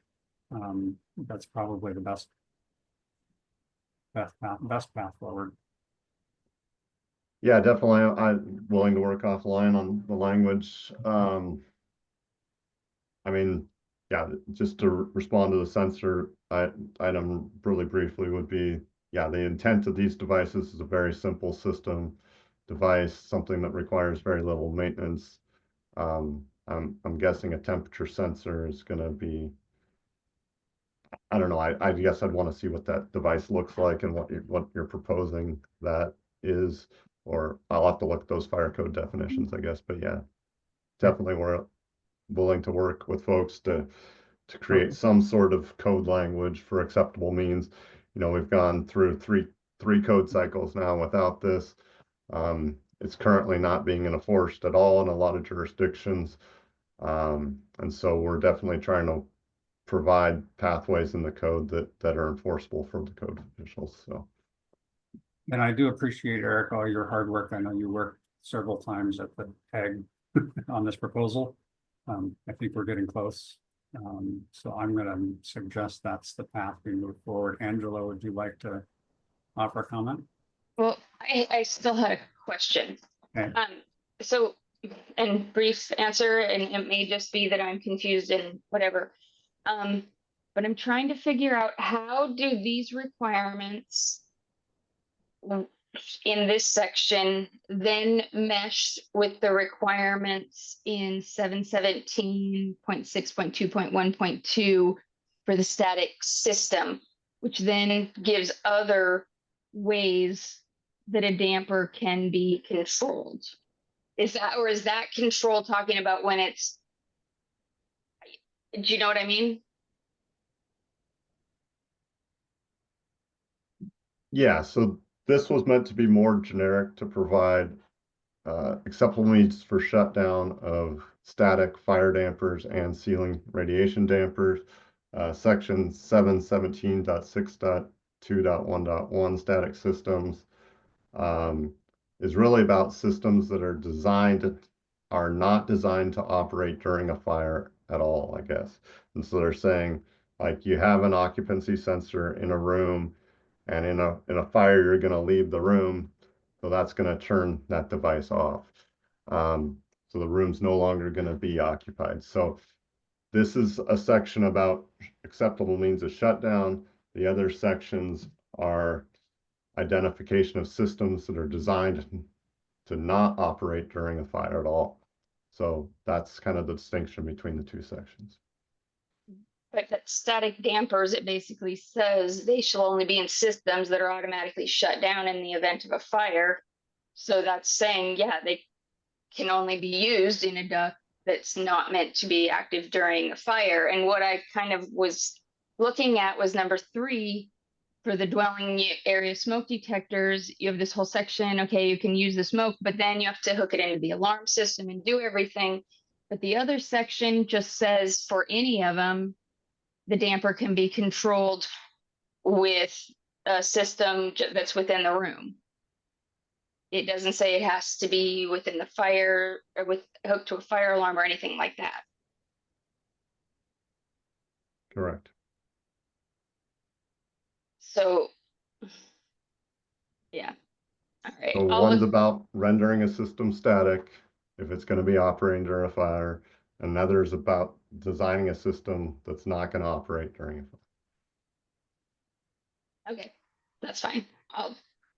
that's probably the best path forward. Yeah, definitely. I'm willing to work offline on the language. I mean, yeah, just to respond to the sensor item really briefly would be, yeah, the intent of these devices is a very simple system device, something that requires very little maintenance. I'm guessing a temperature sensor is going to be, I don't know. I guess I'd want to see what that device looks like and what you're proposing that is, or I'll have to look at those fire code definitions, I guess. But yeah, definitely we're willing to work with folks to create some sort of code language for acceptable means. We've gone through three code cycles now without this. It's currently not being enforced at all in a lot of jurisdictions. And so we're definitely trying to provide pathways in the code that are enforceable for the code officials. So. And I do appreciate, Eric, all your hard work. I know you worked several times at the PEG on this proposal. I think we're getting close. So I'm going to suggest that's the path we move forward. Angela, would you like to offer a comment? Well, I still had a question. Okay. So, and brief answer, and it may just be that I'm confused and whatever. But I'm trying to figure out, how do these requirements in this section then mesh with the requirements in 717.6.2.1.2 for the static system, which then gives other ways that a damper can be controlled? Is that control talking about when it's, do you know what I mean? Yeah, so this was meant to be more generic to provide acceptable means for shutdown of static fire dampers and ceiling radiation dampers. Section 717.6.2.1.1 static systems is really about systems that are not designed to operate during a fire at all, I guess. And so they're saying, like, you have an occupancy sensor in a room, and in a fire, you're going to leave the room. So that's going to turn that device off. So the room's no longer going to be occupied. So this is a section about acceptable means of shutdown. The other sections are identification of systems that are designed to not operate during a fire at all. So that's kind of the distinction between the two sections. But that static dampers, it basically says they shall only be in systems that are automatically shut down in the event of a fire. So that's saying, yeah, they can only be used in a duct that's not meant to be active during a fire. And what I kind of was looking at was number 3 for the dwelling area smoke detectors. You have this whole section, okay, you can use the smoke, but then you have to hook it into the alarm system and do everything. But the other section just says for any of them, the damper can be controlled with a system that's within the room. It doesn't say it has to be within the fire or hooked to a fire alarm or anything like that. Correct. So, yeah. All right. So one's about rendering a system static if it's going to be operating during a fire. Another is about designing a system that's not going to operate during a fire. Okay, that's fine.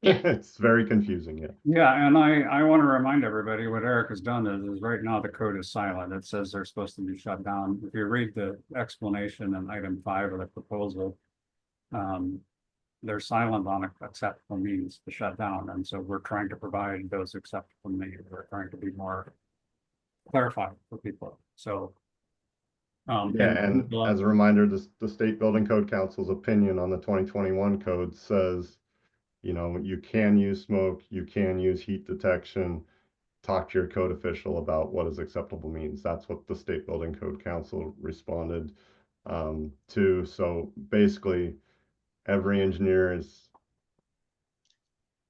It's very confusing, yeah. Yeah, and I want to remind everybody what Eric has done is right now the code is silent. It says they're supposed to be shut down. If you read the explanation in item 5 of the proposal, they're silent on acceptable means to shut down. And so we're trying to provide those acceptable means. We're trying to be more clarified for people. So Yeah, and as a reminder, the State Building Code Council's opinion on the 2021 code says, you know, you can use smoke, you can use heat detection. Talk to your code official about what is acceptable means. That's what the State Building Code Council responded to. So basically, every engineer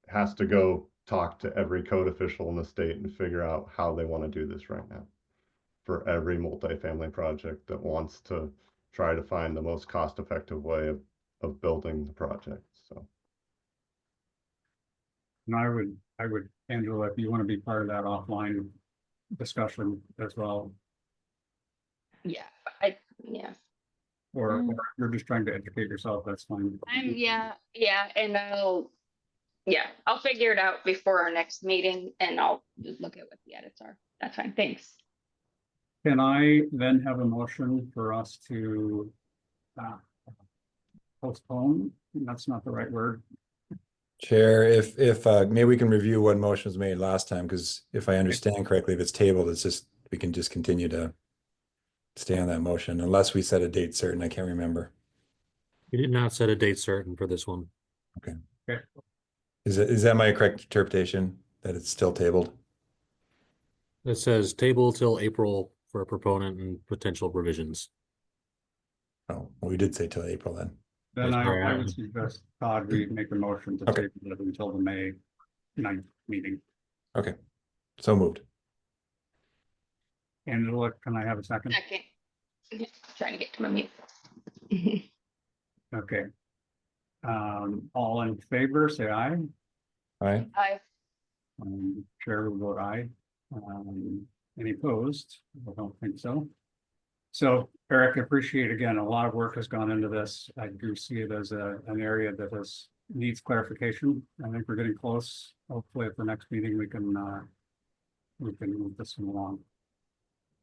has to go talk to every code official in the state and figure out how they want to do this right now for every multifamily project that wants to try to find the most cost-effective way of building the project. So. And I would, Angela, if you want to be part of that offline discussion as well, Yeah, yeah. or you're just trying to educate yourself, that's fine. Yeah, and I'll figure it out before our next meeting and I'll just look at what the edits are. That's fine, thanks. Can I then have a motion for us to postpone? That's not the right word. Chair, if maybe we can review what motion was made last time, because if I understand correctly, if it's tabled, it's just, we can just continue to stay on that motion unless we set a date certain. I can't remember. We did not set a date certain for this one. Okay. Okay. Is that my correct interpretation, that it's still tabled? It says table till April for a proponent and potential revisions. Oh, well, we did say till April then. Then Yes, sorry, I would suggest Todd, we make a motion to Okay. table it until the May 9th meeting. Okay, so moved. Angela, can I have a second? Second. Yeah, trying to get to my mute. Okay. All in favor, say aye. Aye. Aye. Chair will vote aye. Any opposed? I don't think so. So Eric, I appreciate again, a lot of work has gone into this. I do see it as an area that needs clarification. I think we're getting close. Hopefully at the next meeting, we can move this one along.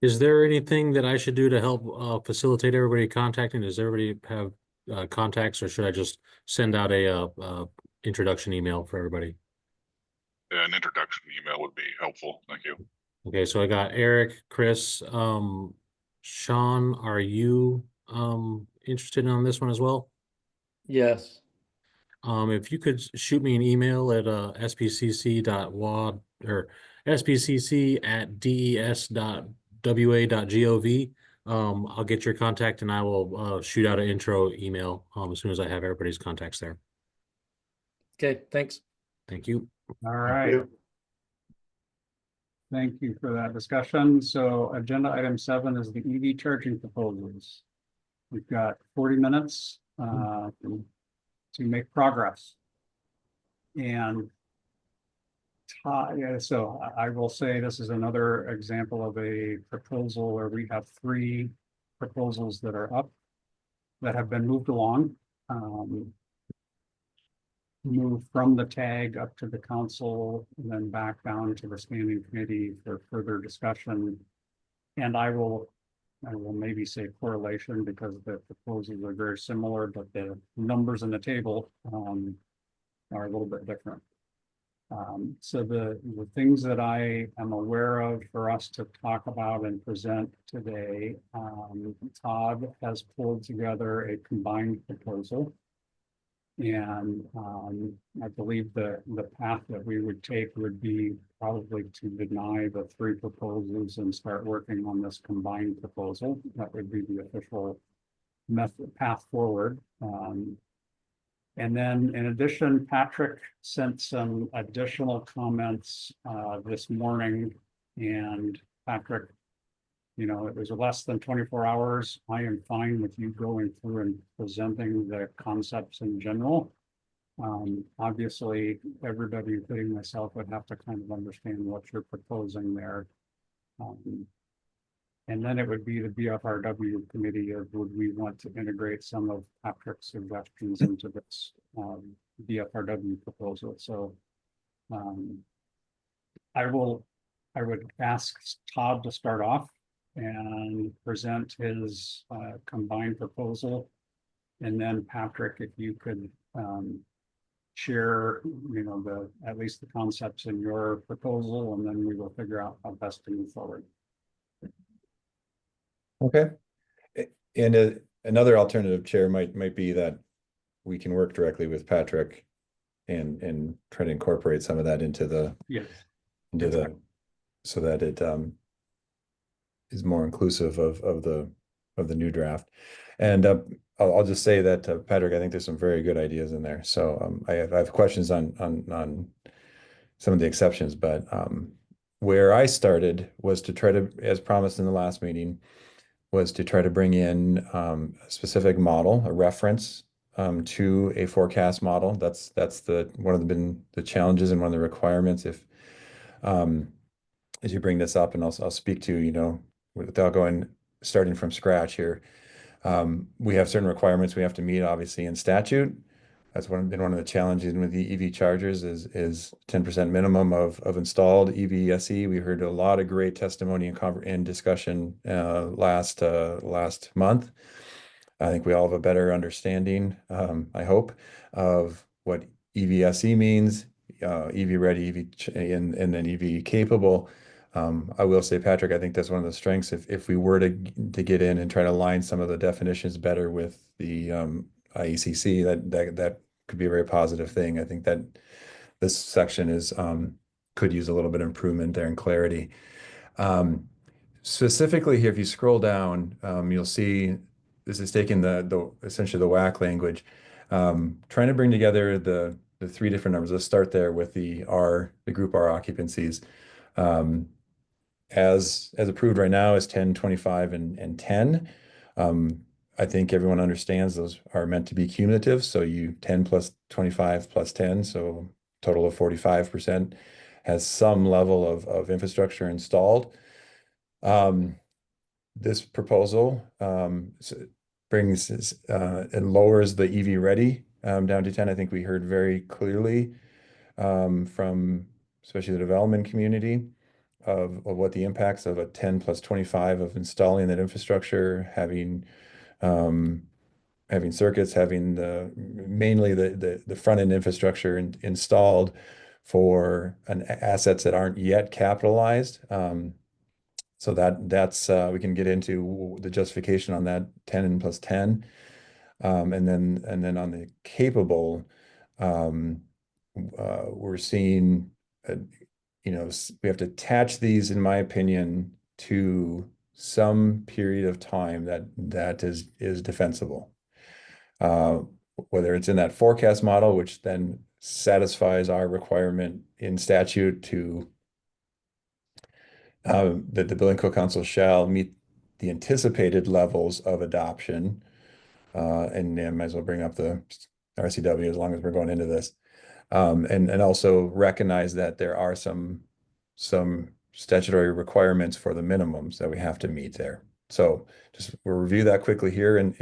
Is there anything that I should do to help facilitate everybody contacting? Does everybody have contacts, or should I just send out a introduction email for everybody? An introduction email would be helpful. Thank you. Okay, so I got Eric, Chris, Sean, are you interested in this one as well? Yes. If you could shoot me an email at sbcc.wad or sbcc@des.wa.gov. I'll get your contact and I will shoot out an intro email as soon as I have everybody's contacts there. Okay, thanks. Thank you. All right. Thank you for that discussion. So agenda item 7 is the EV charging proposals. We've got 40 minutes to make progress. And so I will say this is another example of a proposal where we have 3 proposals that are up that have been moved along. Move from the tag up to the council and then back down to the standing committee for further discussion. And I will maybe say correlation because the proposals are very similar, but the numbers in the table are a little bit different. So the things that I am aware of for us to talk about and present today, Todd has pulled together a combined proposal. And I believe the path that we would take would be probably to deny the 3 proposals and start working on this combined proposal. That would be the official path forward. And then in addition, Patrick sent some additional comments this morning. And Patrick, you know, it was less than 24 hours. I am fine with you going through and presenting the concepts in general. Obviously, everybody, including myself, would have to kind of understand what you're proposing there. And then it would be the BFRW committee of would we want to integrate some of Patrick's suggestions into this BFRW proposal. So I would ask Todd to start off and present his combined proposal. And then Patrick, if you could share, at least the concepts in your proposal, and then we will figure out how best to move forward. Okay. And another alternative, Chair, might be that we can work directly with Patrick and try to incorporate some of that into the so that it is more inclusive of the new draft. And I'll just say that Patrick, I think there's some very good ideas in there. So I have questions on some of the exceptions, but where I started was to try to, as promised in the last meeting, was to try to bring in a specific model, a reference to a forecast model. That's one of the challenges and one of the requirements. If as you bring this up, and I'll speak to, without starting from scratch here, we have certain requirements we have to meet, obviously, in statute. That's been one of the challenges with the EV chargers is 10% minimum of installed EV-SE. We heard a lot of great testimony and discussion last month. I think we all have a better understanding, I hope, of what EV-SE means, EV ready, and then EV capable. I will say, Patrick, I think that's one of the strengths. If we were to get in and try to align some of the definitions better with the IECC, that could be a very positive thing. I think that this section could use a little bit of improvement there and clarity. Specifically here, if you scroll down, you'll see this is taking essentially the WAC language, trying to bring together the three different numbers. Let's start there with the group R occupancies. As approved right now is 10, 25, and 10. I think everyone understands those are meant to be cumulative. So 10 plus 25 plus 10, so total of 45% has some level of infrastructure installed. This proposal brings and lowers the EV ready down to 10. I think we heard very clearly from especially the development community of what the impacts of a 10 plus 25 of installing that infrastructure, having circuits, having mainly the front end infrastructure installed for assets that aren't yet capitalized. So that's we can get into the justification on that 10 plus 10, and then on the capable, we're seeing. We have to attach these, in my opinion, to some period of time that is defensible. Whether it's in that forecast model, which then satisfies our requirement in statute to that the Building Code Council shall meet the anticipated levels of adoption, and I might as well bring up the RCW as long as we're going into this. And also recognize that there are some statutory requirements for the minimums that we have to meet there. So we'll review that quickly here in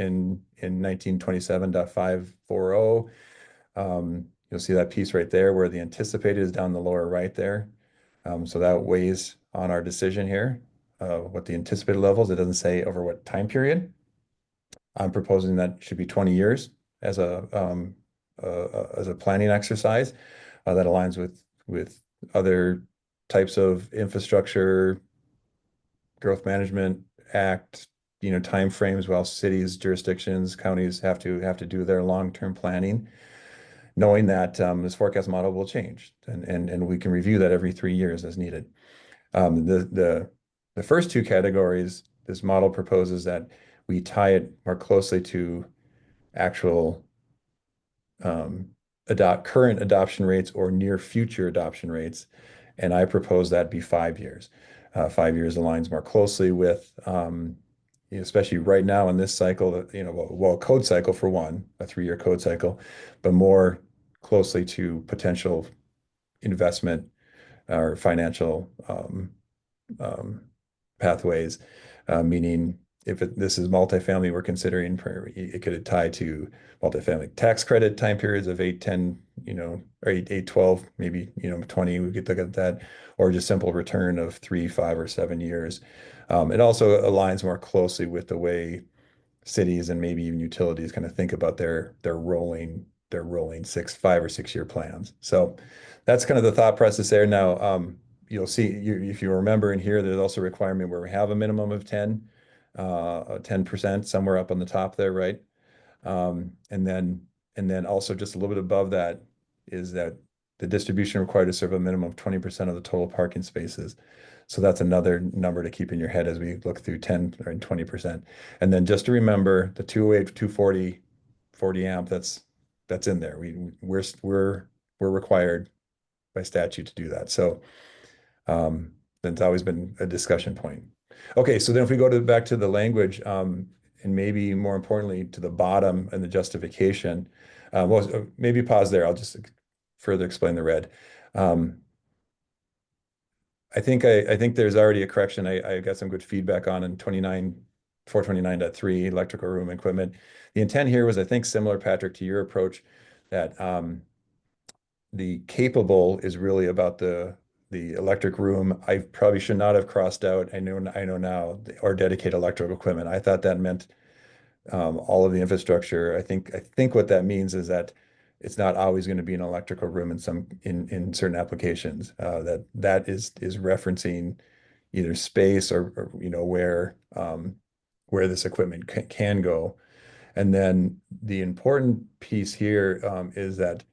1927.540. You'll see that piece right there where the anticipated is down the lower right there. So that weighs on our decision here, what the anticipated levels. It doesn't say over what time period. I'm proposing that should be 20 years as a planning exercise that aligns with other types of infrastructure, growth management act, timeframes, while cities, jurisdictions, counties have to do their long-term planning, knowing that this forecast model will change, and we can review that every 3 years as needed. The first two categories, this model proposes that we tie it more closely to actual current adoption rates or near future adoption rates, and I propose that be 5 years. 5 years aligns more closely with, especially right now in this cycle, code cycle for one, a 3-year code cycle, but more closely to potential investment or financial pathways, meaning this is multifamily, we're considering it could tie to multifamily tax credit time periods of 8, 10, or 8, 12, maybe, 20, we could look at that, or just simple return of 3, 5, or 7 years. It also aligns more closely with the way cities and maybe even utilities kind of think about their rolling 5 or 6 year plans. So that's kind of the thought process there. Now, you'll see if you remember in here, there's also a requirement where we have a minimum of 10% somewhere up on the top there, right? And then also just a little bit above that is that the distribution required to serve a minimum of 20% of the total parking spaces. So that's another number to keep in your head as we look through 10 or 20%. And then just to remember the 208, 240, 40 amp, that's in there. We're required by statute to do that. So that's always been a discussion point. Okay, so then if we go back to the language, and maybe more importantly to the bottom and the justification, well, maybe pause there. I'll just further explain the red. I think there's already a correction. I got some good feedback on in 429.3 electrical room equipment. The intent here was, I think, similar, Patrick, to your approach, that the capable is really about the electric room. I probably should not have crossed out, I know now, or dedicated electrical equipment. I thought that meant all of the infrastructure. I think what that means is that it's not always going to be an electrical room in certain applications. That is referencing either space or where this equipment can go. And then the important piece here is that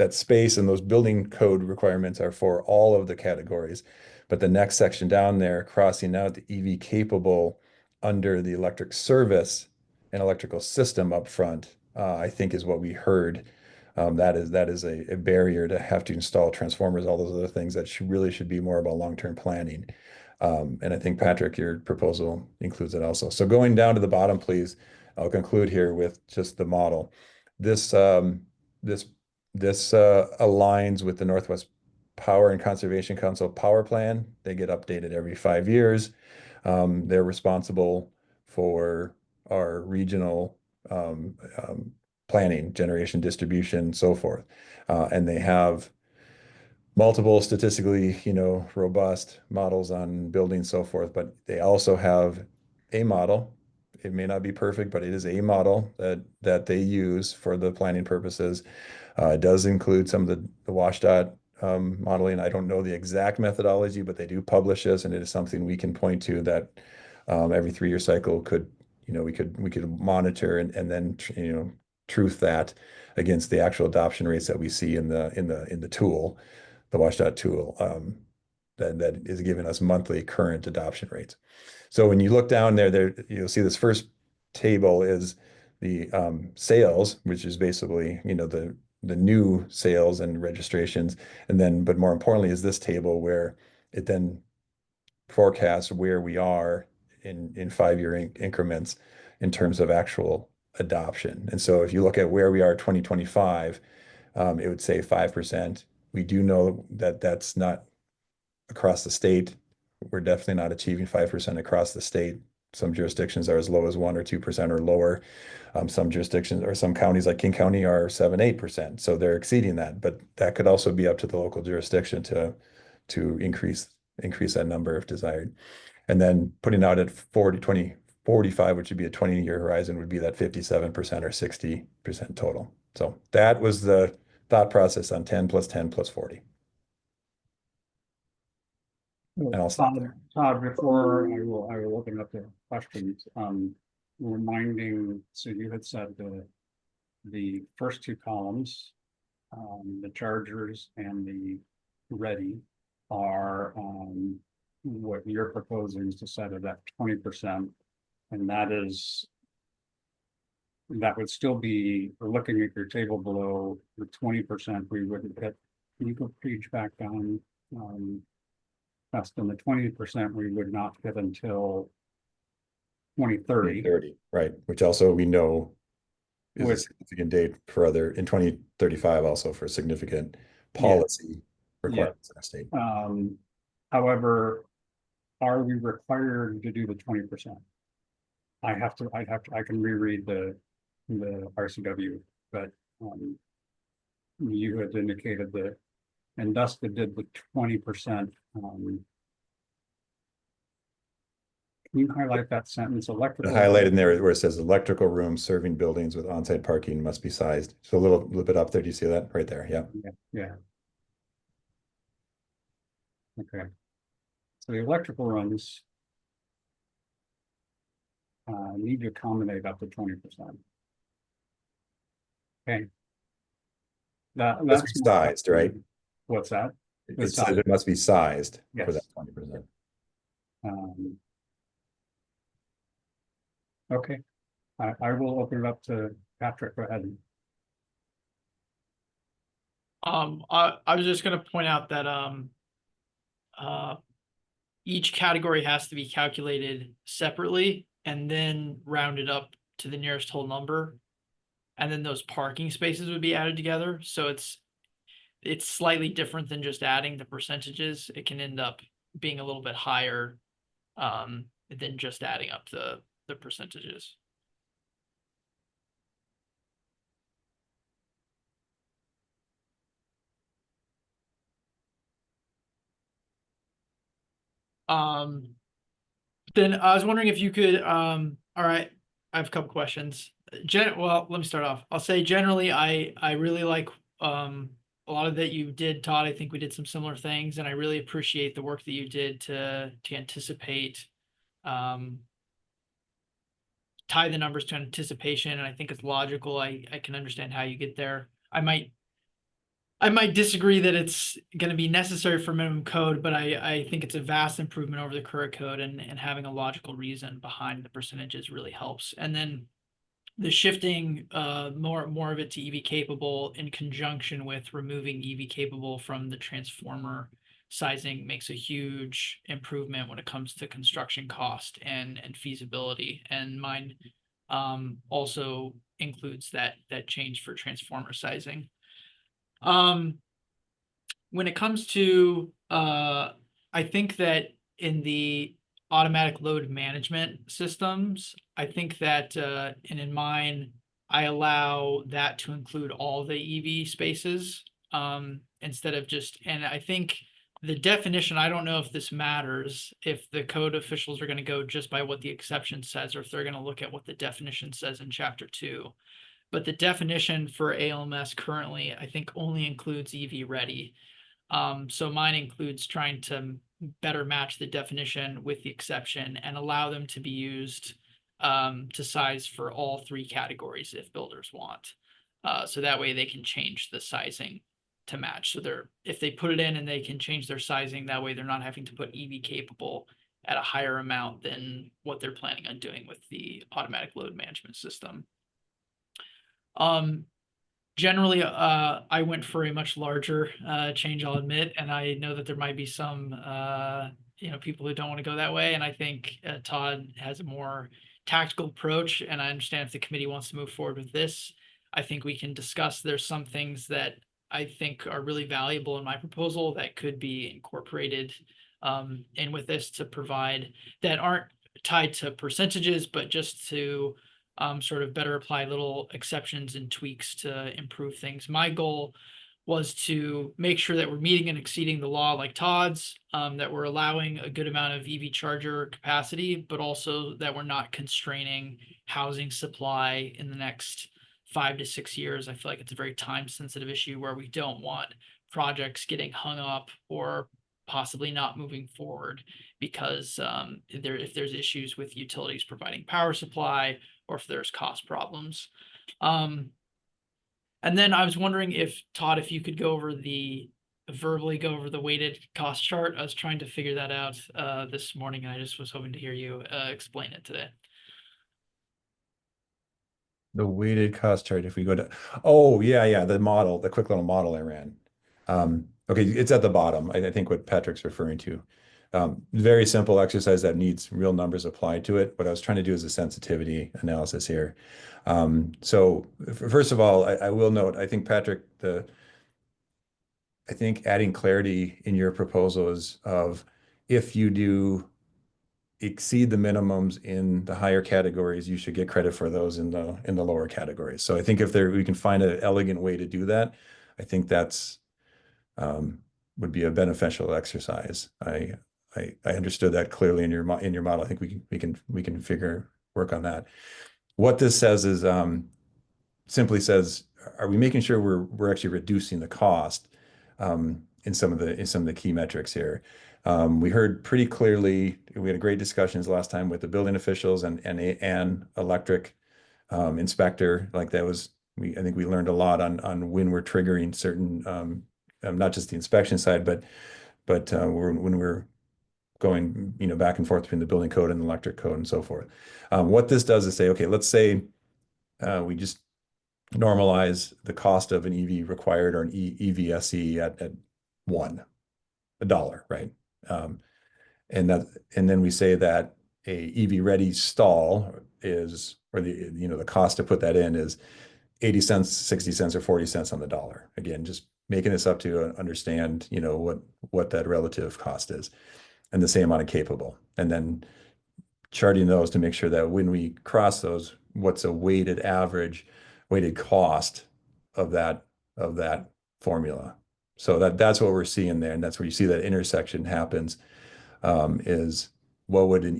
space and those building code requirements are for all of the categories. But the next section down there, crossing out the EV capable under the electric service and electrical system up front, I think is what we heard. That is a barrier to have to install transformers, all those other things that really should be more about long-term planning. And I think, Patrick, your proposal includes it also. So going down to the bottom, please, I'll conclude here with just the model. This aligns with the Northwest Power and Conservation Council power plan. They get updated every 5 years. They're responsible for our regional planning, generation, distribution, so forth. And they have multiple statistically, robust models on buildings, so forth, but they also have a model. It may not be perfect, but it is a model that they use for the planning purposes. It does include some of the WSDOT modeling. I don't know the exact methodology, but they do publish this, and it is something we can point to that every 3-year cycle we could monitor and then truth that against the actual adoption rates that we see in the tool, the WSDOT tool, that is giving us monthly current adoption rates. So when you look down there, you'll see this first table is the sales, which is basically the new sales and registrations, and then, but more importantly, is this table where it then forecasts where we are in 5-year increments in terms of actual adoption. And so if you look at where we are 2025, it would say 5%. We do know that that's not across the state. We're definitely not achieving 5% across the state. Some jurisdictions are as low as 1 or 2% or lower. Some jurisdictions or some counties like King County are 7, 8%. So they're exceeding that, but that could also be up to the local jurisdiction to increase that number if desired. And then putting out at 2045, which would be a 20-year horizon, would be that 57% or 60% total. So that was the thought process on 10 plus 10 plus 40. And I'll stop there. Todd, before I will open up the questions, reminding, so you had said the first 2 columns, the chargers and the ready are what you're proposing is to set it at 20%, and that would still be, we're looking at your table below the 20%, we wouldn't get, can you go page back down? That's than the 20% we would not hit until 2030. 2030, right, which also we know is a significant date for in 2035 also for significant policy requirements in the state. However, are we required to do the 20%? I can reread the RCW, but you had indicated that Industa did the 20%. Can you highlight that sentence? Electrical. Highlighted in there where it says electrical rooms serving buildings with on-site parking must be sized. So a little bit up there. Do you see that right there? Yeah. Yeah. Okay. So the electrical rooms need to accommodate up to 20%. Okay. Must That's be sized, right? What's that? It says it must be sized for that Yes. 20%. Okay. I will open it up to Patrick. Go ahead. I was just gonna point out that each category has to be calculated separately and then rounded up to the nearest whole number. And then those parking spaces would be added together. So it's slightly different than just adding the percentages. It can end up being a little bit higher than just adding up the percentages. Then I was wondering if you could, all right, I have a couple questions. Well, let me start off. I'll say generally, I really like a lot of that you did, Todd. I think we did some similar things, and I really appreciate the work that you did to anticipate, tie the numbers to anticipation, and I think it's logical. I can understand how you get there. I might disagree that it's going to be necessary for minimum code, but I think it's a vast improvement over the current code, and having a logical reason behind the percentages really helps. And then the shifting more of it to EV capable in conjunction with removing EV capable from the transformer sizing makes a huge improvement when it comes to construction cost and feasibility. And mine also includes that change for transformer sizing. When it comes to I think that in the automatic load management systems, I think that and in mine, I allow that to include all the EV spaces instead of just, and I think the definition, I don't know if this matters, if the code officials are going to go just by what the exception says, or if they're going to look at what the definition says in chapter 2. But the definition for ALMS currently, I think, only includes EV ready. So mine includes trying to better match the definition with the exception and allow them to be used to size for all 3 categories if builders want. So that way they can change the sizing to match. So if they put it in and they can change their sizing, that way they're not having to put EV capable at a higher amount than what they're planning on doing with the automatic load management system. Generally, I went for a much larger change, I'll admit, and I know that there might be some people who don't want to go that way. And I think Todd has a more tactical approach, and I understand if the committee wants to move forward with this, I think we can discuss. There's some things that I think are really valuable in my proposal that could be incorporated in with this to provide, that aren't tied to percentages, but just to sort of better apply little exceptions and tweaks to improve things. My goal was to make sure that we're meeting and exceeding the law like Todd's, that we're allowing a good amount of EV charger capacity, but also that we're not constraining housing supply in the next 5 to 6 years. I feel like it's a very time sensitive issue where we don't want projects getting hung up or possibly not moving forward because if there's issues with utilities providing power supply, or if there's cost problems. And then I was wondering if, Todd, if you could verbally go over the weighted cost chart. I was trying to figure that out this morning, and I just was hoping to hear you explain it today. The weighted cost chart, if we go to, oh, yeah, the model, the quick little model I ran. Okay, it's at the bottom, I think what Patrick's referring to. Very simple exercise that needs real numbers applied to it. What I was trying to do is a sensitivity analysis here. So first of all, I will note, I think, Patrick, I think adding clarity in your proposal is of if you do exceed the minimums in the higher categories, you should get credit for those in the lower categories. So I think if we can find an elegant way to do that, I think that's would be a beneficial exercise. I understood that clearly in your model. I think we can work on that. What this says is simply says, are we making sure we're actually reducing the cost in some of the key metrics here? We heard pretty clearly, we had great discussions last time with the building officials and electric inspector. Like that was, I think we learned a lot on when we're triggering certain, not just the inspection side, but when we're going, back and forth between the building code and the electric code and so forth. What this does is say, okay, let's say we just normalize the cost of an EV required or an EVSE at $1, right? And then we say that a EV ready stall is, or the cost to put that in is 80 cents, 60 cents, or 40 cents on the dollar. Again, just making this up to understand, what that relative cost is, and the same amount of capable, and then charting those to make sure that when we cross those, what's a weighted cost of that formula. So that's what we're seeing there, and that's where you see that intersection happens. Is what would an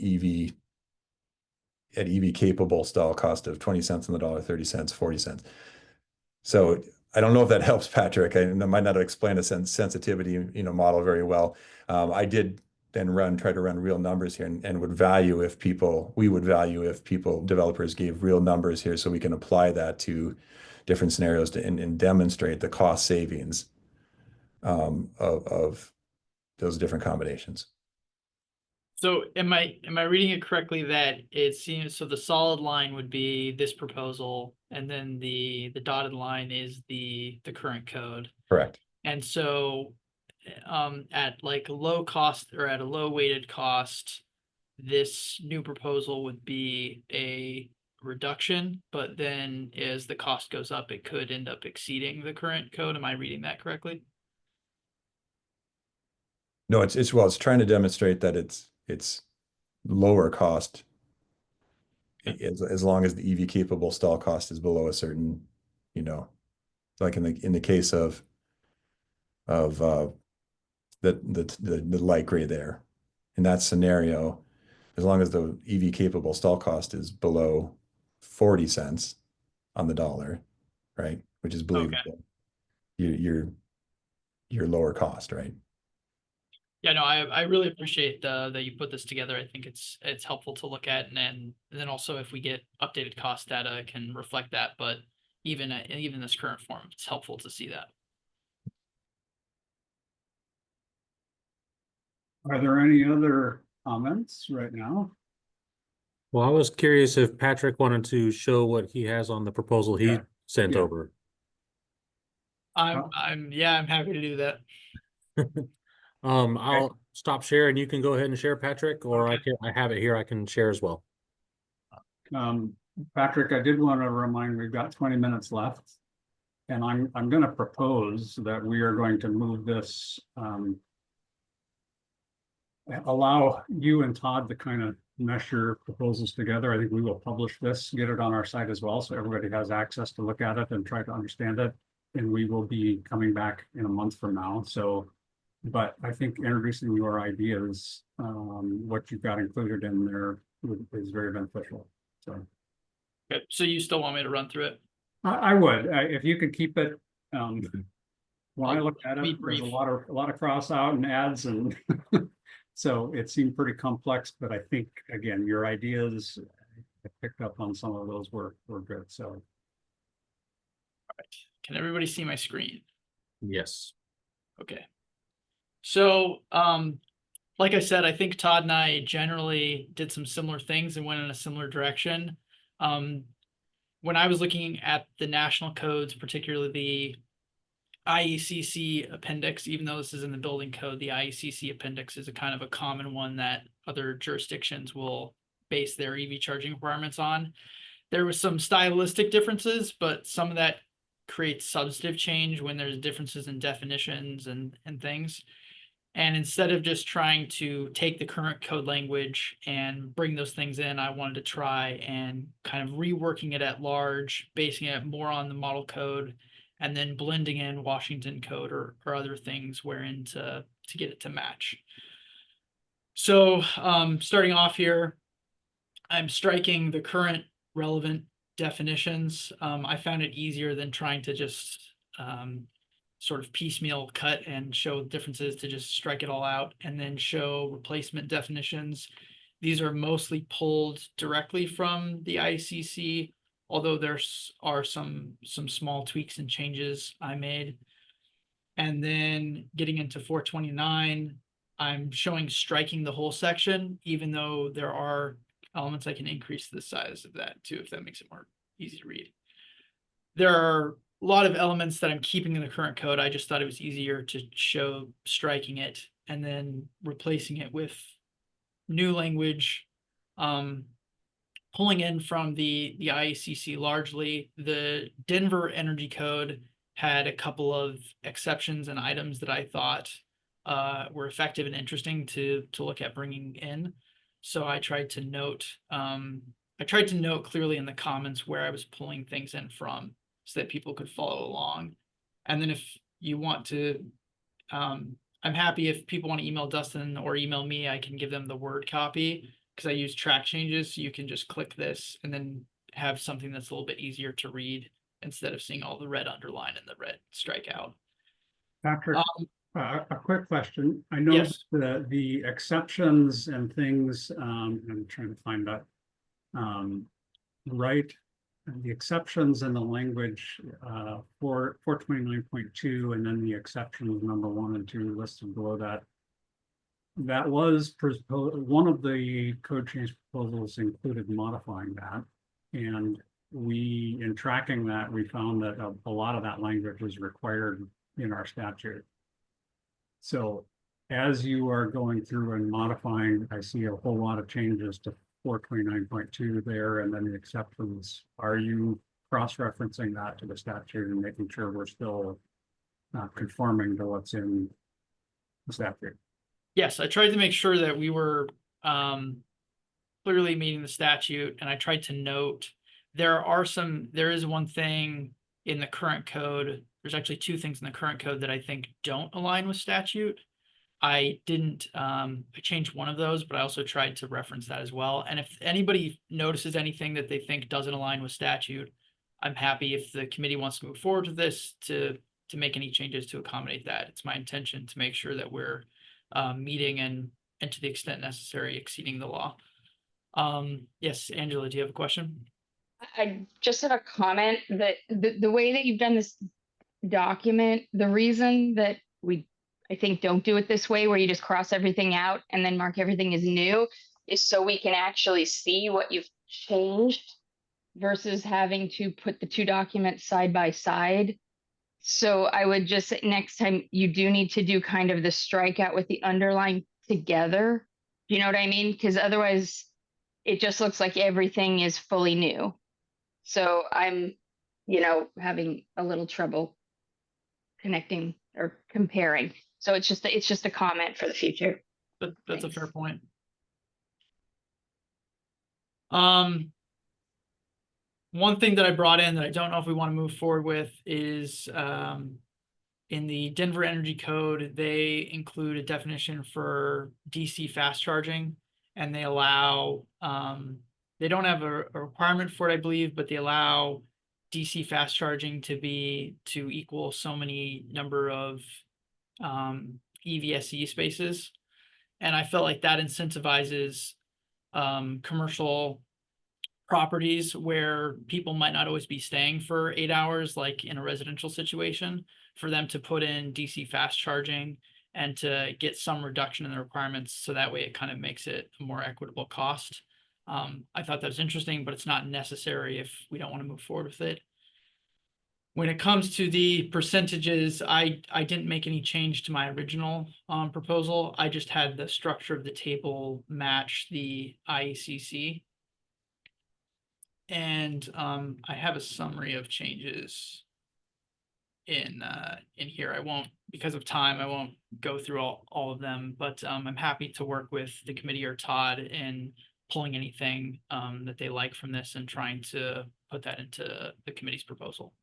EV capable stall cost of 20 cents on the dollar, 30 cents, 40 cents. So I don't know if that helps, Patrick. I might not explain a sensitivity, model very well. I did then try to run real numbers here, and we would value if developers gave real numbers here, so we can apply that to different scenarios and demonstrate the cost savings of those different combinations. So am I reading it correctly that it seems, so the solid line would be this proposal, and then the dotted line is the current code? Correct. And so at like a low cost or at a low weighted cost, this new proposal would be a reduction, but then as the cost goes up, it could end up exceeding the current code. Am I reading that correctly? No, it's trying to demonstrate that it's lower cost as long as the EV capable stall cost is below a certain, like in the case of the light gray there. In that scenario, as long as the EV capable stall cost is below 40 cents on the dollar, right? Which is believable. Okay. You're lower cost, right? Yeah, no, I really appreciate that you put this together. I think it's helpful to look at, and then also if we get updated cost data, it can reflect that. But even this current form, it's helpful to see that. Are there any other comments right now? Well, I was curious if Patrick wanted to show what he has on the proposal he sent over. I'm happy to do that. I'll stop sharing. You can go ahead and share, Patrick, or I have it here. I can share as well. Patrick, I did want to remind, we've got 20 minutes left, and I'm going to propose that we are going to move this, allow you and Todd to kind of mesh your proposals together. I think we will publish this, get it on our site as well, so everybody has access to look at it and try to understand it. And we will be coming back in a month from now. So, but I think introducing your ideas, what you've got included in there is very beneficial. So, okay. So you still want me to run through it? I would, if you could keep it. When I look at it, there's a lot of cross out and adds, and so it seemed pretty complex. But I think again, your ideas, I picked up on some of those were good. So, all right. Can everybody see my screen? Yes. Okay. So, like I said, I think Todd and I generally did some similar things and went in a similar direction. When I was looking at the national codes, particularly the IECC appendix, even though this is in the building code, the IECC appendix is a kind of a common one that other jurisdictions will base their EV charging requirements on. There was some stylistic differences, but some of that creates substantive change when there's differences in definitions and things. And instead of just trying to take the current code language and bring those things in, I wanted to try and kind of reworking it at large, basing it more on the model code, and then blending in Washington code or other things wherein to get it to match. So starting off here, I'm striking the current relevant definitions. I found it easier than trying to just sort of piecemeal cut and show differences, to just strike it all out and then show replacement definitions. These are mostly pulled directly from the ICC, although there are some small tweaks and changes I made. And then getting into 429, I'm showing striking the whole section, even though there are elements I can increase the size of that too, if that makes it more easy to read. There are a lot of elements that I'm keeping in the current code. I just thought it was easier to show striking it and then replacing it with new language, pulling in from the IACC largely. The Denver Energy Code had a couple of exceptions and items that I thought were effective and interesting to look at bringing in. So I tried to note clearly in the comments where I was pulling things in from, so that people could follow along. And then if you want to, I'm happy if people want to email Dustin or email me, I can give them the Word copy, because I use track changes. So you can just click this and then have something that's a little bit easier to read instead of seeing all the red underline and the red strikeout. Patrick, a quick question. I know Yes. the exceptions and things, I'm trying to find that, right? The exceptions in the language for 429.2, and then the exceptions number 1 and 2 listed below that. That was one of the code change proposals included modifying that, and in tracking that, we found that a lot of that language is required in our statute. So as you are going through and modifying, I see a whole lot of changes to 429.2 there, and then the exceptions. Are you cross-referencing that to the statute and making sure we're still conforming to what's in the statute? Yes, I tried to make sure that we were clearly meeting the statute, and I tried to note there is one thing in the current code. There's actually 2 things in the current code that I think don't align with statute. I changed one of those, but I also tried to reference that as well. And if anybody notices anything that they think doesn't align with statute, I'm happy if the committee wants to move forward with this to make any changes to accommodate that. It's my intention to make sure that we're meeting and to the extent necessary, exceeding the law. Yes, Angela, do you have a question? I just have a comment that the way that you've done this document, the reason that I think don't do it this way, where you just cross everything out and then mark everything as new, is so we can actually see what you've changed versus having to put the 2 documents side by side. So I would just say next time you do need to do kind of the strikeout with the underline together. Do you know what I mean? Because otherwise it just looks like everything is fully new. So I'm, having a little trouble connecting or comparing. So it's just a comment for the future. That's a fair point. One thing that I brought in that I don't know if we want to move forward with is in the Denver Energy Code, they include a definition for DC fast charging, and they allow, they don't have a requirement for it, I believe, but they allow DC fast charging to equal so many number of EVSE spaces. And I felt like that incentivizes commercial properties where people might not always be staying for 8 hours, like in a residential situation, for them to put in DC fast charging and to get some reduction in the requirements. So that way it kind of makes it a more equitable cost. I thought that was interesting, but it's not necessary if we don't want to move forward with it. When it comes to the percentages, I didn't make any change to my original proposal. I just had the structure of the table match the IECC. And I have a summary of changes in here. I won't, because of time, I won't go through all of them, but I'm happy to work with the committee or Todd in pulling anything that they like from this and trying to put that into the committee's proposal.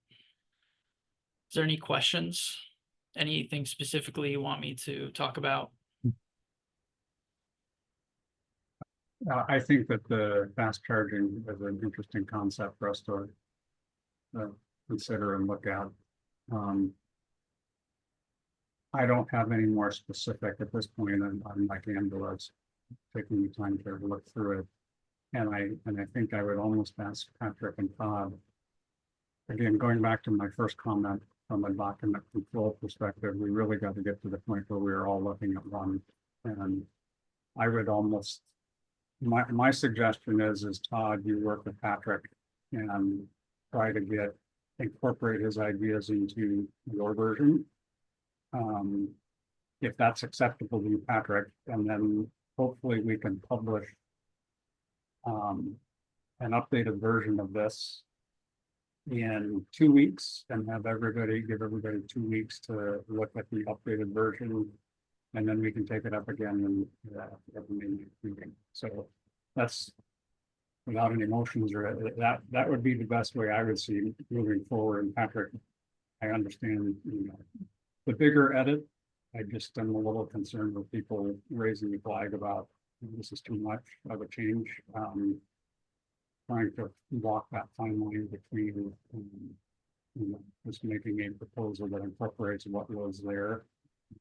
Is there any questions? Anything specifically you want me to talk about? I think that the fast charging is an interesting concept for us to consider and look at. I don't have any more specific at this point, and I'm like Angela's taking the time to look through it. And I think I would almost ask Patrick and Todd, again, going back to my first comment from a document control perspective, we really got to get to the point where we're all looking at one. And I would almost, my suggestion is Todd, you work with Patrick and try to incorporate his ideas into your version. If that's acceptable to you, Patrick, and then hopefully we can publish an updated version of this in 2 weeks and give everybody 2 weeks to look at the updated version, and then we can take it up again at the meeting. So that's, without any motions, or that would be the best way I would see moving forward. And Patrick, I understand, the bigger edit, I just am a little concerned with people raising the flag about this is too much of a change. Trying to walk that fine line between just making a proposal that incorporates what was there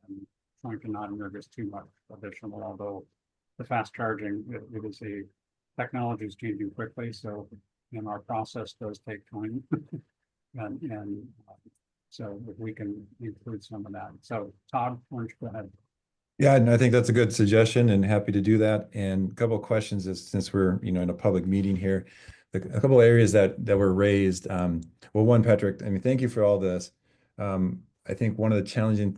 and trying to not introduce too much additional, although the fast charging, it is a technology is changing quickly, so our process does take time. and so if we can include some of that. So Todd, why don't you go ahead? Yeah, and I think that's a good suggestion and happy to do that. And a couple of questions since we're, in a public meeting here, a couple of areas that were raised. Well, one, Patrick, I mean, thank you for all this. I think one of the challenging,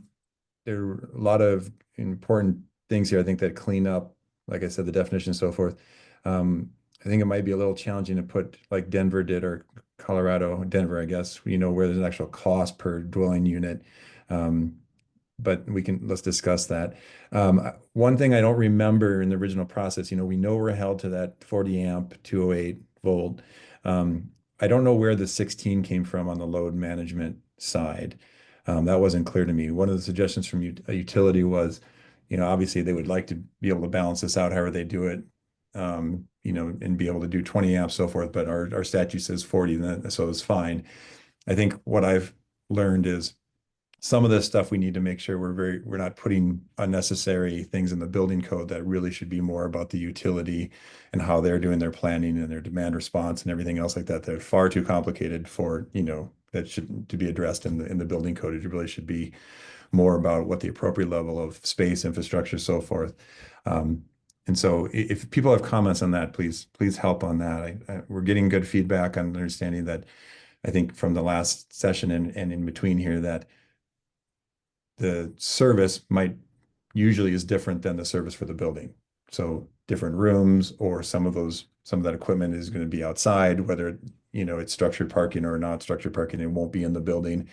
there are a lot of important things here, I think, that clean up, like I said, the definition and so forth. I think it might be a little challenging to put like Denver did, or Denver, I guess, where there's an actual cost per dwelling unit. But let's discuss that. One thing I don't remember in the original process, we know we're held to that 40 amp, 208 volt. I don't know where the 16 came from on the load management side. That wasn't clear to me. One of the suggestions from a utility was, obviously they would like to be able to balance this out however they do it, and be able to do 20 amps, so forth, but our statute says 40, so it's fine. I think what I've learned is some of this stuff we need to make sure we're not putting unnecessary things in the building code that really should be more about the utility and how they're doing their planning and their demand response and everything else like that. They're far too complicated for, that should to be addressed in the building code. It really should be more about what the appropriate level of space, infrastructure, so forth. And so if people have comments on that, please help on that. We're getting good feedback on understanding that, I think from the last session and in between here, that the service usually is different than the service for the building. So different rooms, or some of that equipment is going to be outside, whether, it's structured parking or not structured parking, it won't be in the building.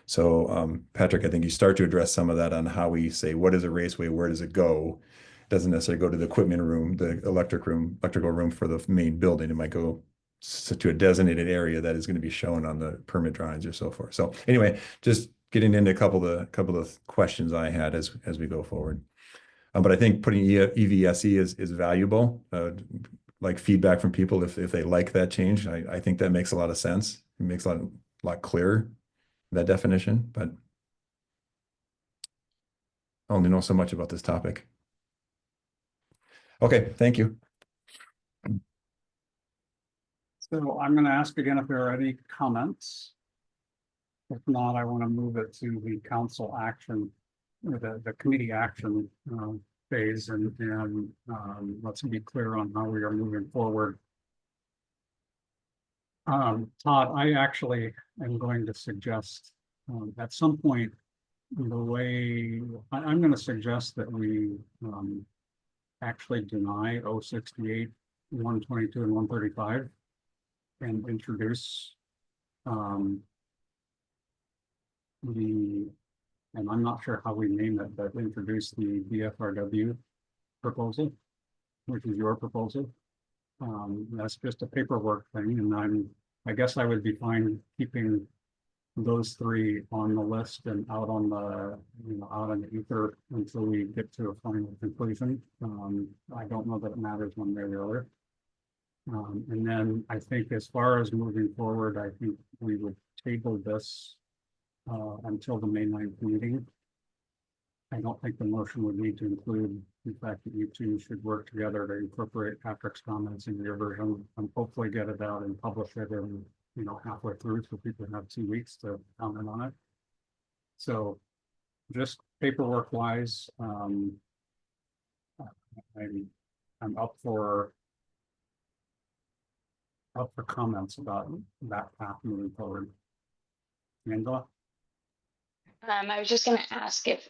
So Patrick, I think you start to address some of that on how we say, what is a raceway? Where does it go? It doesn't necessarily go to the equipment room, the electrical room for the main building. It might go to a designated area that is going to be shown on the permit drawings or so forth. So anyway, just getting into a couple of questions I had as we go forward. But I think putting EVSE is valuable, like feedback from people if they like that change. I think that makes a lot of sense. It makes a lot clearer, that definition, but I only know so much about this topic. Okay, thank you. So I'm going to ask again if there are any comments. If not, I want to move it to the council action, or the committee action phase, and let's be clear on how we are moving forward. Todd, I actually am going to suggest at some point, I'm going to suggest that we actually deny 068, 122, and 135 and introduce and I'm not sure how we name it, but introduce the BFRW proposal, which is your proposal. That's just a paperwork thing, and I guess I would be fine keeping those three on the list and out on the, out in the ether until we get to a final conclusion. I don't know that it matters one way or the other. And then I think as far as moving forward, I think we would table this until the May 9th meeting. I don't think the motion would need to include the fact that you two should work together to incorporate Patrick's comments in your version and hopefully get it out and publish it in, halfway through so people have 2 weeks to comment on it. So just paperwork wise, I'm up for comments about that path moving forward. Angela? I was just gonna ask if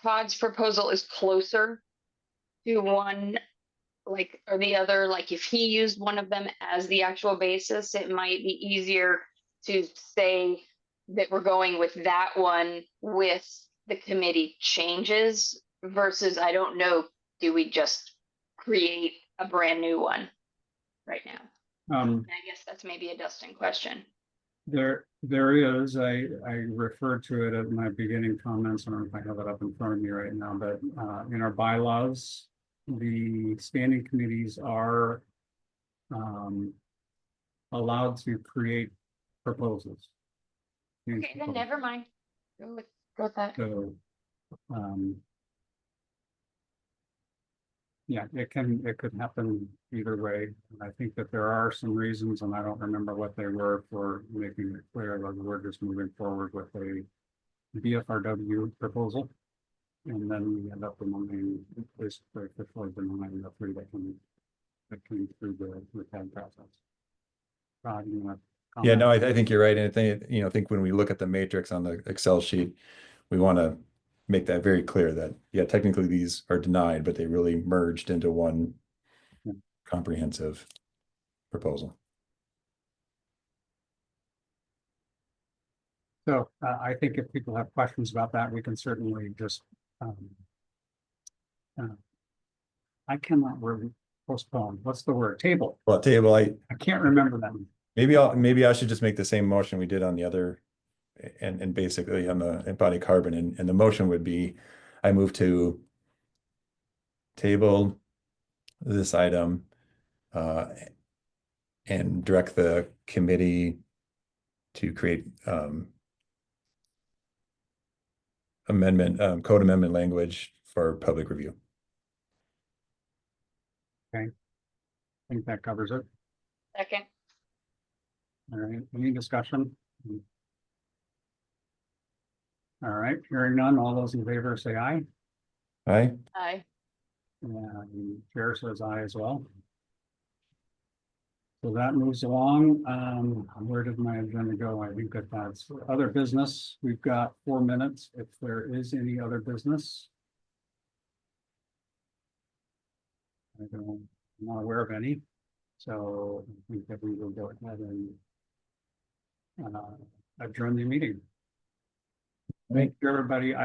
Todd's proposal is closer to one, like, or the other, like if he used one of them as the actual basis, it might be easier to say that we're going with that one with the committee changes versus, I don't know, do we just create a brand new one right now? And I guess that's maybe a Dustin question. There is, I referred to it at my beginning comments. I don't know if I have it up in front of me right now, but in our bylaws, the standing committees are allowed to create proposals. Okay, then never mind. Go with that. So, yeah, it could happen either way. And I think that there are some reasons, and I don't remember what they were, for making it clear that we're just moving forward with a BFRW proposal. And then we end up denying, basically officially denying the three that came through the CAD process. Yeah, no, I think you're right. And I think when we look at the matrix on the Excel sheet, we want to make that very clear that, yeah, technically these are denied, but they really merged into one comprehensive proposal. So I think if people have questions about that, we can certainly just, I cannot really postpone. What's the word? Table. Well, table, I can't remember that. Maybe I should just make the same motion we did on the other, and basically on the embodied carbon, and the motion would be, I move to table this item and direct the committee to create code amendment language for public review. Okay, I think that covers it. Second. All right, any discussion? All right, hearing none, all those in favor say aye. Aye. Aye. And chair says aye as well. So that moves along. Where did my agenda go? I think that's other business. We've got 4 minutes if there is any other business. I'm not aware of any. So I think that we will go ahead and adjourn the meeting. Thank you, everybody.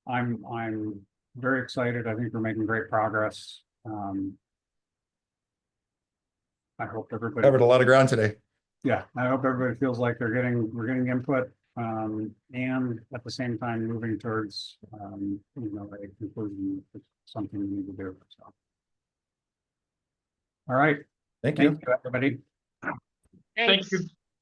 I'm very excited. I think we're making great progress. I hope everybody Covered a lot of ground today. Yeah, I hope everybody feels like we're getting input, and at the same time moving towards a conclusion. It's something we need to do. So, all right. Thank you, everybody. Thanks. Thank you.